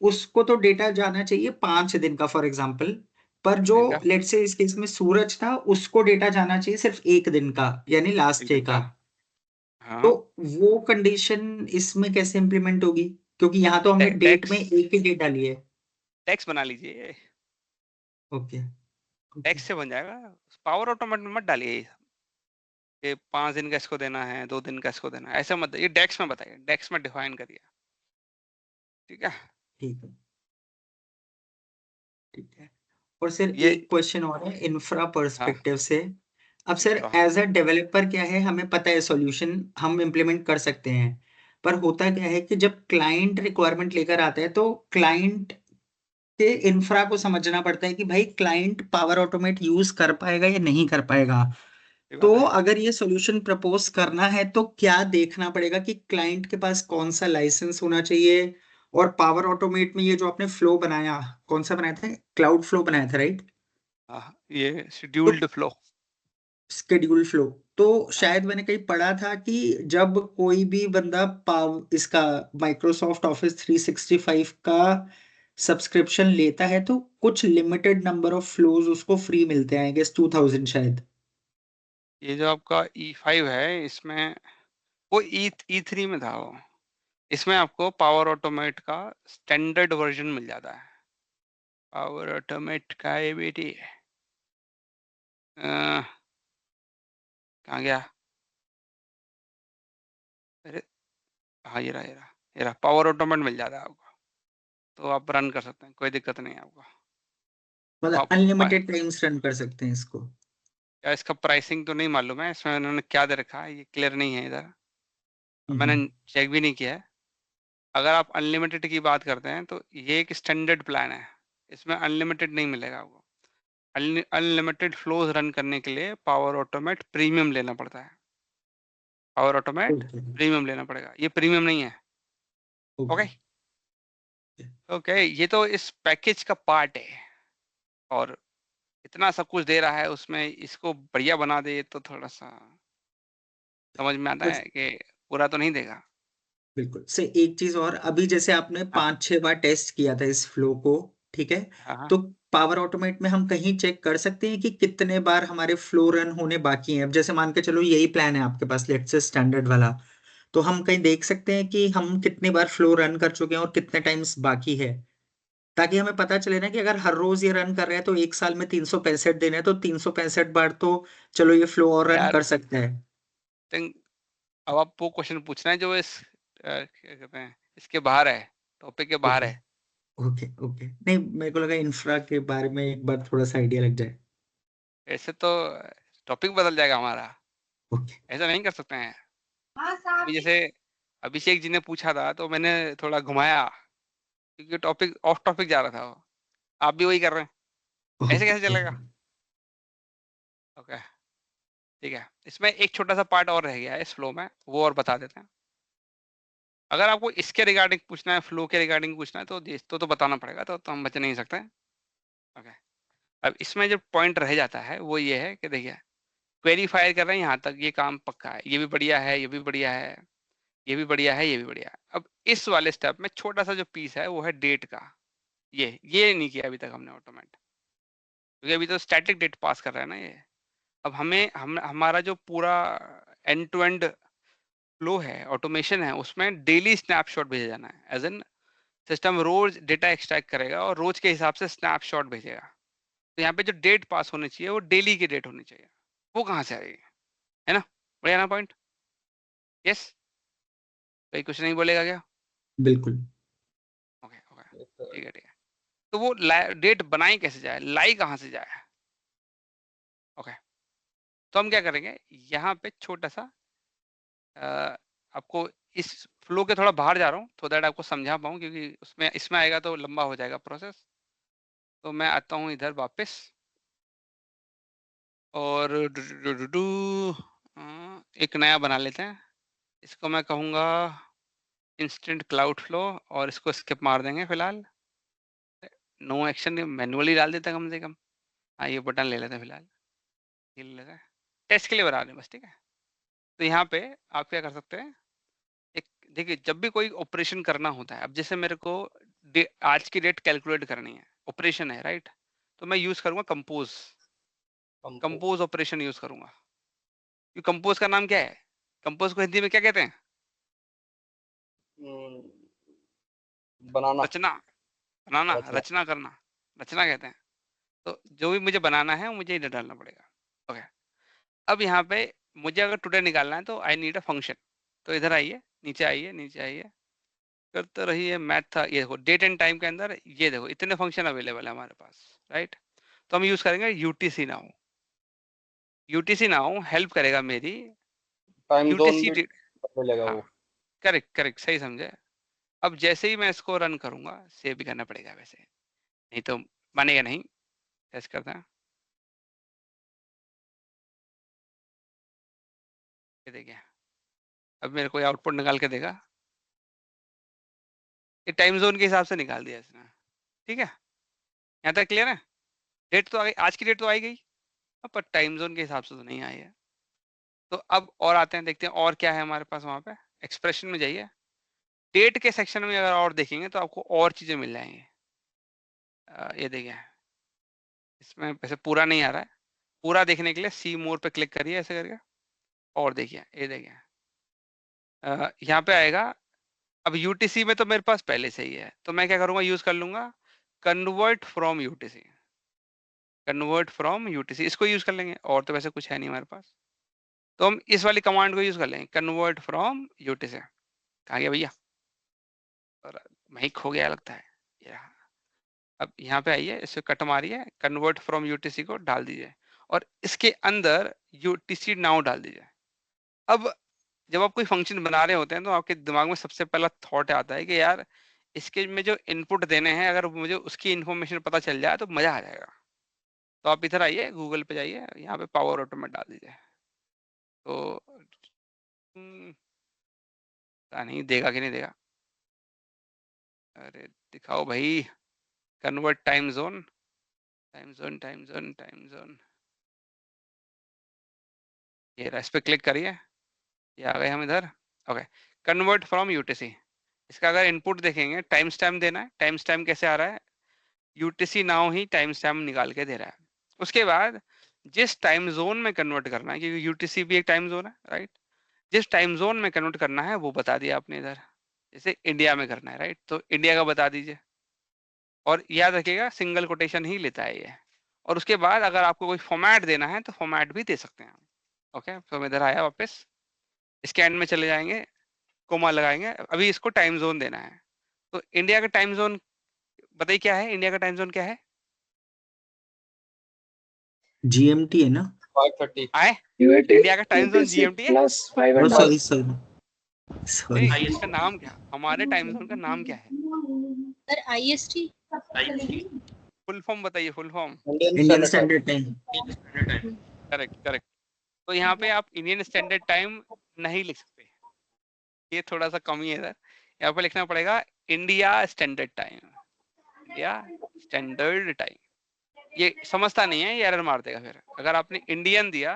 उसको तो डेटा जाना चाहिए 5 दिन का फॉर एग्जाम्पल, पर जो इनका लेट्स से इस केस में सूरज था उसको डेटा जाना चाहिए सिर्फ 1 दिन का, यानी लास्ट एक डे दिन का। का। तो हाँ, वो कंडीशन इसमें कैसे इम्प्लीमेंट होगी, क्योंकि यहाँ तो हमने डेट में डेक्स एक ही डेट डाली है। डेक्स बना लीजिए, ओके ओके डेक्स से बन जाएगा। पावर ऑटोमेट में मत डालिए ये 5 दिन का इसको देना है, 2 दिन का इसको देना है, ऐसा मत। ये डेक्स में बताइए, डेक्स में डिफाइन करिए, ठीक है। ठीक है ठीक है। और सर ये एक क्वेश्चन और है इंफ्रा हाँ, पर्सपेक्टिव से। अब sir infra as a developer क्या है, हमें पता है सॉल्यूशन हम इम्प्लीमेंट कर सकते हैं, पर होता क्या है कि जब क्लाइंट रिक्वायरमेंट लेकर आता है तो क्लाइंट के इंफ्रा को समझना पड़ता है कि भाई क्लाइंट पावर ऑटोमेट यूज कर पाएगा या नहीं कर पाएगा। ये तो बात है। अगर ये सॉल्यूशन प्रपोज करना है तो क्या देखना पड़ेगा कि क्लाइंट के पास कौन सा लाइसेंस होना चाहिए, और पावर ऑटोमेट में ये जो आपने फ्लो बनाया, कौन सा बनाया था, क्लाउड फ्लो बनाया था राइट? हाँ, ये तो शेड्यूल्ड फ्लो। स्केड्यूल फ्लो, तो हाँ, शायद मैंने कहीं पढ़ा था कि जब कोई भी बंदा पाव इसका माइक्रोसॉफ्ट ऑफिस 365 का सब्सक्रिप्शन लेता है तो कुछ लिमिटेड नंबर ऑफ फ्लोज उसको फ्री मिलते हैं, आई गेस 2000 शायद। ये जो आपका E5 है, इसमें वो E3 में था वो। इसमें आपको पावर ऑटोमेट का स्टैंडर्ड वर्जन मिल जाता है। पावर ऑटोमेट का ये बेटी कहाँ गया? अरे हाँ, ये रहा पावर ऑटोमेट मिल जाता है आपको, तो आप रन कर सकते हैं, कोई दिक्कत नहीं है आपको। मतलब आप अनलिमिटेड टाइम्स रन कर सकते हैं इसको। या इसका प्राइसिंग तो नहीं मालूम है, इसमें उन्होंने क्या दे रखा है ये क्लियर नहीं है इधर, और मैंने हम्म, चेक भी नहीं किया है। अगर आप अनलिमिटेड की बात करते हैं तो ये एक स्टैंडर्ड प्लान है, इसमें अनलिमिटेड नहीं मिलेगा आपको। अनलिमिटेड फ्लोज रन करने के लिए पावर ऑटोमेट प्रीमियम लेना पड़ता है। पावर ऑटोमेट ओके प्रीमियम लेना पड़ेगा, ये प्रीमियम नहीं है। ओके। ओके ओके, ये तो इस पैकेज का पार्ट है, और इतना सब कुछ दे रहा है उसमें, इसको बढ़िया बना दे तो थोड़ा सा समझ में आता बस है कि पूरा तो नहीं देगा। बिल्कुल से एक चीज और, अभी जैसे आपने हाँ 5-6 बार टेस्ट किया था इस फ्लो को, ठीक है, हाँ हाँ। तो पावर ऑटोमेट में हम कहीं चेक कर सकते हैं कि कितने बार हमारे फ्लो रन होने बाकी हैं। अब जैसे मान के चलो यही प्लान है आपके पास, लेट्स से स्टैंडर्ड वाला, तो हम कहीं देख सकते हैं कि हम कितनी बार फ्लो रन कर चुके हैं और कितने टाइम्स बाकी है, ताकि हमें पता चले ना कि अगर हर रोज ये रन कर रहे हैं तो एक साल में 365 दिन है, तो 365 बार तो चलो ये फ्लो और रन यार कर सकते हैं। थिंक अब आप वो क्वेश्चन पूछना है जो इस क्या कहते हैं, इसके बाहर है, टॉपिक के बाहर ओके है। ओके ओके, नहीं मेरे को लगा इंफ्रा के बारे में एक बार थोड़ा सा आइडिया लग जाए। ऐसे तो टॉपिक बदल जाएगा हमारा, ओके ऐसा नहीं कर सकते हैं। अभी जैसे अभिषेक जी ने पूछा था तो मैंने थोड़ा घुमाया, क्योंकि टॉपिक ऑफ टॉपिक जा रहा था वो। आप भी वही कर रहे हैं, ऐसे ओके कैसे चलेगा? ओके ओके, ठीक है। इसमें एक छोटा सा पार्ट और रह गया है इस फ्लो में, वो और बता देते हैं। अगर आपको इसके रिगार्डिंग पूछना है, फ्लो के रिगार्डिंग पूछना है, तो बताना पड़ेगा, तो हम बच नहीं सकते। ओके, अब इसमें जो पॉइंट रह जाता है वो ये है कि देखिए, क्वेरी फायर कर रहे हैं यहाँ तक, ये काम पक्का है, ये भी बढ़िया है, ये भी बढ़िया है, ये भी बढ़िया है, ये भी बढ़िया है। अब इस वाले स्टेप में छोटा सा जो पीस है वो है डेट का। ये नहीं किया अभी तक हमने ऑटोमेट, क्योंकि अभी तो स्टैटिक डेट पास कर रहा है ना ये। अब हम हमारा जो पूरा एंड टू एंड फ्लो है, ऑटोमेशन है, उसमें डेली स्नैपशॉट भेजा जाना है। एज एन सिस्टम रोज डेटा एक्सट्रैक्ट करेगा और रोज के हिसाब से स्नैपशॉट भेजेगा। तो यहाँ पे जो डेट पास होनी चाहिए वो डेली की डेट होनी चाहिए। वो कहाँ से आएगी? है ना, बढ़िया ना पॉइंट? यस, कोई कुछ नहीं बोलेगा क्या? बिल्कुल। ओके ओके, ठीक है ठीक है। तो वो डेट बनाई कैसे जाए, लाई कहाँ से जाए? ओके, तो हम क्या करेंगे, यहाँ पे छोटा सा आपको इस फ्लो के थोड़ा बाहर जा रहा हूँ, तो दैट आपको समझा पाऊँ, क्योंकि उसमें इसमें आएगा तो लंबा हो जाएगा प्रोसेस। तो मैं आता हूँ इधर वापस, और एक नया बना लेते हैं। इसको मैं कहूँगा इंस्टेंट क्लाउड फ्लो, और इसको स्किप मार देंगे फिलहाल। नो एक्शन मैनुअली डाल देता कम से कम। हाँ, ये बटन ले लेते हैं फिलहाल, ये ले लेते हैं, टेस्ट के लिए बना रहे हैं बस, ठीक है। तो यहाँ पे आप क्या कर सकते हैं, एक देखिए जब भी कोई ऑपरेशन करना होता है, अब जैसे मेरे को आज की डेट कैलकुलेट करनी है, ऑपरेशन है राइट, तो मैं यूज करूंगा कंपोज। कंपोज ऑपरेशन यूज करूंगा। कंपोज का नाम क्या है, कंपोज को हिंदी में क्या कहते हैं? बनाना, रचना, बनाना, रचना। रचना करना, रचना कहते हैं। तो जो भी मुझे बनाना है वो मुझे इधर डालना पड़ेगा। ओके, अब यहाँ पे मुझे अगर टुडे निकालना है तो आई नीड अ फंक्शन। तो इधर आइए, नीचे आइए, नीचे आइए, करते रहिए मैथ था। ये देखो डेट एंड टाइम के अंदर ये देखो इतने फंक्शन अवेलेबल है हमारे पास, राइट। तो हम यूज करेंगे UTC now. UTC now help करेगा मेरी टाइम जोन यूटीसी भी मिलेगा हाँ, वो। करेक्ट करेक्ट, सही समझे। अब जैसे ही मैं इसको रन करूंगा, सेव भी करना पड़ेगा वैसे, नहीं तो बनेगा नहीं। टेस्ट करते हैं, ये देखिए अब मेरे को आउटपुट निकाल के देगा। ये टाइम जोन के हिसाब से निकाल दिया इसने, ठीक है। यहाँ तक क्लियर है। डेट तो आ गई, आज की डेट तो आई गई, पर टाइम जोन के हिसाब से तो नहीं आई है। तो अब और आते हैं, देखते हैं और क्या है हमारे पास वहां पे। एक्सप्रेशन में जाइए, डेट के सेक्शन में अगर और देखेंगे तो आपको और चीजें मिल जाएंगी। ये देखिए, इसमें वैसे पूरा नहीं आ रहा है, पूरा देखने के लिए सी मोर पे क्लिक करिए ऐसे करके, और देखिए ये देखिए यहाँ पे आएगा। अब यूटीसी में तो मेरे पास पहले से ही है, तो मैं क्या करूंगा, यूज कर लूंगा convert from UTC. Convert from UTC इसको यूज कर लेंगे, और तो वैसे कुछ है नहीं हमारे पास, तो हम इस वाली कमांड को यूज कर लेंगे, कन्वर्ट फ्रॉम यूटीसी। कहाँ गया भैया, और वहीं खो गया लगता है। यहाँ, अब यहाँ पे आइए, इसे कट मारिए, कन्वर्ट फ्रॉम यूटीसी को डाल दीजिए, और इसके अंदर यूटीसी नाउ डाल दीजिए। अब जब आप कोई फंक्शन बना रहे होते हैं तो आपके दिमाग में सबसे पहला थॉट आता है कि यार इसके में जो इनपुट देने हैं, अगर मुझे उसकी इन्फॉर्मेशन पता चल जाए तो मजा आ जाएगा। तो आप इधर आइए, गूगल पे जाइए, यहाँ पे पावर ऑटोमेट डाल दीजिए। तो पता नहीं देगा कि नहीं देगा। अरे दिखाओ भाई, convert time zone, time zone, time zone, time zone, ये रहा, इस पे क्लिक करिए, ये आ गए हम इधर। ओके, कन्वर्ट फ्रॉम यूटीसी, इसका अगर इनपुट देखेंगे, टाइम स्टैम्प देना है। टाइम स्टैम्प कैसे आ रहा है, UTC now he time stamp निकाल के दे रहा है। उसके बाद जिस टाइम जोन में कन्वर्ट करना है, क्योंकि यूटीसी भी एक टाइम जोन है राइट, जिस टाइम जोन में कन्वर्ट करना है वो बता दिया आपने इधर। जैसे इंडिया में करना है राइट, तो इंडिया का बता दीजिए, और याद रखिएगा सिंगल कोटेशन ही लेता है ये। और उसके बाद अगर आपको कोई फॉर्मेट देना है तो फॉर्मेट भी दे सकते हैं। ओके, तो मैं इधर आया वापस, इसके एंड में चले जाएंगे, कोमा लगाएंगे, अभी इसको टाइम जोन देना है। तो इंडिया का टाइम जोन बताइए क्या है, इंडिया का टाइम जोन क्या है? जीएमटी है ना? 5:30। आए, इंडिया का टाइम जोन जीएमटी है। Sorry sorry sorry. नहीं, इसका नाम क्या, हमारे टाइम जोन का नाम क्या है? Sir IST. फुल फॉर्म बताइए, full form. Indian standard time. Correct correct. तो यहाँ पे आप इंडियन स्टैंडर्ड टाइम नहीं लिख सकते, ये थोड़ा सा कमी है इधर। यहाँ पे लिखना पड़ेगा India standard time, India standard time. ये समझता नहीं है, ये एरर मार देगा। फिर अगर आपने इंडियन दिया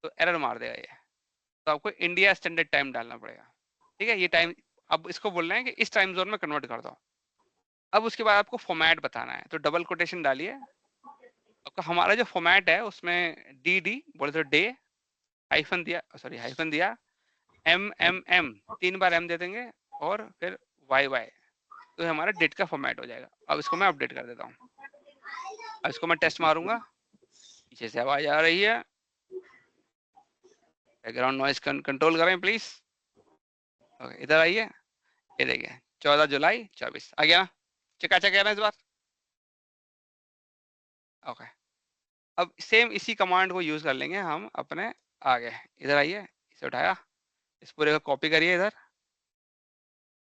तो एरर मार देगा ये, तो आपको इंडिया स्टैंडर्ड टाइम डालना पड़ेगा, ठीक है। ये टाइम, अब इसको बोलना है कि इस टाइम जोन में कन्वर्ट कर दो। अब उसके बाद आपको फॉर्मेट बताना है, तो डबल कोटेशन डालिए। आपका हमारा जो फॉर्मेट है उसमें डी डी बोले तो डे, हाइफन दिया, सॉरी हाइफन दिया, एम एम एम, 3 बार एम दे देंगे, और फिर वाई वाई, तो ये हमारा डेट का फॉर्मेट हो जाएगा। अब इसको मैं अपडेट कर देता हूँ, अब इसको मैं टेस्ट मारूंगा, पीछे से आवाज आ रही है, बैकग्राउंड नॉइज कंट्रोल करें प्लीज। ओके, इधर आइए, ये देखिए 14 जुलाई 24 आ गया, चकाचक है ना इस बार। ओके, अब सेम इसी कमांड को यूज कर लेंगे हम अपने आगे। इधर आइए, इसे उठाया, इस पूरे को कॉपी करिए इधर,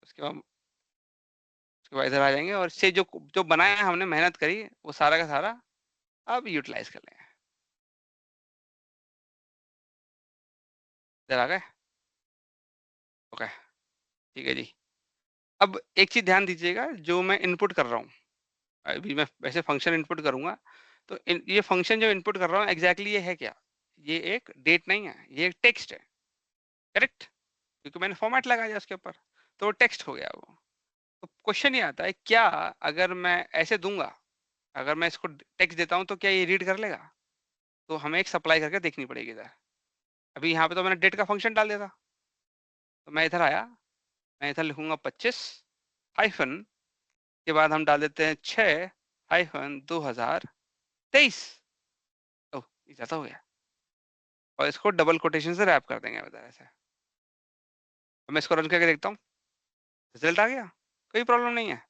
उसके बाद इधर आ जाएंगे, और इससे जो जो बनाया है हमने, मेहनत करी, वो सारा का सारा अब यूटिलाइज कर लेंगे। इधर आ गए, ओके ठीक है जी। अब एक चीज ध्यान दीजिएगा, जो मैं इनपुट कर रहा हूँ, अभी मैं वैसे फंक्शन इनपुट करूंगा, तो ये फंक्शन जो इनपुट कर रहा हूँ एग्जैक्टली ये है क्या? ये एक डेट नहीं है, ये एक टेक्स्ट है, करेक्ट? क्योंकि मैंने फॉर्मेट लगा दिया उसके ऊपर, तो टेक्स्ट हो गया वो। तो क्वेश्चन ये आता है, क्या अगर मैं ऐसे दूंगा, अगर मैं इसको टेक्स्ट देता हूँ तो क्या ये रीड कर लेगा? तो हमें एक सप्लाई करके देखनी पड़ेगी इधर। अभी यहाँ पे तो मैंने डेट का फंक्शन डाल दिया था, तो मैं इधर आया, मैं इधर लिखूंगा 25 हाइफन के बाद हम डाल देते हैं 6-2023। ओह, ये ज्यादा हो गया, और इसको डबल कोटेशन से रैप कर देंगे इधर ऐसे। अब मैं इसको रन करके देखता हूँ, रिजल्ट आ गया, कोई प्रॉब्लम नहीं है।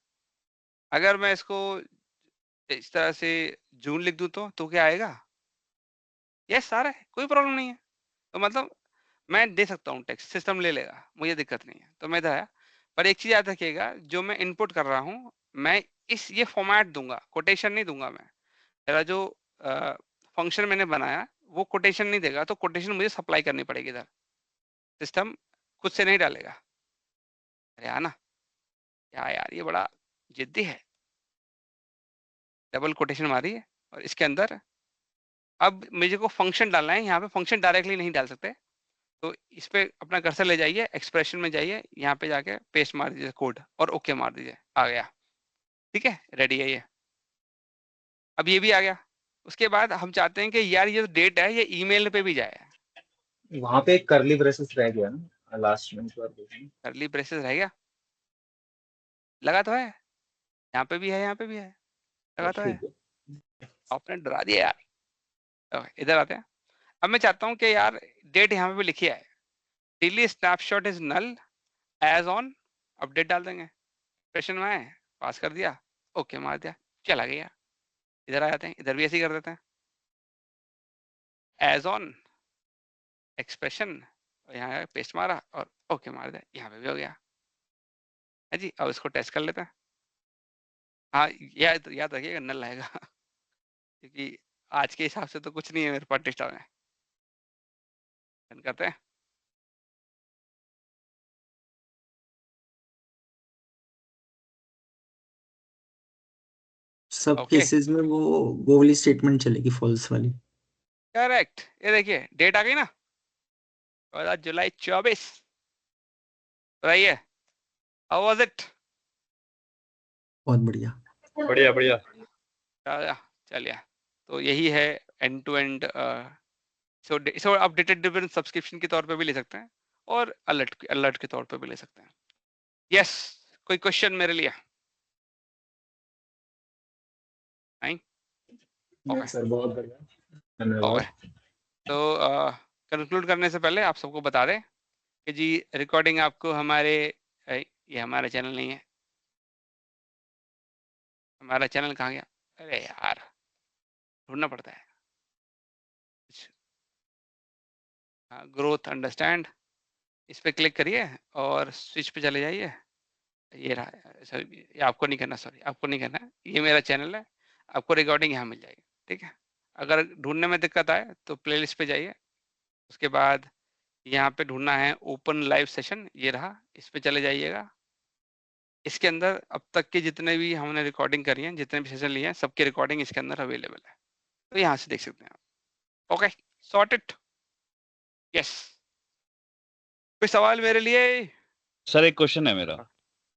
अगर मैं इसको इस तरह से जून लिख दूं तो क्या आएगा? यस सारा है, कोई प्रॉब्लम नहीं है। तो मतलब मैं दे सकता हूँ टेक्स्ट, सिस्टम ले लेगा, मुझे दिक्कत नहीं है। तो मैं इधर आया, पर एक चीज याद रखिएगा, जो मैं इनपुट कर रहा हूँ, मैं ये फॉर्मेट दूंगा, कोटेशन नहीं दूंगा। मैं मेरा जो फंक्शन मैंने बनाया वो कोटेशन नहीं देगा, तो कोटेशन मुझे सप्लाई करनी पड़ेगी इधर, सिस्टम खुद से नहीं डालेगा। अरे आना क्या यार, ये बड़ा जिद्दी है। डबल कोटेशन मारी है, और इसके अंदर अब मुझे को फंक्शन डालना है। यहाँ पे फंक्शन डायरेक्टली नहीं डाल सकते, तो इस पे अपना कर्सर ले जाइए, एक्सप्रेशन में जाइए, यहाँ पे जाके पेस्ट मार दीजिए कोड और ओके मार दीजिए, आ गया। ठीक है, रेडी है ये। अब ये भी आ गया। उसके बाद हम चाहते हैं कि यार ये जो डेट है ये ईमेल पे भी जाए। वहां पे एक करली ब्रेसेस रह गया ना लास्ट में, एक बार देखिए। करली ब्रेसेस रह गया, लगा तो है, यहाँ पे भी है, यहाँ पे भी है, लगा तो है। ठीक है। आपने डरा दिया यार। इधर आते हैं। अब मैं चाहता हूँ कि यार डेट यहाँ पे भी लिखी है, daily snapshot is null as on, update डाल देंगे। एक्सप्रेशन में आए, पास कर दिया, ओके मार दिया, चला गया। इधर आ जाते हैं, इधर भी ऐसे ही कर देते हैं, एज ऑन एक्सप्रेशन, यहाँ पेस्ट मारा और ओके मार दिया, यहाँ पे भी हो गया है जी। अब इसको टेस्ट कर लेते हैं। हाँ, याद रखिएगा नल आएगा क्योंकि आज के हिसाब से तो कुछ नहीं है मेरे पास टेस्ट में। करते हैं। सब ओके, केसेस में वो वाली स्टेटमेंट चलेगी, फॉल्स वाली। करेक्ट। ये देखिए डेट आ गई ना, 14 जुलाई 24। बताइए, हाउ वाज इट? बहुत बढ़िया। बढ़िया बढ़िया। चलिए, तो यही है एंड टू एंड। सो आप डेटा ड्रिवन सब्सक्रिप्शन के तौर पे भी ले सकते हैं, और अलर्ट के तौर पे भी ले सकते हैं। यस, कोई क्वेश्चन मेरे लिए? नहीं? नहीं सर, बहुत बढ़िया, धन्यवाद। ओके, तो कंक्लूड करने से पहले आप सबको बता दें कि जी रिकॉर्डिंग आपको हमारे ये हमारा चैनल नहीं है। हमारा चैनल कहाँ गया? अरे यार, ढूंढना पड़ता है। ग्रोथ अंडरस्टैंड, इस पे क्लिक करिए और स्विच पे चले जाइए। ये रहा सर, ये आपको नहीं करना, सॉरी आपको नहीं करना है, ये मेरा चैनल है, आपको रिकॉर्डिंग यहाँ मिल जाएगी। ठीक है, अगर ढूंढने में दिक्कत आए तो प्लेलिस्ट पे जाइए, उसके बाद यहाँ पे ढूंढना है ओपन लाइव सेशन, ये रहा, इस पे चले जाइएगा। इसके अंदर अब तक के जितने भी हमने रिकॉर्डिंग करी है, जितने भी सेशन लिए हैं, सबकी रिकॉर्डिंग इसके अंदर अवेलेबल है, तो यहाँ से देख सकते हैं आप। Okay, sorted. यस, कोई सवाल मेरे लिए? सर एक क्वेश्चन है मेरा।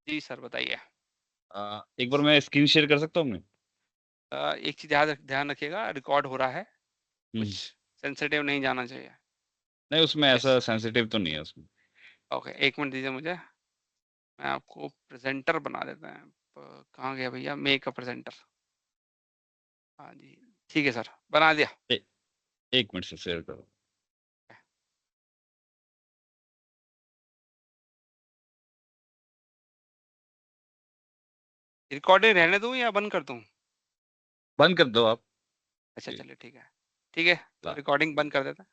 जी सर, बताइए। एक बार मैं स्क्रीन शेयर कर सकता हूँ अपनी? एक चीज ध्यान रखिएगा, रिकॉर्ड हो रहा है, कुछ सेंसिटिव नहीं जाना चाहिए। नहीं, उसमें Yes. ऐसा सेंसिटिव तो नहीं है उसमें। ओके, एक मिनट दीजिए मुझे, मैं आपको प्रेजेंटर बना देता है। कहाँ गया भैया मेक अ प्रेजेंटर? हाँ जी, ठीक है सर, बना दिया। एक मिनट से शेयर करो। रिकॉर्डिंग रहने दूं या बंद कर दूं? बंद कर दो आप। अच्छा चलिए, ठीक है, ठीक है, तो ला। रिकॉर्डिंग बंद कर देता है।